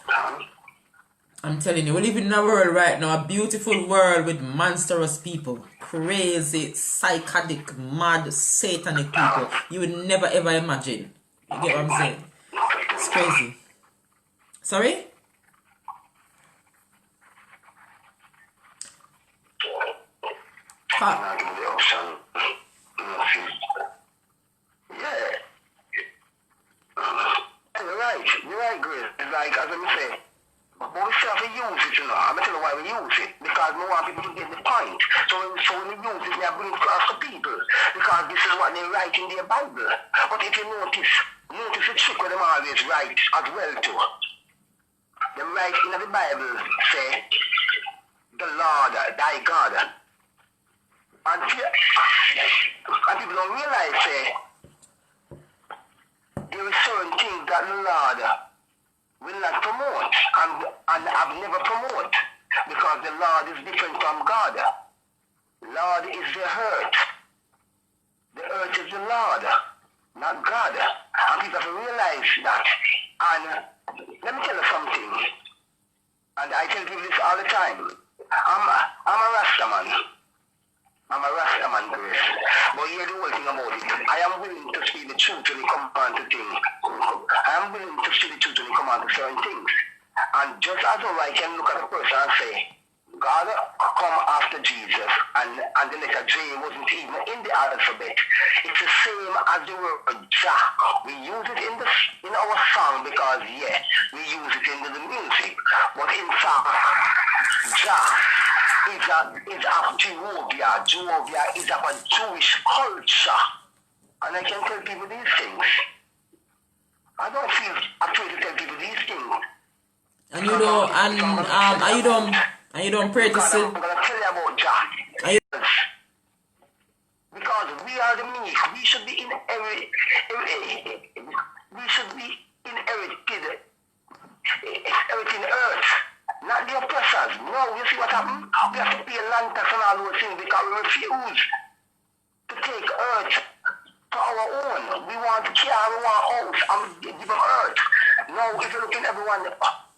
I'm telling you, we live in a world right now, a beautiful world with monstrous people. Crazy, psychotic, mad, satanic people. You would never ever imagine. You get what I'm saying? It's crazy. Sorry? You're right, Grace. It's like, as I say, but we still have to use it, I'm going to tell you why we use it. Because we want people to get the point. So when we use it, we are bringing it across to people. Because this is what they write in their Bible. But if you notice the trick where them always write as well too. They write in the Bible, say, the Lord, thy God. And people don't realize, say, there are certain things that the Lord will not promote and have never promoted, because the Lord is different from God. Lord is the earth. The earth is the Lord, not God. And people have to realize that. And let me tell you something. And I tell people this all the time. I'm a Rasta man. I'm a Rasta man, Grace. But here's the whole thing about it. I am willing to speak the truth when it comes on to things. I am willing to speak the truth when it comes on to certain things. And just as though I can look at a person and say, God come after Jesus, and the letter J wasn't even in the alphabet. It's the same as the word Jah. We use it in our song because, we use it in the music. But in fact, Jah is of Jehovah. Jehovah is of a Jewish culture. And I can tell people these things. I don't feel afraid to tell people these things. And you don't pray to see. I'm gonna tell you about Jah. Because we are the meek. We should be inherited. Everything earth. Not the oppressors. No, you see what happened? We have to pay land tax and all those things because we refuse to take earth for our own. We want car, we want house, and give them earth. No, if you look in everyone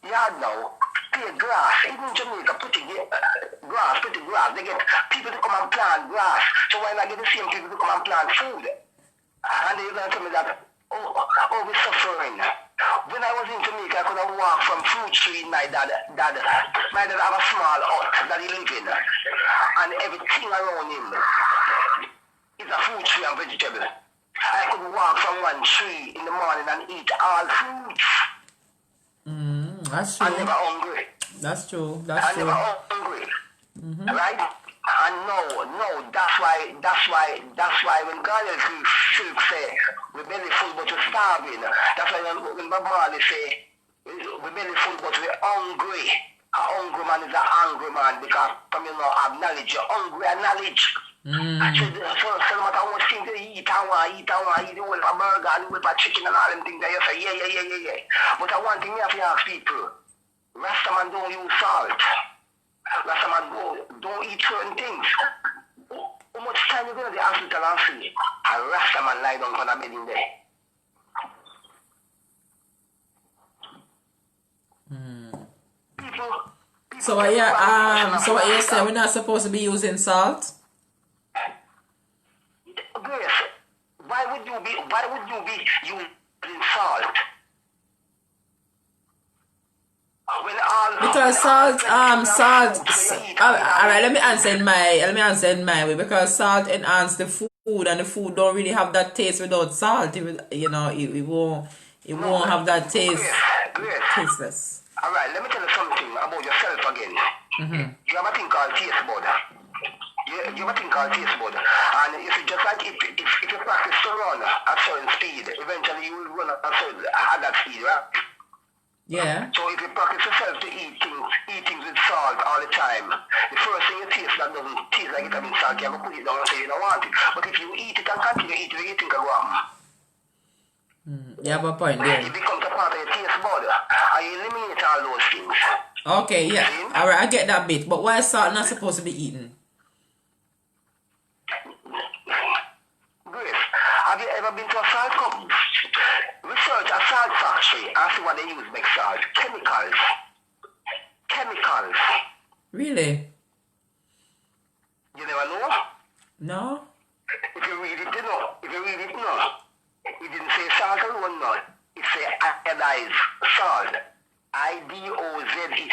yard now, clear grass. Even in Jamaica, grass. They get people to come and plant grass. So why not get the same people to come and plant food? And they're going to tell me that, we're suffering. When I was in Jamaica, I could have walked from fruit tree in my dad. My dad have a small hut that he live in. And everything around him is a fruit tree and vegetable. I could walk from one tree in the morning and eat all fruits. That's true. I'm never hungry. That's true. I'm never hungry. Right? And no, that's why when God say, we belly full but we're starving. That's why when Bob Marley say, we belly full but we're hungry. A hungry man is a hungry man because from have knowledge, you're hungry and knowledge. I said, so no matter how much things they eat, I want to eat the whole of a burger and the whole of a chicken and all them things that you say, yeah. But one thing you have to ask people, Rastaman don't use salt. Rastaman don't eat certain things. How much time you go to the hospital and see a Rastaman lie down on a bed in there? People So what you're saying, we're not supposed to be using salt? Grace, why would you be using salt? Because salt. Alright, let me answer in my way. Because salt enhance the food, and the food don't really have that taste without salt. It won't have that taste. Tasteless. Alright, let me tell you something about yourself again. You have a thing called taste bud. You have a thing called taste bud. And if you just like if you practice to run at certain speed, eventually you will run at that speed, right? Yeah. So if you practice yourself to eat things with salt all the time, the first thing you taste that doesn't taste like it has been salt, you have to put it down and say you don't want it. But if you eat it and continue eating it, you think of You have a point there. It becomes a part of your taste bud. And you eliminate all those things. Okay, yeah. Alright, I get that bit. But why is salt not supposed to be eaten? Grace, have you ever been to a salt company? Research a salt factory and see what they use to make salt. Chemicals. Really? You never know? No? If you read it, you know. It didn't say salt alone, no. It say iodized salt. I-D-O-Z-E.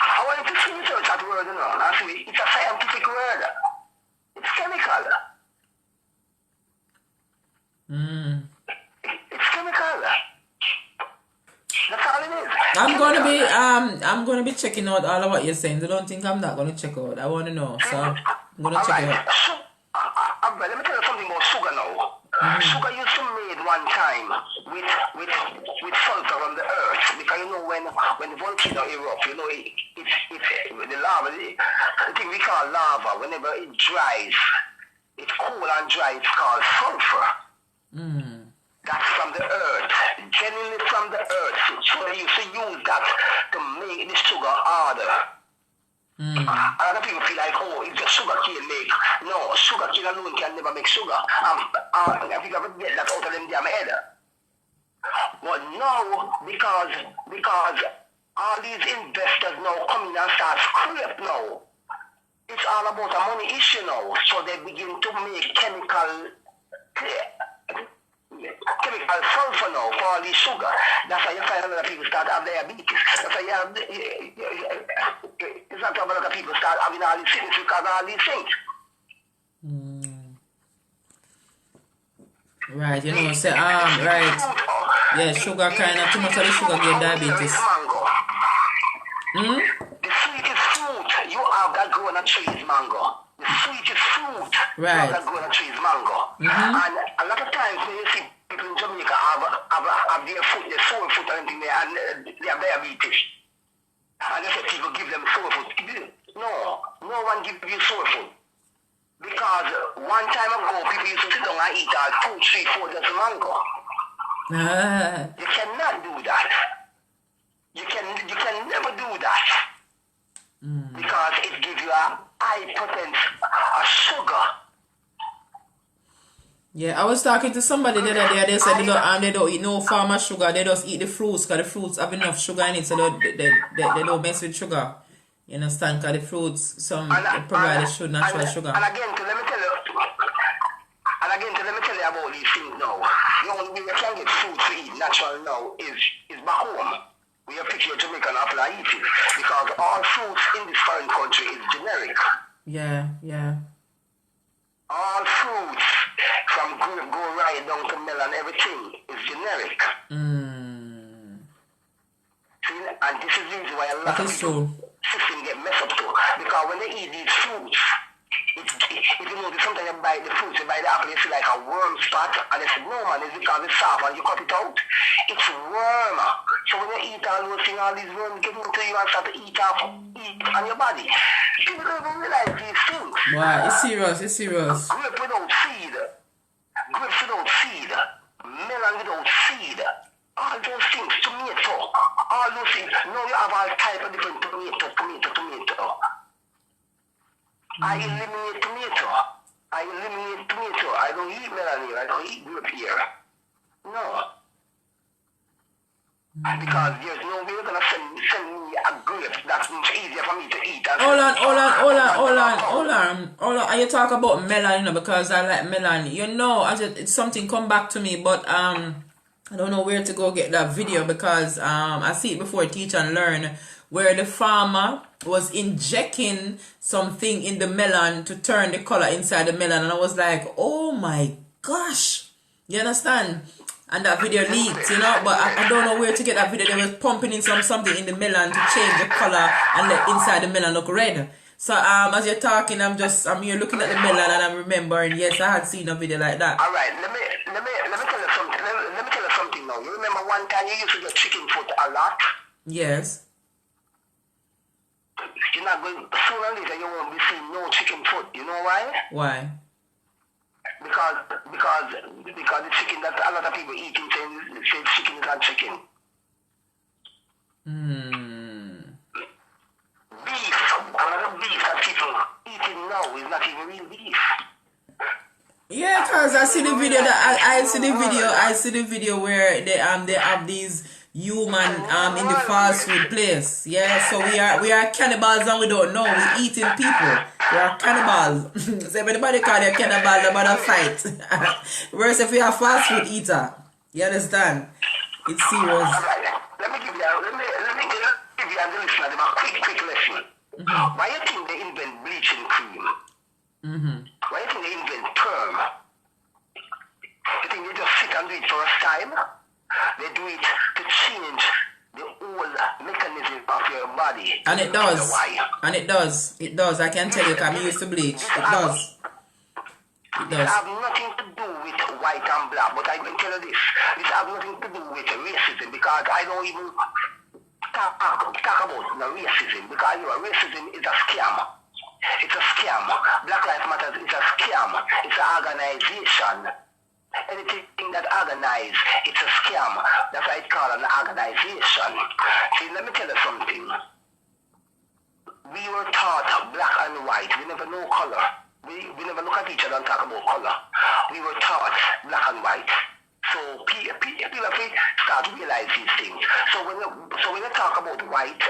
I want you to research that word, you know. And see, it's a scientific word. It's chemical. It's chemical. That's all it is. I'm gonna be checking out all of what you're saying. I don't think I'm not gonna check out. I want to know, so I'm gonna check it out. Let me tell you something about sugar now. Sugar used to be made one time with sulfur from the earth, because when the volcano erupts, it's the lava, the thing we call lava, whenever it dries, it's cool and dry, it's called sulfur. That's from the earth, genuinely from the earth. So they used to use that to make the sugar harder. Other people feel like, it's just sugar cane make. No, sugar cane alone can never make sugar. I think I would get that out of them damn head. But now, because all these investors now come in and start scrape now, it's all about a money issue now. So they begin to make chemical sulfur now for all this sugar. That's why you find a lot of people start having diabetes. That's why you have a lot of people start having all these things because of all these things. Right, right. Yeah, sugar kind of too much of the sugar give diabetes. The sweetest fruit you have that grown on tree is mango. The sweetest fruit you have that grown on tree is mango. And a lot of times when you see people in Jamaica have their foot, their soul food and everything there, and they have diabetes. And they say people give them soul food. No one gives you soul food. Because one time ago, people used to sit down and eat 2, 3, 4 dozen mango. You cannot do that. You can never do that. Because it gives you a high potency of sugar. Yeah, I was talking to somebody the other day. They said they don't eat no farmer sugar. They just eat the fruits because the fruits have enough sugar in it, so they don't mess with sugar. You understand? Because the fruits they provide natural sugar. And again, let me tell you about these things now. The only way you can get food to eat natural now is back home. We have picked your Jamaican apple and eat it because all fruits in this foreign country is generic. Yeah. All fruits, from grape, go right down to melon, everything is generic. See, and this is the reason why a lot of people system get messed up too. Because when they eat these fruits, if you notice sometimes you buy the fruits, you buy the apple, you see like a worm spot, and they say, no man, it's because it's soft, and you cut it out, it's worm. So when you eat all those things, all these worms get into you and start to eat on your body. People don't even realize these things. Wow, it's serious. Grape without seed, grapes without seed, melon without seed, all those things, tomato, all those things. Now you have all type of different tomato. I eliminate tomato. I don't eat melon here. I don't eat grape here. No. Because there's no way you're going to send me a grape that's much easier for me to eat. Hold on. And you talk about melon, because I like melon. It's something come back to me, but I don't know where to go get that video because I see it before Teach and Learn, where the farmer was injecting something in the melon to turn the color inside the melon, and I was like, oh my gosh, you understand? And that video leaked, but I don't know where to get that video. They were pumping in something in the melon to change the color and let inside the melon look red. So as you're talking, I'm here looking at the melon and I'm remembering, yes, I had seen a video like that. All right, let me tell you something. Let me tell you something now. You remember one time you used to get chicken foot a lot? Yes. You're not going, sooner or later you won't be seeing no chicken foot. You know why? Why? Because the chicken that a lot of people eating say chicken is not chicken. Beef, a lot of beef that people eating now is not even real beef. Yeah, cause I see the video I see the video where they have these human in the fast food place. Yeah, so we are cannibals and we don't know. We're eating people. We are cannibals. So if anybody call you cannibals about a fight. Whereas if we are fast food eater, you understand? It's serious. Let me give you a listener a quick lesson. Why you think they invent bleaching cream? Why you think they invent perm? You think they just sit and do it for a style? They do it to change the whole mechanism of your body. And it does. It does. I can tell you, because I used to bleach. It does. It has nothing to do with white and black, but I can tell you this. This has nothing to do with racism, because I don't even talk about the racism, because racism is a scam. It's a scam. Black Lives Matter is a scam. It's an organization. Anything that organizes, it's a scam. That's why it's called an organization. See, let me tell you something. We were taught black and white. We never know color. We never look at each other and talk about color. We were taught black and white. So people start to realize these things. So when you talk about white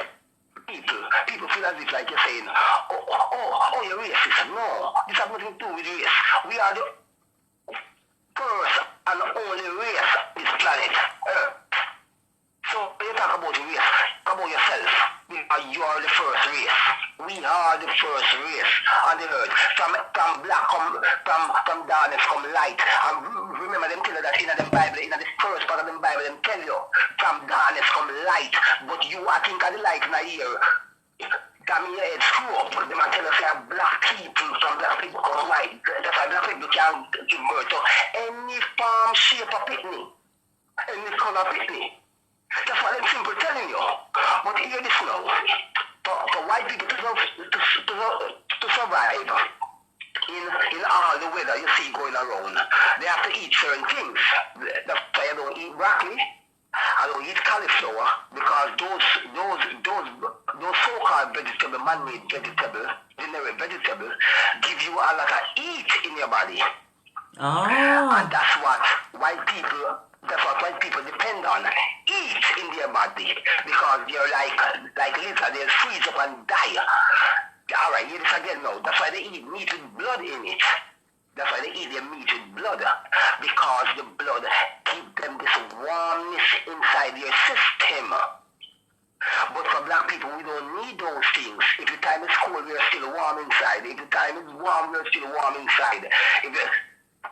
people feel as if like you're saying, oh, you're racist. No, this has nothing to do with race. We are the first and only race on this planet Earth. So when you talk about race, talk about yourself. You are the first race. We are the first race on the earth. From black from darkness come light. And remember them tell you that in the Bible, in the first part of the Bible, them tell you from darkness come light. But you I think of the light in a year. Come in your head screw up. Them and tell you say black people from black people come white. That's why black people can't give birth to any form, shape of pitney. Any color pitney. That's what I'm simply telling you. But hear this now. For white people to survive in all the weather you see going around, they have to eat certain things. That's why I don't eat broccoli. I don't eat cauliflower, because those so-called vegetable, man-made vegetable, generic vegetable, give you a lot of heat in your body. Ah. And that's what white people depend on. Eat in their body because they're like lizard, they'll freeze up and die. Alright, hear this again now. That's why they eat meat with blood in it. That's why they eat their meat with blood. Because the blood keeps them this warmness inside their system. But for black people, we don't need those things. If the time is cold, we're still warm inside. If the time is warm, we're still warm inside.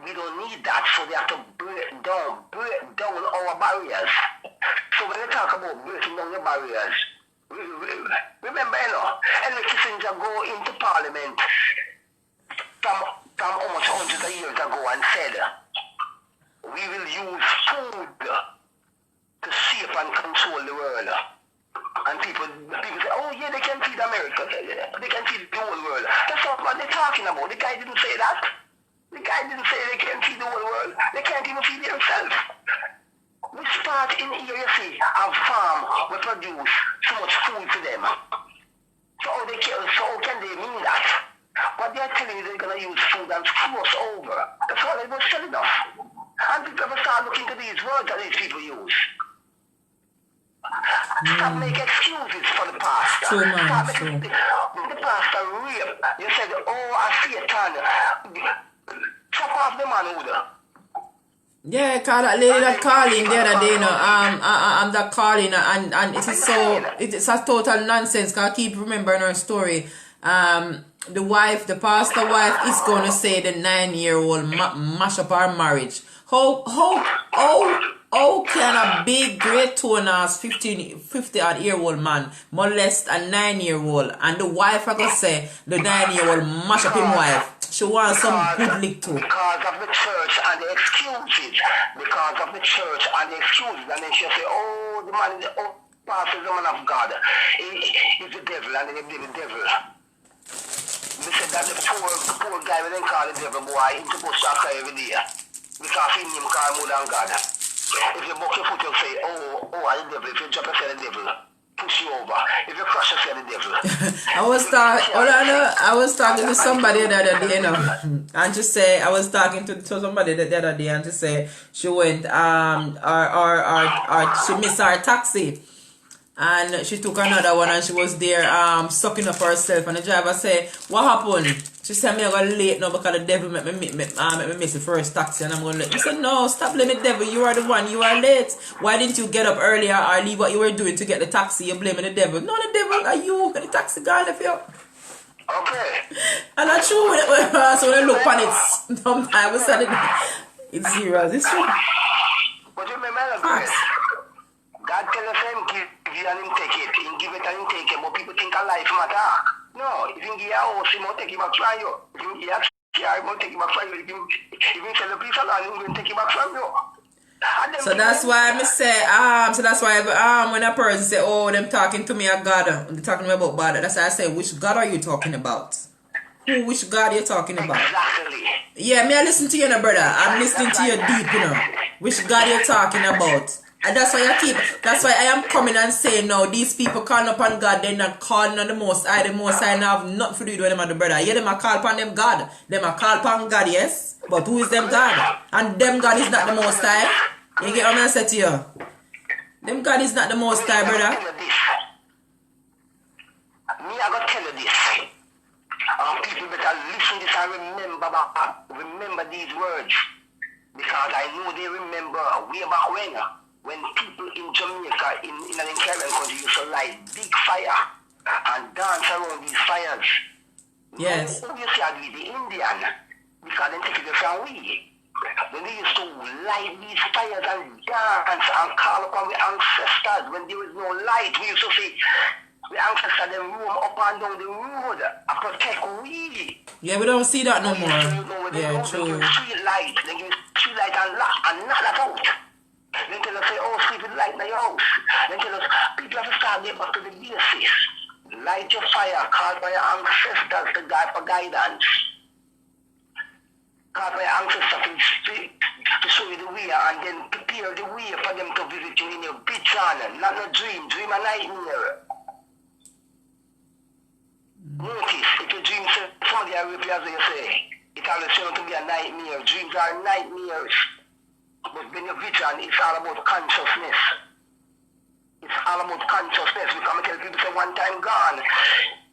We don't need that, so they have to break down our barriers. So when they talk about breaking down the barriers, remember, Henry Kissinger go into Parliament from almost hundreds of years ago and said, we will use food to shape and control the world. And people say, oh yeah, they can feed America, they can feed the whole world. That's not what they're talking about. The guy didn't say that. The guy didn't say they can feed the whole world. They can't even feed themselves. We start in here, you see, a farm will produce so much food for them. So how can they mean that? What they're telling you, they're going to use food and screw us over. That's all they were telling us. And people have start looking to these words that these people use. Stop making excuses for the pastor. True, man. Stop True. the pastor rape. You said, oh, I see a Satan. Chop off the manhood. Yeah, cause that lady that calling the other day, I'm that calling, and it is a total nonsense. Cause I keep remembering her story. The pastor wife is gonna say the 9-year-old mash up our marriage. How can a big great two-and-a-half 50-odd-year-old man molest a 9-year-old, and the wife I gonna say the 9-year-old mash up his wife? She wants some good lick too. Because of the church and the excuses. Because of the church and the excuses. And then she'll say, oh, the man is the pastor is the man of God. He's the devil, and then they blame the devil. They said that the poor guy we didn't call the devil, boy, he's supposed to cry every day. Because he him call more than God. If you buck your foot, you'll say, oh, I'm the devil. If you drop, you say the devil. Push you over. If you crush, you say the devil. I was talking to somebody the other day, and just say I was talking to somebody the other day, and just say she went she missed her taxi, and she took another one, and she was there sucking up herself, and the driver said, what happened? She said, I'm going to late now because the devil made me miss the first taxi, and I'm going to late. I said, no, stop blaming the devil. You are the one. You are late. Why didn't you get up earlier or leave what you were doing to get the taxi? You're blaming the devil. No, the devil are you. The taxi guy left you. Okay. And that's true. So when I look on it, sometimes it's serious. It's true. But you remember, God tell us him give you and him take it. He give it and him take it. But people think a life matter. No, if you give you a house, he won't take him back from you. If you give you a car, he won't take him back from you. If you sell the piece of land, he won't take him back from you. So that's why I say, when a person say, oh, them talking to me a God, they're talking to me about God, that's why I say, which God are you talking about? Which God are you talking about? Exactly. Yeah, me I listen to you now, brother. I'm listening to you deep, you know. Which God are you talking about? And that's why I am coming and saying now, these people calling upon God, they're not calling on the Most High. The Most High now have nothing to do with them and the brother. Yeah, them are call upon them God. Them are call upon God, yes. But who is them God? And them God is not the Most High. You get what I'm saying to you? Them God is not the Most High, brother. Me, I got to tell you this. People better listen to this and remember these words. Because I know they remember way back when people in Jamaica, in an Caribbean country, used to light big fire and dance around these fires. Yes. Obviously, I'd be the Indian, because they take it from we. When they used to light these fires and dance and call upon the ancestors, when there was no light, we used to say, the ancestors, they roam up and down the road and protect we. Yeah, we don't see that no more. Yeah, true. They give street light and not that out. Then tell us, say, oh, sleep with light in your house. Then tell us, people have to start getting back to the basics. Light your fire, called by your ancestors to guide for guidance. Called by your ancestors to show you the way and then prepare the way for them to visit you in your vision, not a dream a nightmare. Notice, if you dream somebody I repeat as you say, it always turns out to be a nightmare. Dreams are nightmares. But when you're vigilant, it's all about consciousness. It's all about consciousness. Because I tell people, say one time gone,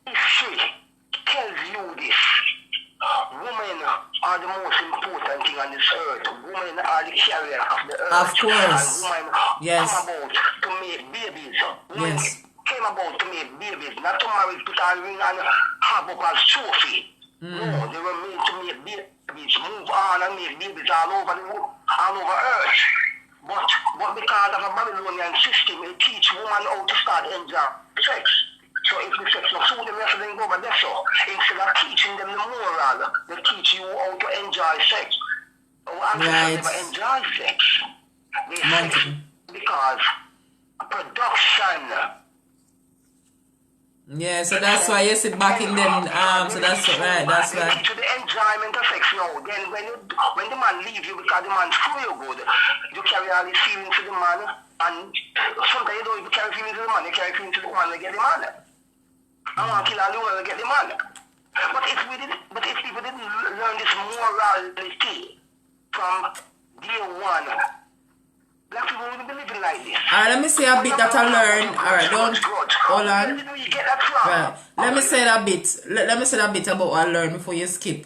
history tells you this. Women are the most important thing on this earth. Women are the carrier of the earth. Of course. And women Yes. come about to make babies. Women Yes. came about to make babies, not to marry, put a ring and have up as trophy. No, they were made to make babies, move on and make babies all over earth. But because of a Babylonian system, it teach women how to start enjoying sex. So if the sex not suit them, they go over there. So instead of teaching them the moral, they teach you how to enjoy sex. Our ancestors never enjoy sex. They sex because production. Yeah, so that's why you sit back in them so that's right, that's They right. teach you the enjoyment of sex now. Then when the man leave you because the man screw you good, you carry all these feelings to the man, and sometimes you don't even carry feelings to the man, you carry feelings to the woman to get the man. I want to kill all the women to get the man. But if people didn't learn this morality from day one, black people wouldn't be living like this. Alright, let me say a bit that I learned. Alright, don't hold on. Where did you get that from? Right. Let me say that bit. Let me say that bit about what I learned before you skip.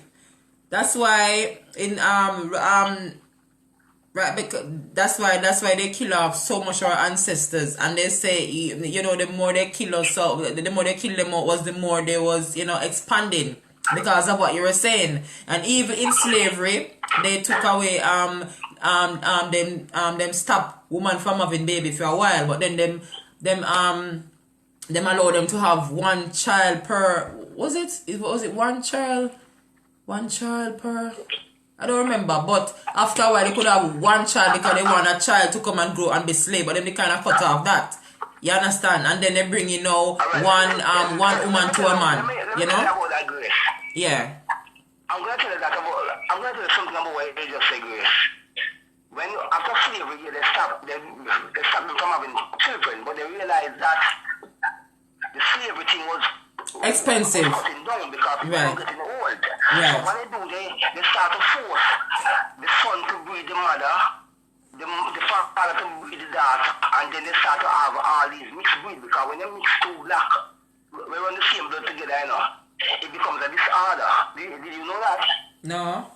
That's why in right, because that's why they kill off so much our ancestors, and they say, you know, the more they kill us, so the more they kill them out was the more they was, you know, expanding because of what you were saying. And even in slavery, they took away them stop woman from having baby for a while, but then them allow them to have one child per, was it one child per, I don't remember, but after a while they could have one child because they want a child to come and grow and be slave, but then they kind of cut off that. You understand? And then they bring, you know, one woman to a man. You know? Yeah. I'm going to tell you something about what you just said, Grace. When after slavery, they stopped them from having children, but they realized that the slavery thing was expensive. Cutting down because people were getting old. Right. So what they do, they start to force the son to breed the mother, the father to breed the daughter, and then they start to have all these mixed breed, because when you mix two black, we run the same blood together, you know, it becomes a disorder. Did you know that? No.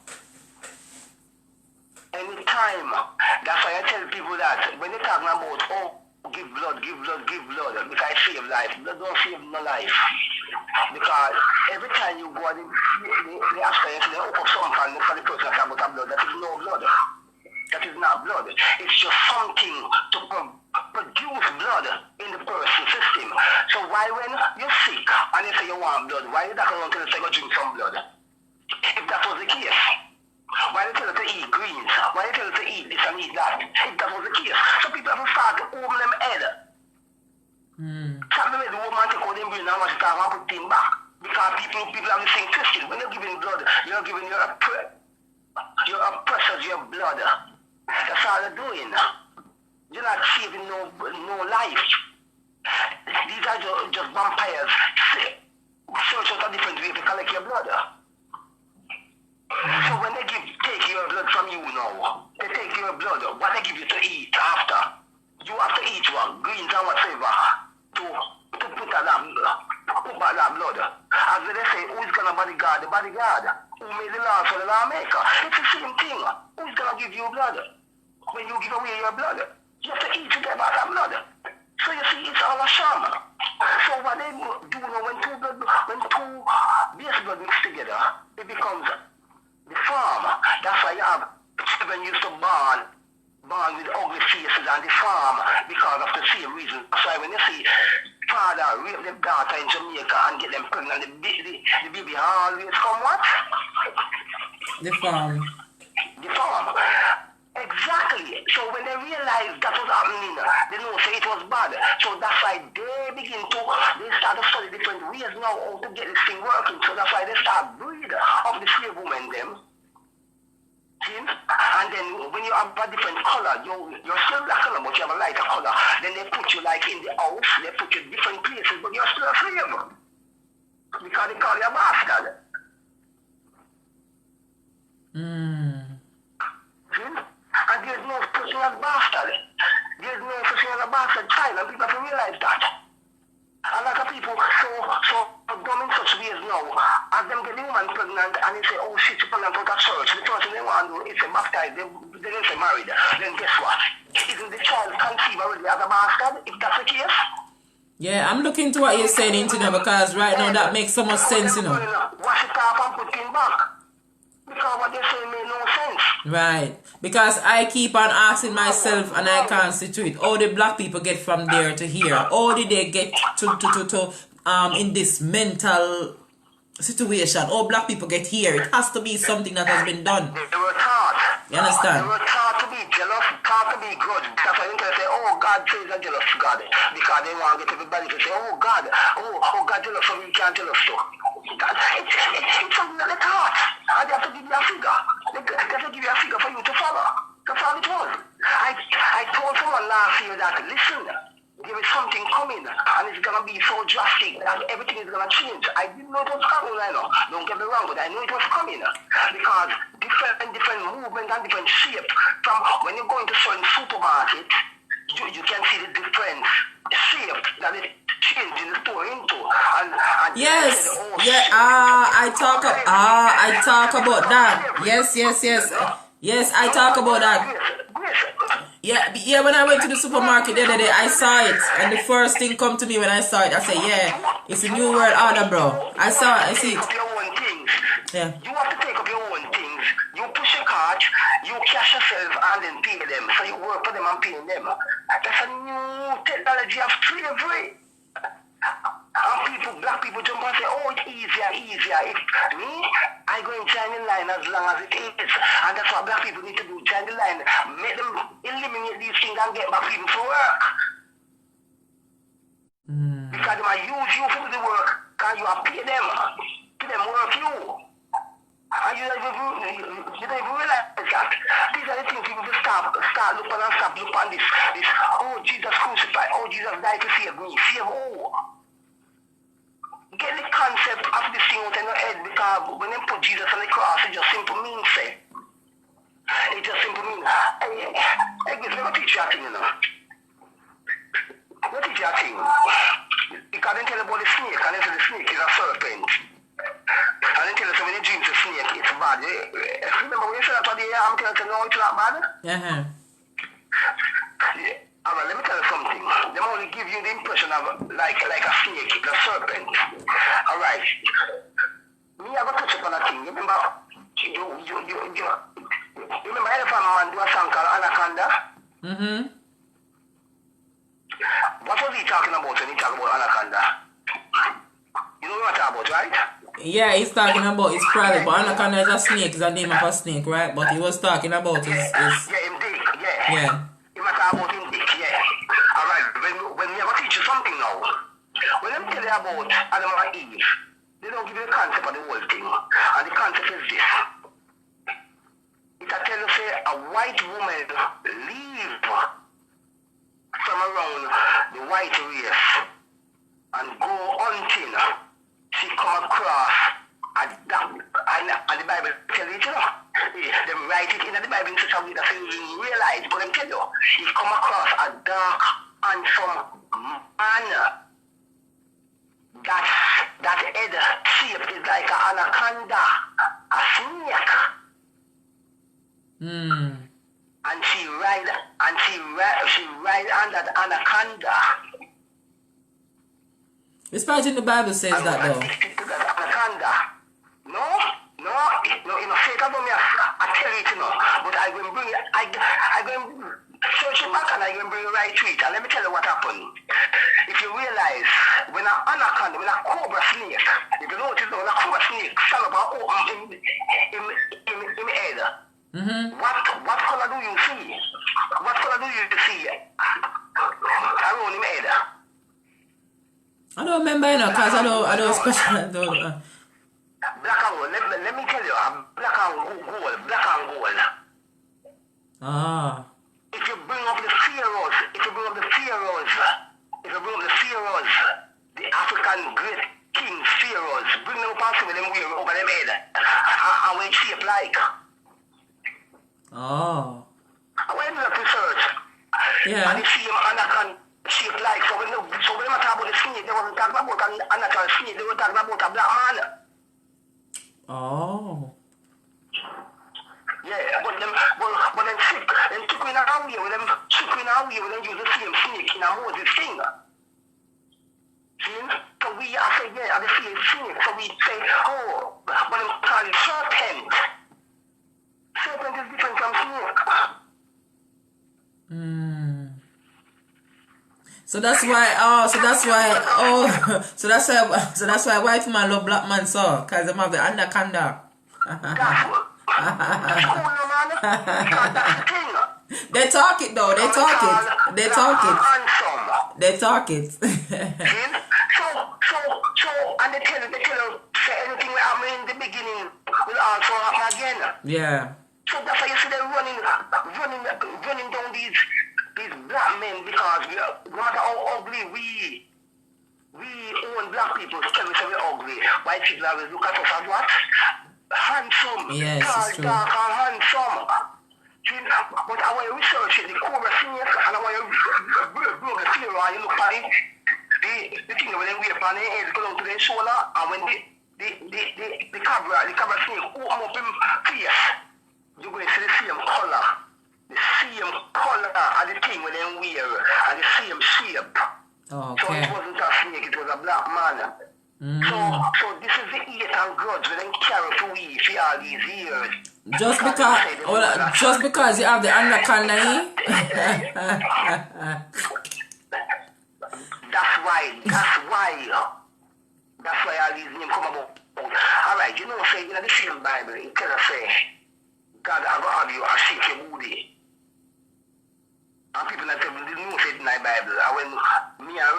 Anytime. That's why I tell people that when they're talking about, oh, give blood, because it save life. Blood don't save no life. Because every time you go, they ask you, they open up something for the person to talk about blood. That is no blood. That is not blood. It's just something to produce blood in the person's system. So why when you're sick and you say you want blood, why you not going to say go drink some blood? If that was the case. Why they tell us to eat greens? Why they tell us to eat this and eat that? If that was the case. So people have to start to open them head. Some way the woman take out them brain and want to start and put them back. Because people have the same twisted. When you're giving blood, you're giving your oppressors your blood. That's all they're doing. You're not saving no life. These are just vampires. Search out a different way to collect your blood. So when they take your blood from you now, they take your blood, what they give you to eat after, you have to eat what, greens and whatever, to put back that blood. As they say, who is going to bodyguard the bodyguard? Who made the law for the lawmaker? It's the same thing. Who is going to give you blood? When you give away your blood, you have to eat to get back that blood. So you see, it's all a sham. So what they do now, when two base blood mix together, it becomes the farm. That's why you have children used to born with ugly faces on the farm because of the same reason. That's why when you see father rape their daughter in Jamaica and get them pregnant, the baby always come what? The farm. The farm. Exactly. So when they realize that was happening, they know say it was bad. So that's why they start to study different ways now how to get this thing working. So that's why they start breed of the slave women them. See? And then when you have a different color, you're still black color, but you have a lighter color. Then they put you like in the house, they put you in different places, but you're still a slave. Because they call you a bastard. And there's no such thing as bastard. There's no such thing as a bastard child, and people have to realize that. A lot of people so dumb in such ways now, as them get the woman pregnant and they say, oh, she's pregnant out of church, the first thing they want to do is say baptized, they don't say married. Then guess what? Isn't the child conceived already as a bastard, if that's the case? Yeah, I'm looking to what you're saying into now, because right now that makes so much sense, you know. Wash it off and put it back. Because what they say made no sense. Right. Because I keep on asking myself, and I can't see to it, how the black people get from there to here? How did they get to in this mental situation? How black people get here? It has to be something that has been done. They were taught. You understand? They were taught to be jealous, taught to be grudge. That's why they say, oh, God says I'm jealous to God. Because they want to get everybody to say, oh, God jealous of you, can't jealous too. It's something that they taught. And they have to give you a figure. They have to give you a figure for you to follow. That's all it was. I told someone last year that, listen, there is something coming and it's going to be so drastic that everything is going to change. I didn't know it was coming, I know. Don't get me wrong, but I know it was coming. Because different movement and different shape. From when you go into certain supermarket, you can see the different shape that it changing the store into. And yes, I talk about that. Yes, I talk about that. Yeah, when I went to the supermarket the other day, I saw it, and the first thing come to me when I saw it, I said, yeah, it's a new world order, bro. I see it. Yeah. You have to take up your own things. You push a cart, you cash yourself and then pay them. So you work for them and pay them. That's a new technology of slavery. And black people jump and say, oh, it's easier. If me, I go and join the line as long as it is. And that's what black people need to do, join the line. Make them eliminate these things and get back people for work. Because they might use you for the work, because you have pay them. Pay them work you. And you don't even realize that. These are the things people just start looking and this. Oh, Jesus crucified. Oh, Jesus died to save me. Save who? Get the concept of this thing out in your head, because when they put Jesus on the cross, it just simple means, say. It just simple means. Hey, let me teach you a thing, you know. Let me teach you a thing. Because they tell you about the snake, and they say the snake is a serpent. And they tell you when you dream the snake, it's bad. Remember when you said that today, I'm telling you, no, it's not bad? Yeah. Alright, let me tell you something. They only give you the impression of like a snake, a serpent. Alright. Me, I got touch upon a thing. Remember, you remember Elephant Man do a song called Anaconda? What was he talking about when he talked about Anaconda? You know what I'm talking about, right? Yeah, he's talking about his product, but Anaconda is a snake, it's the name of a snake, right? But he was talking about his... Yeah, him dick, yeah. Yeah. He was talking about him dick, yeah. Alright, when we ever teach you something now, when them tell you about Adam and Eve, they don't give you the concept of the whole thing. And the concept is this. It tell you, say, a white woman leave from around the white race and go hunting. She come across and the Bible tell you, they write it in the Bible in such a way that you realize, but them tell you, he come across a dark, handsome man. That head shape is like an anaconda, a snake. And she ride on that anaconda. It's part in the Bible says that though. Anaconda. No, you know, Satan don't me, I tell you, you know, but I will bring it, I will search it back and I will bring it right to it. And let me tell you what happened. If you realize, when an anaconda, when a cobra snake, if you notice, when a cobra snake stand up and open in the head, what color do you see? What color do you see around in the head? I don't remember, you know, because I don't special. Black and gold. Let me tell you, black and gold. Ah. If you bring up the pharaohs, the African great kings, pharaohs, bring them up and see them wear over them head. And when shape like. Oh. I went to research. Yeah. And the same anaconda shape like, so when they were talking about the snake, they wasn't talking about an anaconda snake, they were talking about a black man. Oh. Yeah, but them sick, them took in a way, when them took in a way, when them use the same snake in a Moses finger. See? So we are saying, yeah, the same snake, so we say, oh, but them call it serpent. Serpent is different from snake. So that's why white man love black man so, cause them have the anaconda. They talk it though, they talk it. So, and they tell you, say anything that happened in the beginning will also happen again. Yeah. So that's why you see them running down these black men, because no matter how ugly we own black people, tell me so we're ugly. White people always look at us as what? Handsome. Yes, it's true. Dark and handsome. See, but I want to research it, the core snake, and I want to bring the fear on you look at it. The thing when they wear on their heads go down to their shoulder, and when the cabra snake open up him face, you're going to see the same color. The same color as the thing when they wear, and the same shape. Okay. So it wasn't a snake, it was a black man. So this is the hate and grudge we then carry for we for all these years. Just because you have the anaconda, That's why all these names come about. Alright, you know, say in the same Bible, it tells us, say, God will have you a shake your booty. And people that didn't know say it in my Bible. And when me, as a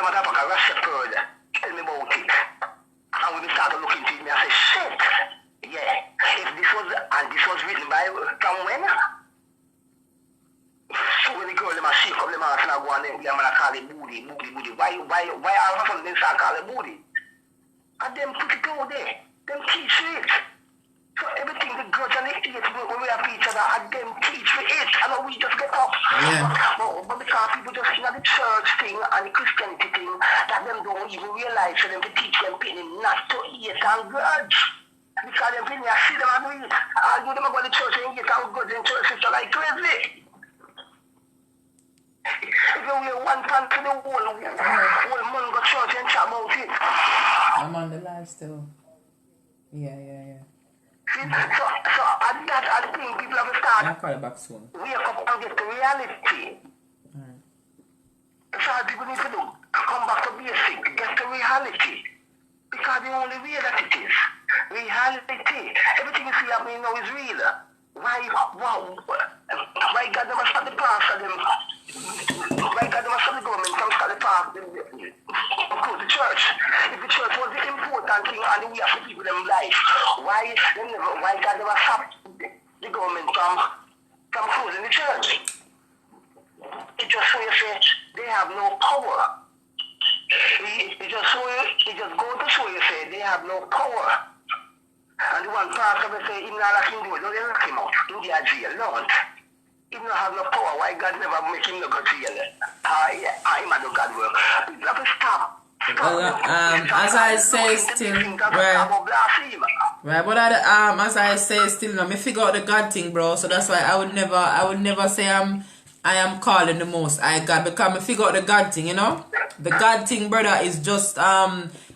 matter of fact, a shepherd tell me about it. And when we started looking into it, me, I say, shit. Yeah. If this was written by from when? So when the girl them a shake up them ass and I go and them man call it booty. Why all of a sudden they start calling it booty? And them put it out there. Them teach it. So everything the grudge and the hate when we have each other, and them teach for it, and we just get up. Yeah. But because people just in the church thing and the Christianity thing, that them don't even realize for them to teach them people not to hate and grudge. Because them people, I see them and do it. I do them go to church and hate and grudge in church, it's like crazy. If you wear one pant to the whole month go church and chat about it. I'm on the live still. Yeah. See, so I think people have to start. I'll call it back soon. Wake up and get to reality. Alright. That's all people need to do. Come back to basic, get to reality. Because the only way that it is. Reality. Everything you see happening now is real. Why God never stop the past of them? Why God never stop the government from stop the past? Of course, the church. If the church was the important thing and the way of the people in life, why God never stop the government from closing the church? It just so you say they have no power. It just go to show you say they have no power. And the one pastor will say, even all I can do it, don't they lock him out in the jail, no. He don't have no power, why God never make him no go to jail? I'm a do God work. People have to stop. As I say still, right, but as I say still, now me figure out the God thing, bro. So that's why I would never say I am calling the most I God, because me figure out the God thing, you know. The God thing, brother, is just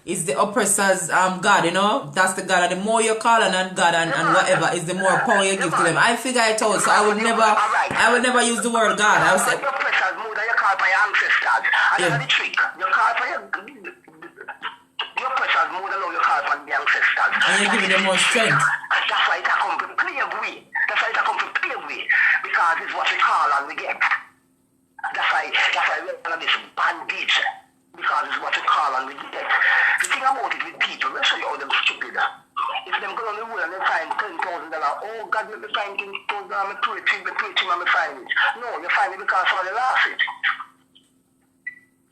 is the oppressor's God, you know. That's the God, and the more you call on God and whatever, is the more power you give to them. I figure it out, so I would never use the word God. I would say oppressors more than you call for your ancestors. And that's the trick. You call for your oppressors more than you call for the ancestors. And you give them more strength. That's why it come to play away. Because it's what we call and we get. That's why we're on this bandage. Because it's what we call and we get. The thing about it with people, let's show you how them stupid. If them go on the road and they find $10,000, oh God, let me find $10,000, I'm preaching, and find it. No, you find it because somebody lost it.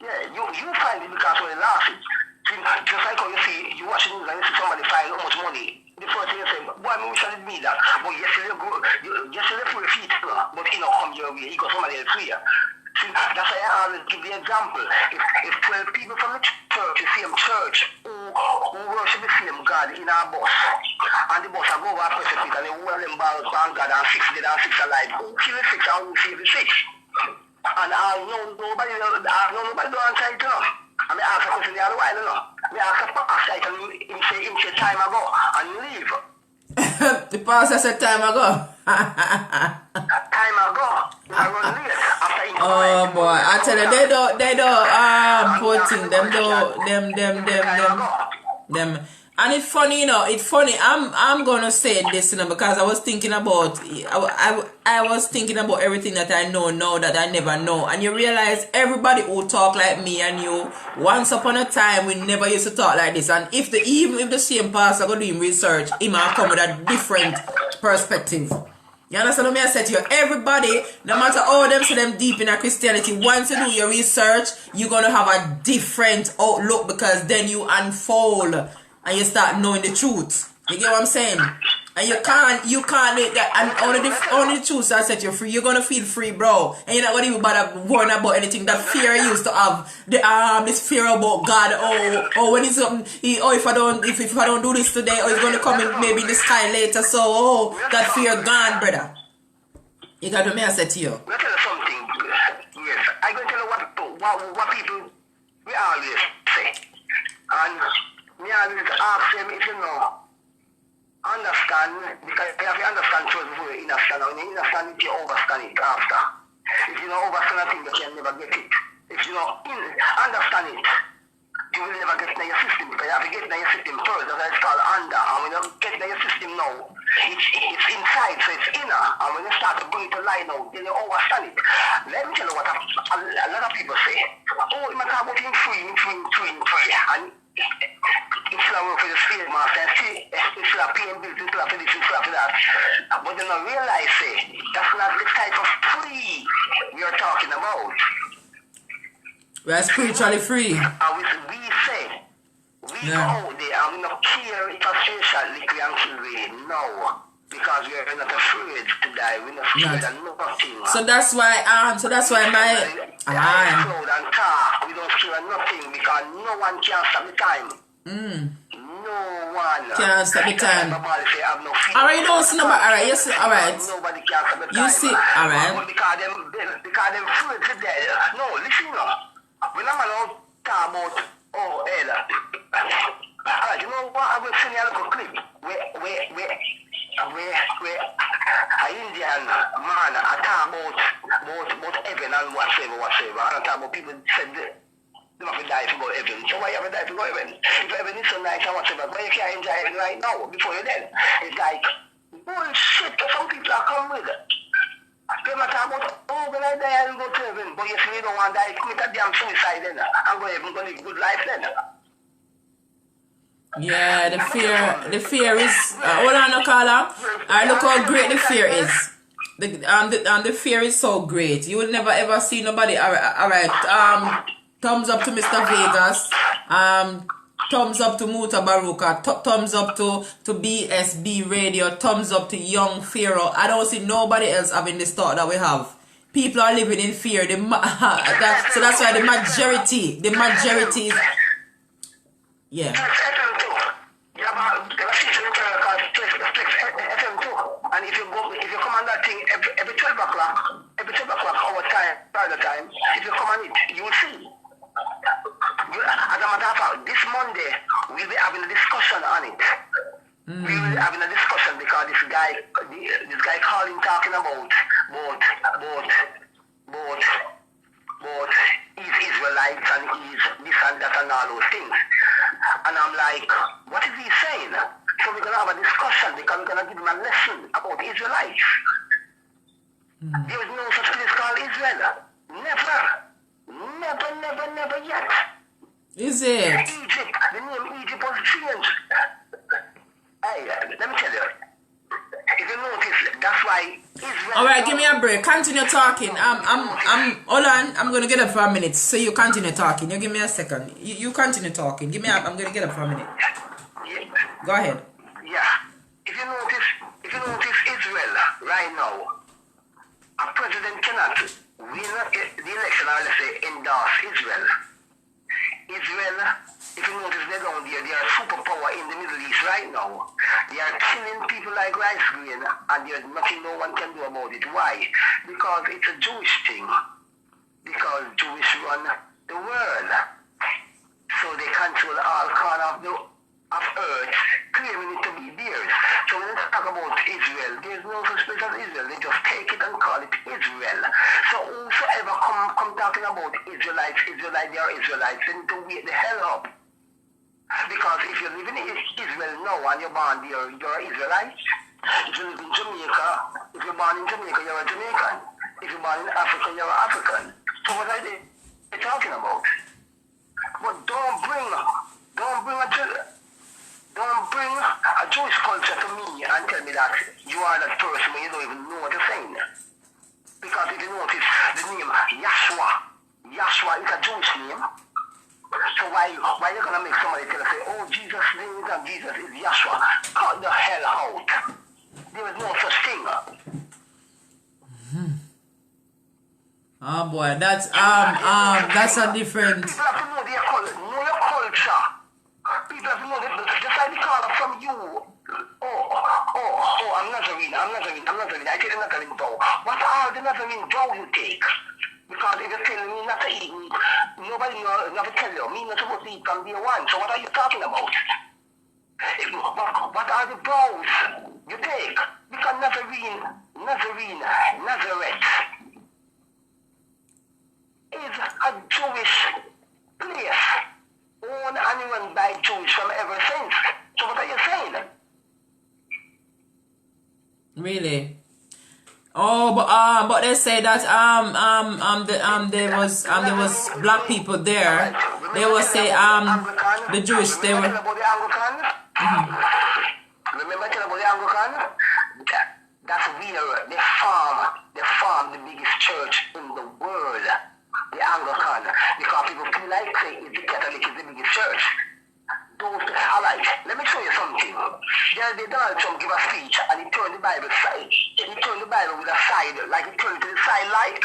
Yeah, you find it because somebody lost it. See, just like how you see, you watch the news and you see somebody find how much money. The first thing you say, boy, I we shall be that. But yesterday for your feet, but he not come your way. He got somebody else here. See, that's why I always give the example. If 12 people from the church, the same church, who worship the same God in our bus, and the bus will go over a person and they wear them balls on God and 6 dead and 6 alive, who kill the 6 and who save the 6? And I know nobody don't answer it now. I mean, ask a question the other while, you know. I ask a pastor, him say time ago, and leave. The pastor said time ago. Time ago. I run late. After he Oh boy, I tell you, they don't putting them. And it's funny, you know, it's funny. I'm gonna say this, you know, because I was thinking about I was thinking about everything that I know now that I never know. And you realize everybody who talk like me and you, once upon a time we never used to talk like this. And even if the same pastor go doing research, he might come with a different perspective. You understand what I said to you? Everybody, no matter how them say them deep in a Christianity, once you do your research, you're gonna have a different outlook, because then you unfold and you start knowing the truth. You get what I'm saying? And you can't that, and only the truth that set you free. You're gonna feel free, bro. And you're not gonna even bother worrying about anything. That fear I used to have, this fear about God. Oh, when it's something, if I don't do this today, or it's gonna come in maybe in the sky later. So that fear gone, brother. You got me, I said to you. Let me tell you something. Yes, I'm gonna tell you what people we always say, and me always ask them if you know. Understand, because you have to understand first before you understand. When you understand it, you overstand it after. If you don't overstand a thing, you can never get it. If you don't understand it, you will never get in your system, because you have to get in your system first. That's why it's called under. And when you get in your system now, it's inside, so it's inner. And when you start to bring it to light now, then you overstand it. Let me tell you what a lot of people say. Oh, you might talk about being free. And it's not work for the spirit master, it's not paying bills, it's not for this, it's not for that. But they don't realize, that's not the type of free we are talking about. We are spiritually free. And we say, we go out there and we don't care if a social liquor and children, no. Because we are not afraid to die, we're not scared of nothing. So that's why my we don't scare nothing, because no one can stop the time. No one can't stop the time. Alright, you don't see nobody. Alright, you see, alright. Nobody can stop the time. You see, alright. Because them afraid to death. No, listen now. When I'm not talk about Ella. Alright, you know what? I will send you a little clip where an Indian man talk about heaven and whatever. I talk about people said they have to die to go to heaven. So why you have to die to go to heaven? If heaven is so nice and whatever, why you can't enjoy it right now before you're dead? It's like bullshit. Some people are come with it. They might talk about, oh, when I die I'll go to heaven. But if you don't want to die, commit a damn suicide then. I'm going to heaven, go live a good life then. Yeah, the fear is hold on, no caller. Look how great the fear is. The fear is so great. You will never ever see nobody. Alright, thumbs up to Mr. Vegas. Thumbs up to Muta Baruka. Thumbs up to BSB Radio. Thumbs up to Young Pharaoh. I don't see nobody else having this thought that we have. People are living in fear. So that's why the majority is. Yeah. And if you come on that thing every 12 o'clock our time, if you come on it, you will see. As a matter of fact, this Monday we'll be having a discussion on it. We will be having a discussion because this guy calling talking about he's Israelites and he's this and that and all those things. And I'm like, what is he saying? So we're going to have a discussion because we're going to give him a lesson about Israelites. There is no such place called Israel. Never yet. Is it? Egypt, the name Egypt was changed. Hey, let me tell you. If you notice, that's why Israel... Alright, give me a break. Continue talking. Hold on. I'm going to get up for a minute. So you continue talking. You give me a second. You continue talking. I'm going to get up for a minute. Yeah. Go ahead. Yeah. If you notice, right now, a president cannot win the election unless they endorse Israel. Israel, if you notice, they're down there, they are a superpower in the Middle East right now. They are killing people like rice grain, and there's nothing no one can do about it. Why? Because it's a Jewish thing. Because Jewish run the world. So they control all corners of earth, claiming it to be theirs. So when they talk about Israel, there's no such place as Israel. They just take it and call it Israel. So whosoever come talking about Israelites, they are Israelites, they need to wake the hell up. Because if you live in Israel now and you're born there, you're an Israelite. If you live in Jamaica, if you're born in Jamaica, you're a Jamaican. If you're born in Africa, you're an African. So what are they talking about? But don't bring a Jewish culture to me and tell me that you are that person when you don't even know what you're saying. Because if you notice the name Yahshua is a Jewish name. So why you gonna make somebody tell us, say, oh, Jesus' name and Jesus is Yahshua? Cut the hell out. There is no such thing. Oh boy, that's a different. People have to know their culture. Know your culture. People have to know that just like the call from you. I'm Nazarene. I take the Nazarene vow. What are the Nazarene vow you take? Because if you're telling me not to eat meat, nobody never tell you. Me not supposed to eat from day one. So what are you talking about? What are the vows you take? Because Nazareth is a Jewish place, owned and run by Jews from ever since. So what are you saying? Really? Oh, but they say that there was black people there. They will say the Jewish they were. Remember I tell about the Anglican? That's where they farm the biggest church in the world, the Anglican, because people feel like saying the Catholic is the biggest church. Alright, let me show you something. The other day Donald Trump gave a speech and he turned the Bible side. He turned the Bible with a side, like he turned it to the side light.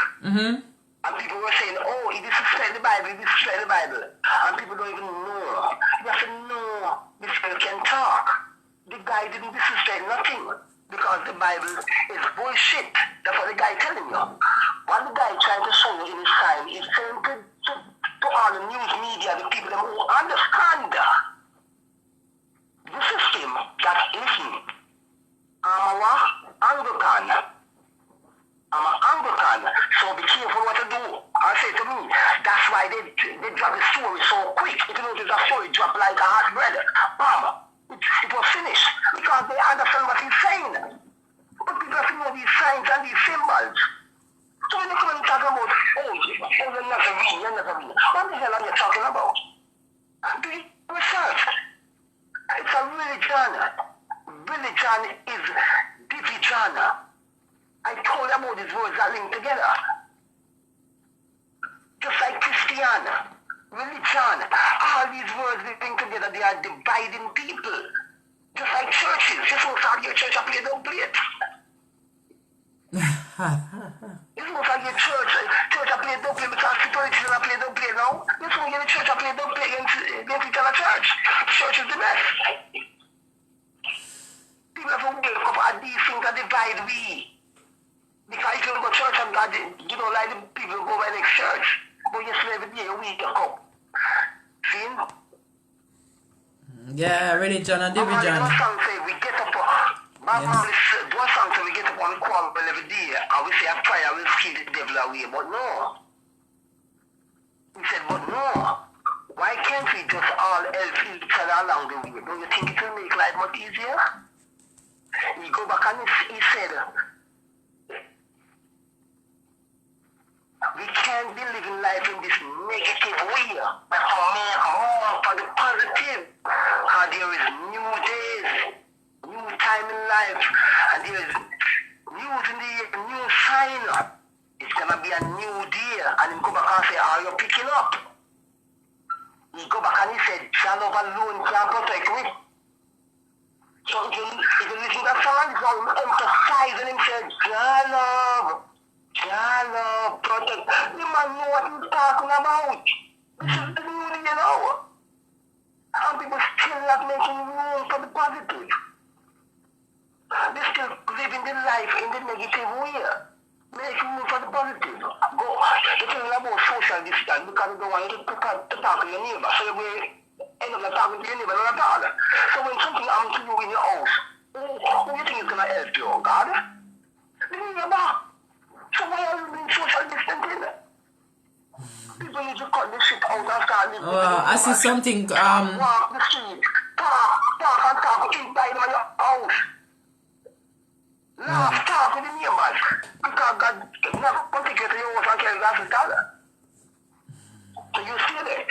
And people were saying, oh, he disrespect the Bible, And people don't even know. You have to know before you can talk. The guy didn't disrespect nothing. Because the Bible is bullshit. That's what the guy telling you. What the guy trying to show you in his time is saying to all the news media, the people who understand the system that, listen, I'm an Anglican, so be careful what to do. I say to me, that's why they drop the story so quick. If you notice the story drop like a hot bread, it was finished because they understand what he's saying. But people have to know these signs and these symbols. So when they come and talk about, you're Nazarene. What the hell are you talking about? Do research. It's a religion. Religion is division. I told you about these words that link together. Just like Christian, religion, all these words they link together, they are dividing people. Just like churches. You're supposed to have your church up here, don't play it. You're supposed to have your church up here, don't play because the politicians up here, don't play now. You're supposed to get the church up here, don't play against each other church. Church is the best. People have to wake up at these things that divide we. Because if you go to church and God, you don't like the people who go by next church. But you slave every day, a week, you come. See? Yeah, religion and division. One song say we get up, one song say we get up on the quarrel every day, and we say a prayer will scare the devil away. But no. We said, but no. Why can't we just all help each other along the way? Don't you think it will make life much easier? He go back and he said, we can't be living life in this negative way. But to make more for the positive. Because there is new days, new time in life, and there is news in the year, new sign. It's gonna be a new day. And he go back and say, are you picking up? He go back and he said, Jah alone can't protect me. So if you listen to that song, it's all emphasizing himself, Jah love, protect. The man know what he's talking about. This is the beauty, you know. And people still not making room for the positive. They still living the life in the negative way. Make room for the positive. Go. They're talking about social distance because they don't want you to talk to your neighbor. So you will end up not talking to your neighbor at all. So when something happens to you in your house, who do you think is going to help you? God? The neighbor. So why are you doing social distancing? People need to cut this shit out and start living. I see something. Walk the street. Talk inside of your house. Talk with the neighbors. Because God never complicated your house and carry that dollar. So you see that?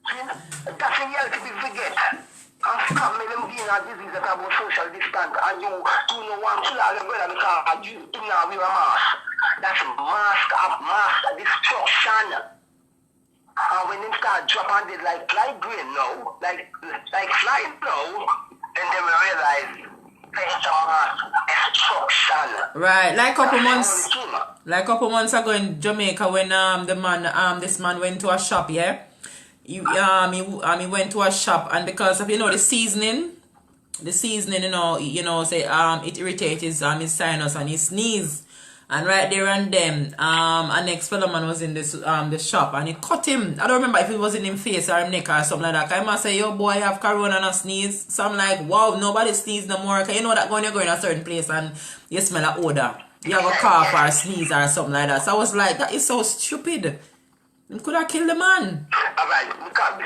See? That's the reality we forget. And stop me them being a disease that about social distance and you know want to kill your brother because you do not wear a mask. That's mask destruction. And when they start dropping it like fly green now, like flying now, then they will realize there's a mass destruction. Right, like couple months ago in Jamaica when this man went to a shop, yeah. He went to a shop, and because of the seasoning, say it irritates his sinus and he sneeze. And right there and then, a next fellow man was in the shop and he cut him. I don't remember if it was in his face or his neck or something like that. I must say, yo boy, I have corona and a sneeze. So I'm like, wow, nobody sneeze no more. Cause you know that when you go in a certain place and you smell an odor, you have a cough or a sneeze or something like that. So I was like, that is so stupid. You could have killed the man. Alright, because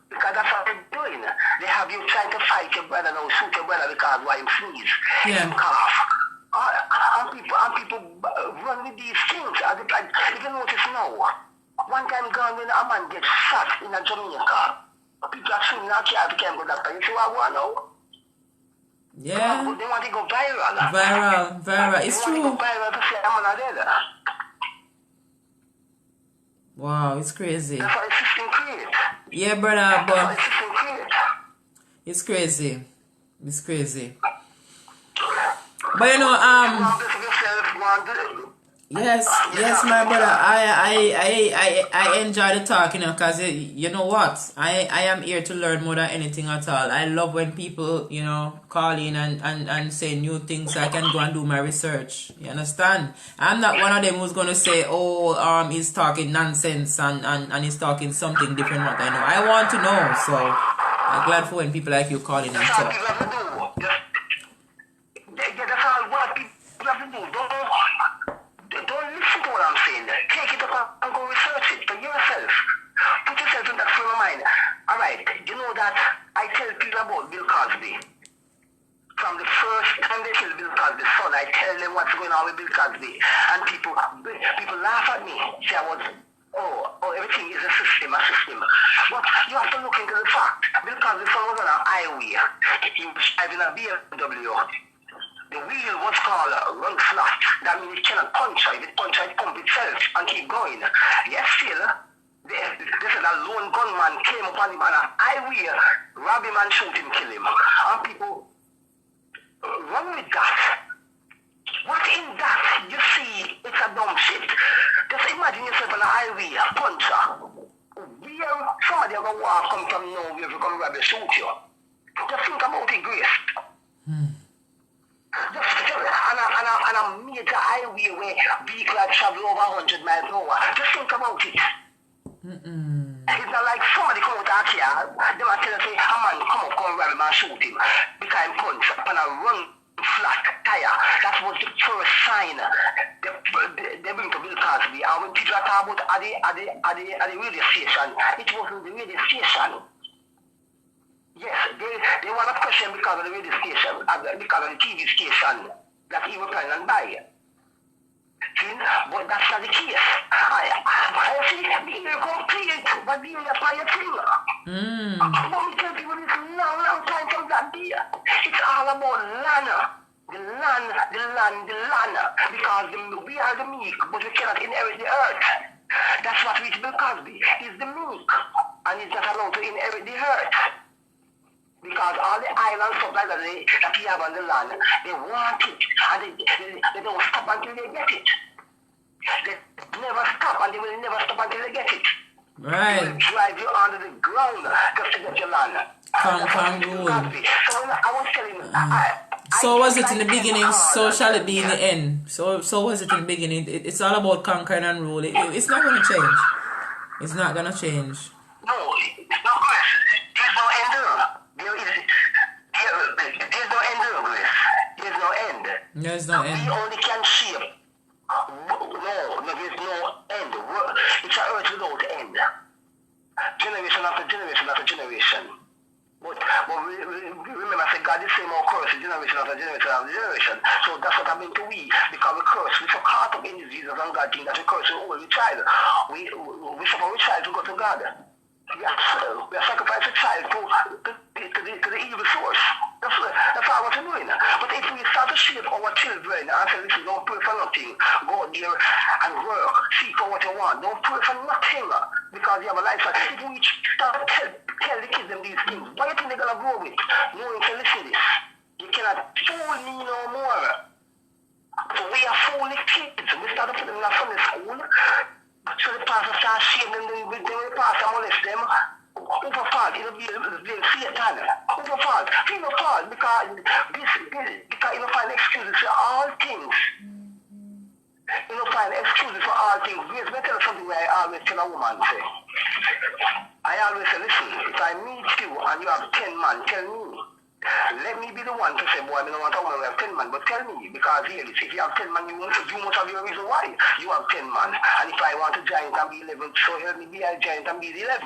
that's what they're doing. They have you trying to fight your brother now, shoot your brother because why you sneeze. Yeah. Cough. And people run with these things. If you notice now, one time gone when a man gets shot in a Jamaica, people are shooting out here, became go doctor. You see what I want now? Yeah. They want to go viral. Viral. It's true. They want to go viral to say I'm not there. Wow, it's crazy. That's how the system creates. Yeah, brother, but That's how the system creates. it's crazy. It's crazy. But yes, my brother. I enjoy the talk, because you know what? I am here to learn more than anything at all. I love when people, call in and say new things. I can go and do my research. You understand? I'm not one of them who's gonna say, he's talking nonsense and he's talking something different what I know. I want to know, so I'm glad for when people like you call in and talk. That's all what people have to do. Don't listen to what I'm saying. Take it up and go research it for yourself. Put yourself in that frame of mind. Alright, you know that I tell people about Bill Cosby. From the first time they tell Bill Cosby's son, I tell them what's going on with Bill Cosby. And people laugh at me. Say I was, everything is a system. But you have to look into the fact. Bill Cosby's son was on an highway. He was driving a BMW. The wheel was called run flat. That means it cannot puncture. If it puncture, it pump itself and keep going. Yes, still, this is a lone gunman came upon him on a highway, rob him and shoot him, kill him. And people run with that. What in that? You see, it's a dumb shit. Just imagine yourself on a highway, a puncher. Where somebody ever walk come from nowhere to come rob you, shoot you. Just think about it, Grace. And a major highway where vehicles travel over 100 miles an hour. Just think about it. It's not like somebody come out of here, they might tell us, say, a man come rob him and shoot him because he punch up on a run flat tire. That was the first sign they bring to Bill Cosby. And when people are talking about at the radio station, it wasn't the radio station. Yes, they want to question because of the radio station, because of the TV station that he was planning on buying. See, but that's not the case. I see, being complete, but being a fire thing. But we tell people this long time from that day. It's all about land. The land. Because we are the meek, but we cannot inherit the earth. That's what reached Bill Cosby. He's the meek, and he's not allowed to inherit the earth. Because all the island stuff like that you have on the land, they want it. And they don't stop until they get it. They never stop and they will never stop until they get it. Right. They will drive you under the ground just to get your land. Can't rule. So I was telling you, so was it in the beginning, so shall it be in the end. So was it in the beginning. It's all about conquering and rule. It's not going to change. It's not going to change. No, it's not Grace. There's no end there. There's no end there, Grace. There's no end. There's no end. We only can shape. No, there's no end. It's an earth without end. Generation after generation after generation. But remember, I said God is saying more curse generation after generation after generation. So that's what I've been to we, because we curse. We so caught up in this Jesus and God thing that we curse all the child. We suffer with child to go to God. We are sacrificing child to the evil source. That's all what we're doing. But if we start to shape our children and say, listen, don't pray for nothing, go out there and work, seek for what you want, don't pray for nothing because you have a lifestyle. If we start to tell the kids them these things, what do you think they're going to grow with? Knowing to listen to this. You cannot fool me no more. So we are fooling kids. We start to put them in a Sunday school. So the pastor starts shaming them, then the pastor molest them. Over fault, it'll be Satan. Over fault. Over fault because you don't find excuses for all things. You don't find excuses for all things. Let me tell you something where I always tell a woman, say. I always say, listen, if I meet you and you have 10 man, tell me. Let me be the one to say, boy, I don't want a woman who have 10 man, but tell me, because here, if you have 10 man, you must have your reason why you have 10 man. And if I want to join and be 11, so help me be a giant and be the 11.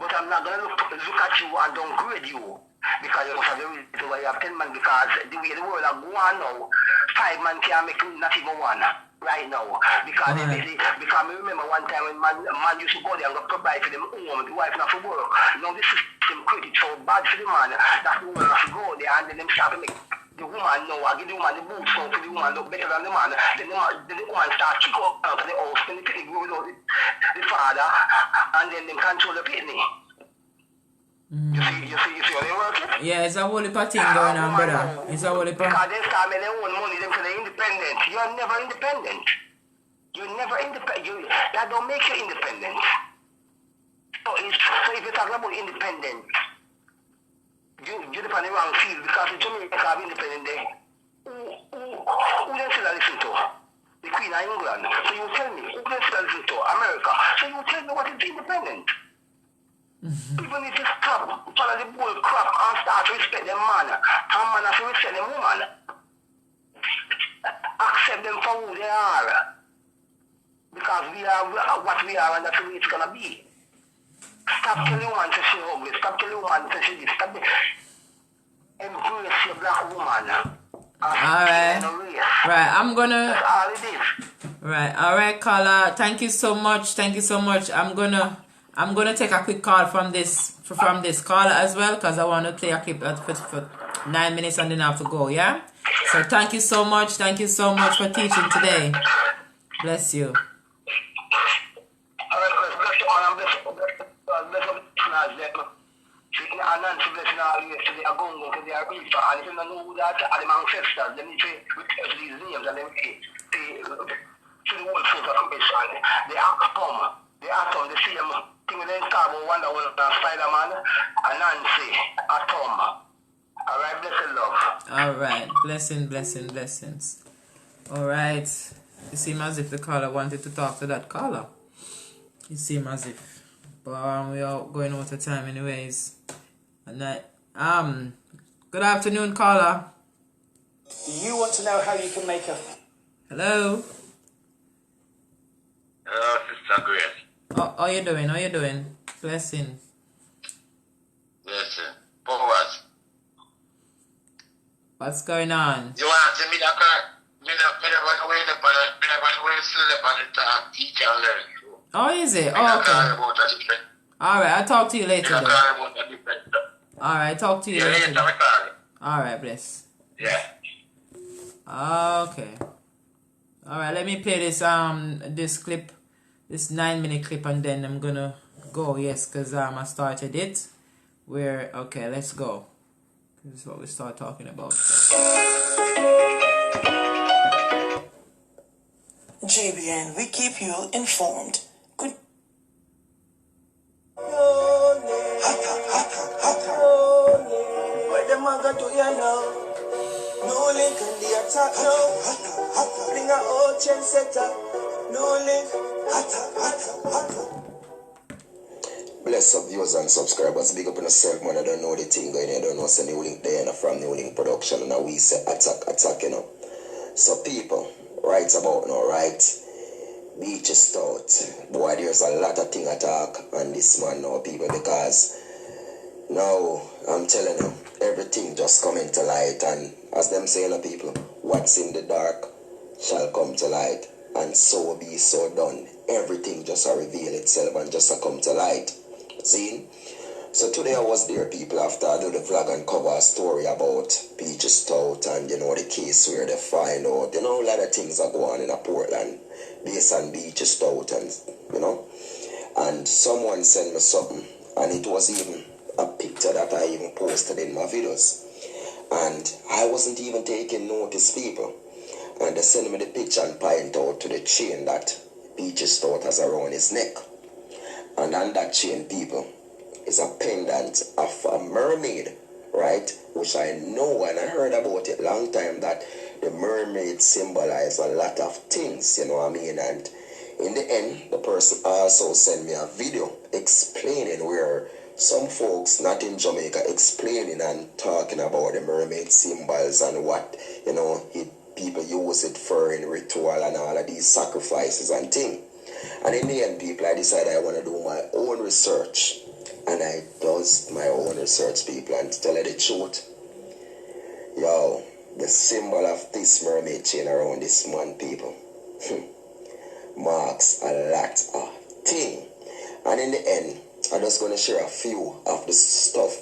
But I'm not going to look at you and downgrade you, because you must have your reason why you have 10 man, because the way the world are going now, 5 man can't make not even one. Right now, because because I remember one time when man used to go there and go provide for them home, the wife not for work. Now the system created so bad for the man that the woman has to go there and then them start to make the woman know, I give the woman the boots so for the woman look better than the man. Then the woman start kick out of the house, then the picnic go without the father, and then them control the picnic. You see how they work it? Yeah, it's a whole heap of thing going on, brother. It's a whole heap of... Because they start making their own money, them say they're independent. You're never independent. You're never independent. That don't make you independent. So if you're talking about independent, you're on the wrong field, because the Jamaica have independent there. Who them still listen to? The Queen of England. So you tell me, who them still listen to? America. So you tell me what is independent. People need to stop follow the bull crap and start to respect them man. And man has to respect them woman. Accept them for who they are. Because we are what we are, and that's the way it's gonna be. Stop telling woman to she ugly. Stop telling woman to she this. Stop embrace your black woman. Alright. Right, I'm gonna... That's all it is. Right, alright, caller. Thank you so much. Thank you so much. I'm gonna take a quick call from this caller as well, because I want to play a clip for 9 minutes and then I have to go, yeah? So thank you so much. Thank you so much for teaching today. Bless you. The atom, the same thing with them Cabo, Wonder Woman, Spider-Man, and Nancy, atom. Alright, blessed love. Alright, blessings. Alright. It seems as if the caller wanted to talk to that caller. It seems as if. But we are going out of time anyways. And good afternoon, caller. You want to know how you can make a... Hello. Hello, Sister Grace. How you doing? Blessing. Listen, powers. What's going on? You want to me that me never wait upon it, me never sleep on the talk, teach and learn. Oh, is it? Oh, okay. Alright, I'll talk to you later then. Alright, talk to you later then. Alright, bless. Yeah. Okay. Alright, let me play this clip, this 9-minute clip, and then I'm gonna go, yes, because I started it. where, okay, let's go. This is what we start talking about. JBN, we keep you informed. Good. What them a gonna do you now? No link on the attack now. Bring a old chain setter. No link. Bless up viewers and subscribers. Big up on yourself, man. I don't know the thing going. I don't know. Send the link there from the link production. And we say attack, you know. So people, right about now, right? Beach is stout. Boy, there's a lot of thing attack on this man now, people, because now I'm telling you, everything just coming to light, and as them saying to people, what's in the dark shall come to light, and so be so done. Everything just reveal itself and just come to light. See? So today I was there, people, after I do the vlog and cover a story about Beach Stout and, you know, the case where they find out, you know, a lot of things are going on in Portland based on Beach Stout, and, you know, and someone sent me something, and it was even a picture that I even posted in my videos, and I wasn't even taking notice, people, and they sent me the picture and point out to the chain that Beach Stout has around his neck, and on that chain, people, is a pendant of a mermaid, right? Which I know and I heard about it long time, that the mermaid symbolize a lot of things, you know what I mean? And in the end, the person also sent me a video explaining where some folks not in Jamaica explaining and talking about the mermaid symbols and what, you know, people use it for in ritual and all of these sacrifices and things. And in the end, people, I decided I want to do my own research. And I does my own research, people, and to tell you the truth, yo, the symbol of this mermaid chain around this man, people, marks a lot of thing. And in the end, I'm just going to share a few of the stuff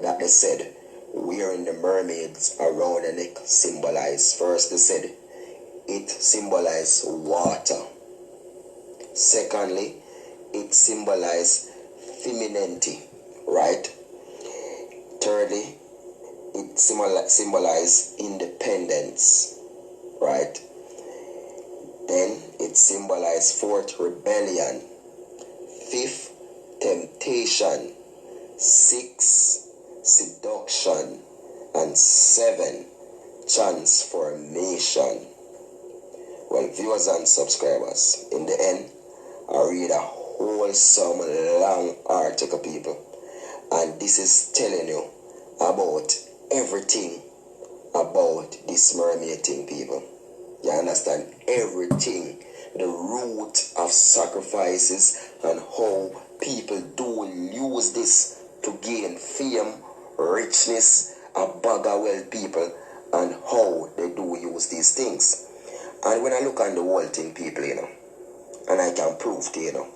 that they said wearing the mermaids around the neck symbolize. First, they said it symbolizes water. Secondly, it symbolizes femininity, right? Thirdly, it symbolizes independence, right? Then it symbolizes fourth, rebellion. Fifth, temptation. 6, seduction. And 7, transformation. Well, viewers and subscribers, in the end, I read a wholesome long article, people, and this is telling you about everything about this mermaid thing, people. You understand? Everything, the root of sacrifices and how people do use this to gain fame, richness, a bag of wealth, people, and how they do use these things. And when I look on the whole thing, people, you know, and I can prove to you, know,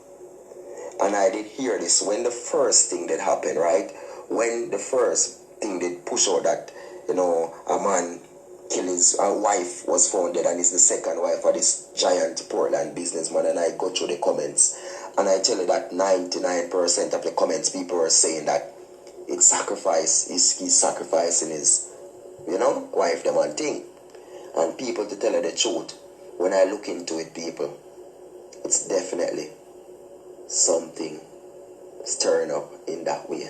and I did hear this when the first thing that happened, right? When the first thing did push out that, you know, a man killed his wife, was found dead, and it's the second wife of this giant Portland businessman, and I go through the comments, and I tell you that 99% of the comments, people are saying that it's sacrifice, he's sacrificing his, you know, wife, the man thing. And people, to tell you the truth, when I look into it, people, it's definitely something stirring up in that way.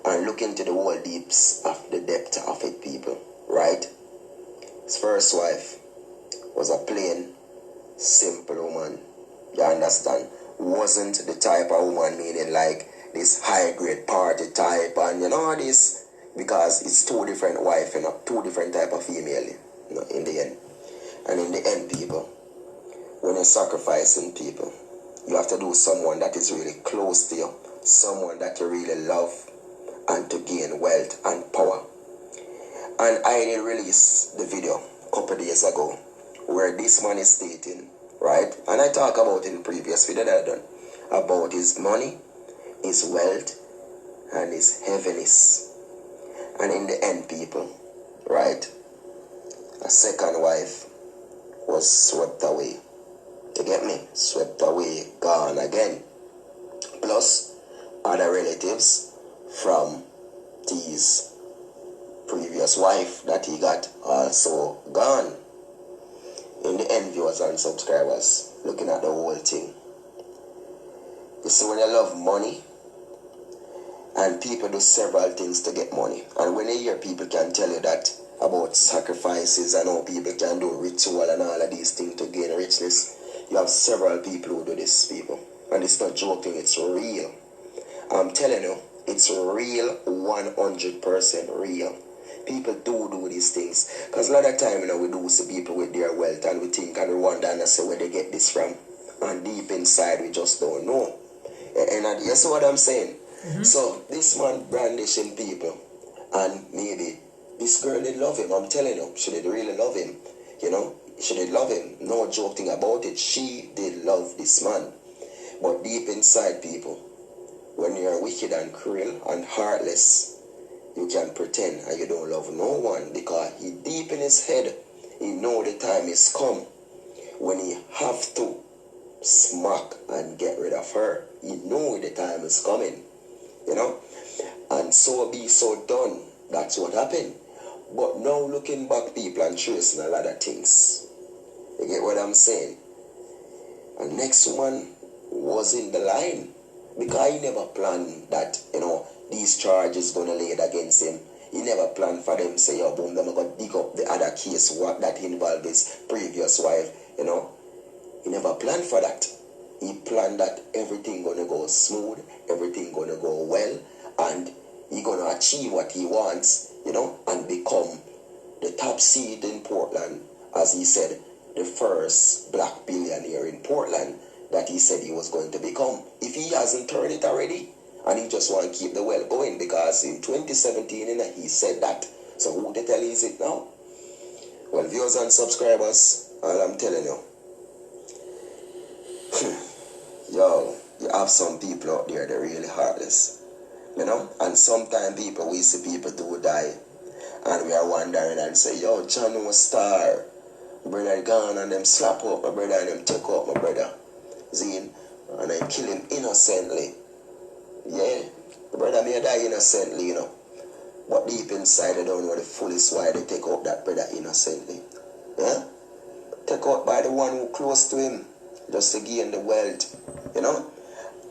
And look into the whole deeps of the depth of it, people, right? His first wife was a plain, simple woman, you understand? Wasn't the type of woman, meaning like this high-grade party type and, you know, this, because it's two different wife, you know, two different type of female, you know, in the end. And in the end, people, when you're sacrificing people, you have to do someone that is really close to you, someone that you really love, and to gain wealth and power. And I did release the video a couple of days ago where this man is stating, right, and I talk about it in previous video that I've done, about his money, his wealth, and his heaviness. And in the end, people, right, a second wife was swept away. You get me? Swept away, gone again. Plus, other relatives from T's previous wife that he got also gone. In the end, viewers and subscribers, looking at the whole thing. You see, when you love money, and people do several things to get money, and when you hear people can tell you that about sacrifices and how people can do ritual and all of these things to gain richness, you have several people who do this, people. And it's not joking, it's real. I'm telling you, it's real, 100% real. People do these things. Because a lot of time, we do see people with their wealth and we think and we wonder and say where they get this from. And deep inside, we just don't know. And you see what I'm saying? Mm-hmm. So, this man brandishing people, and maybe this girl did love him. I'm telling you, she did really love him. She did love him. No joke thing about it. She did love this man. But deep inside, people, when you're wicked and cruel and heartless, you can pretend and you don't love no one, because he deep in his head, he know the time is come when he have to smack and get rid of her. He know the time is coming, and so be so done. That's what happened. But now looking back, people, and tracing a lot of things. You get what I'm saying? And next one was in the line, because he never planned that, these charges gonna laid against him. He never planned for them say, yo, boom, them gonna dig up the other case what that involved his previous wife, He never planned for that. He planned that everything gonna go smooth, everything gonna go well, and he gonna achieve what he wants, and become the top seed in Portland, as he said, the first black billionaire in Portland that he said he was going to become. If he hasn't turned it already, and he just want to keep the well going, because in 2017 he said that. So who the hell is it now? Well, viewers and subscribers, all I'm telling you, yo, you have some people out there that are really heartless, and sometimes we see people do die, and we are wondering and say, yo, John was star, brother gone and them slap up my brother and them take up my brother, Zine, and I kill him innocently. Yeah, the brother may die innocently, but deep inside they don't know the fullest why they take out that brother innocently. Yeah? Take out by the one who close to him, just to gain the wealth,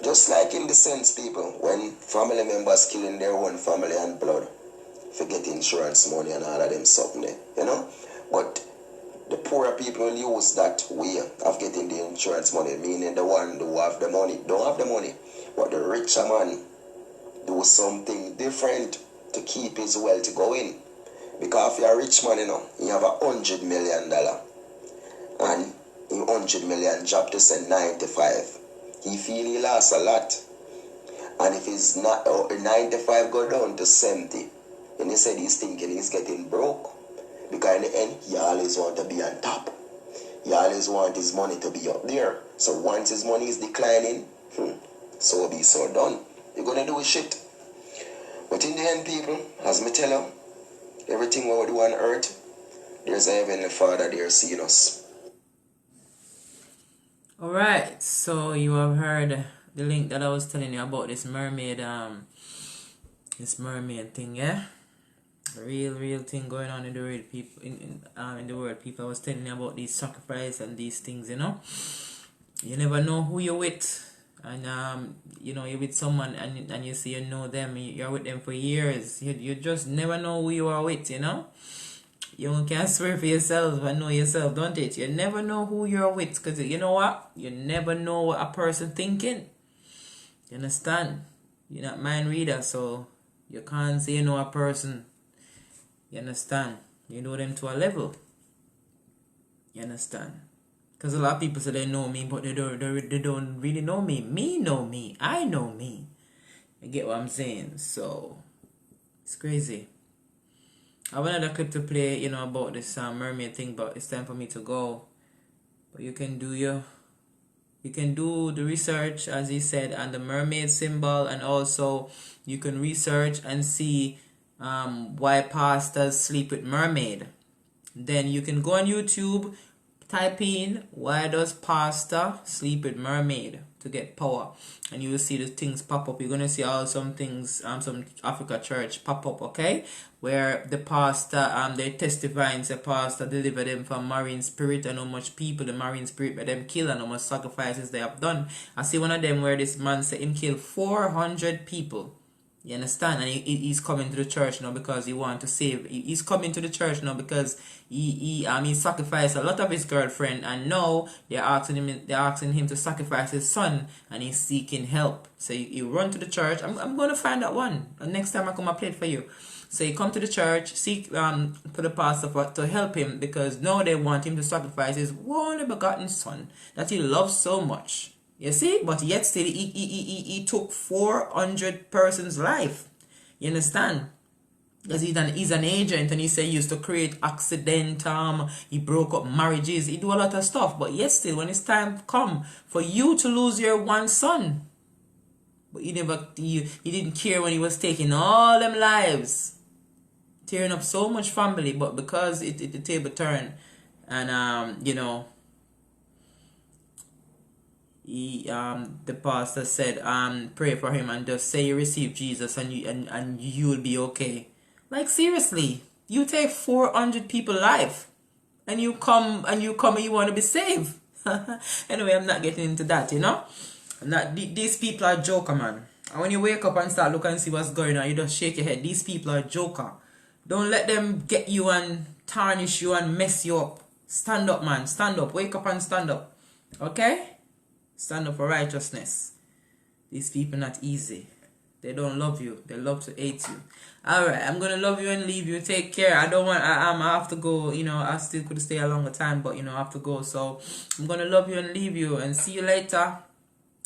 Just like in the sense, people, when family members killing their own family and blood, forget insurance money and all of them something there, But the poorer people use that way of getting the insurance money, meaning the one who have the money don't have the money. But the richer man do something different to keep his wealth going. Because if you're a rich man, you have $100 million. And in 100 million drop to say 95. He feel he lost a lot. And if he's not 95 go down to 70, and he said he's thinking he's getting broke. Because in the end, he always want to be on top. He always want his money to be up there. So once his money is declining, so be so done. You're gonna do shit. But in the end, people, as me tell you, everything we do on earth, there's a heavenly Father there seeing us. Alright, so you have heard the link that I was telling you about this mermaid thing, yeah? Real thing going on in the world, people. In the world, people. I was telling you about these sacrifice and these things. You never know who you're with, and you're with someone and you see them. You're with them for years. You just never know who you are with. You can swear for yourself and know yourself, don't it? You never know who you're with, because you know what? You never know what a person thinking. You understand? You're not mind reader, so you can't say you know a person. You understand? You know them to a level. You understand? Because a lot of people say they know me, but they don't really know me. Me know me. I know me. You get what I'm saying? So, it's crazy. I have another clip to play, about this mermaid thing, but it's time for me to go. But you can do the research, as he said, on the mermaid symbol, and also you can research and see why pastors sleep with mermaid. Then you can go on YouTube, type in why does pastor sleep with mermaid to get power, and you will see the things pop up. You're gonna see all some things, some Africa church pop up, okay, where the pastor they testifying the pastor delivered them from marine spirit, and how much people the marine spirit made them kill, and how much sacrifices they have done. I see one of them where this man said him kill 400 people. You understand? And he's coming to the church now because he want to save. He's coming to the church now because he sacrificed a lot of his girlfriend, and now they're asking him to sacrifice his son, and he's seeking help. So he run to the church. I'm going to find that one. And next time I come, I play it for you. So he come to the church, seek for the pastor to help him, because now they want him to sacrifice his only begotten son that he loves so much. You see, but yet still he took 400 persons' life. You understand? Because he's an agent, and he said he used to create accident. He broke up marriages. He do a lot of stuff. But yet still, when it's time come for you to lose your one son, but he didn't care when he was taking all them lives, tearing up so much family. But because the table turned, and you know. The pastor said, pray for him and just say you receive Jesus, and you will be okay. Like, seriously, you take 400 people's life, and you come and you want to be saved. Anyway, I'm not getting into that, you know. These people are joker, man. And when you wake up and start looking and see what's going on, you just shake your head. These people are joker. Don't let them get you and tarnish you and mess you up. Stand up, man. Stand up. Wake up and stand up. Okay? Stand up for righteousness. These people not easy. They don't love you. They love to hate you. Alright, I'm gonna love you and leave you. Take care. I have to go. You know, I still could stay a longer time, but you know, I have to go. So I'm gonna love you and leave you, and see you later.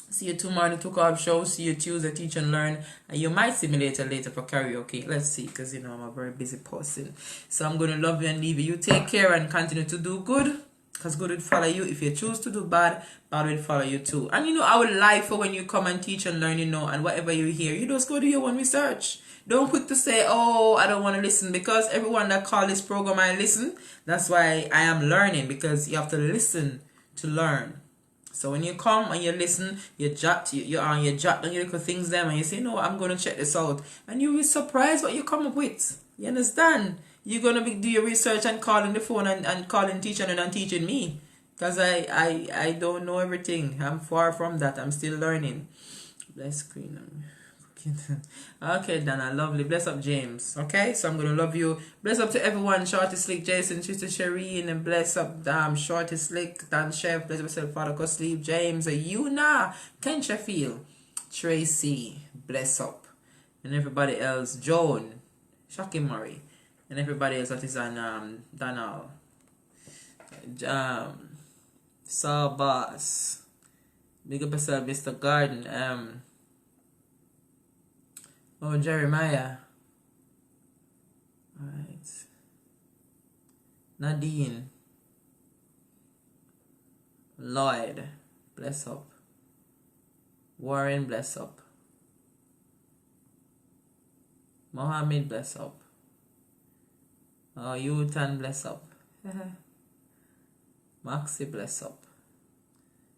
See you tomorrow, the 2 Carb show. See you Tuesday, Teach and Learn. And you might see me later for karaoke. Let's see, because you know I'm a very busy person. So I'm gonna love you and leave you. You take care and continue to do good. Because good will follow you. If you choose to do bad, bad will follow you too. And you know, I would like for when you come and teach and learn, you know, and whatever you hear, you just go do your own research. Don't quit to say, oh, I don't want to listen, because everyone that call this program, I listen. That's why I am learning, because you have to listen to learn. So when you come and you listen, you jot down your little things them, and you say, no, I'm going to check this out. And you will be surprised what you come up with. You understand? You're going to do your research and calling the phone and calling teacher and teaching me. Because I don't know everything. I'm far from that. I'm still learning. Bless screen. Okay, Dana, lovely. Bless up, James. Okay, so I'm going to love you. Bless up to everyone. Shorty Slick, Jason, Sister Shireen, and bless up Shorty Slick, Dan Chef, bless yourself, Father Cosleep, James, Yuna, Ken Sheffield, Tracy, bless up. And everybody else, Joan, Shaki Murray. And everybody else that is on Donald, Saul Boss, big up yourself, Mr. Garden, Jeremiah, alright, Nadine, Lloyd, bless up, Warren, bless up, Mohammed, bless up. Oh, Yutan, bless up. Maxi, bless up.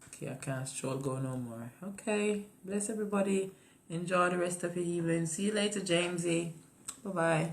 Okay, I can't stroll go no more. Okay, bless everybody. Enjoy the rest of your evening. See you later, Jamesy. Bye-bye.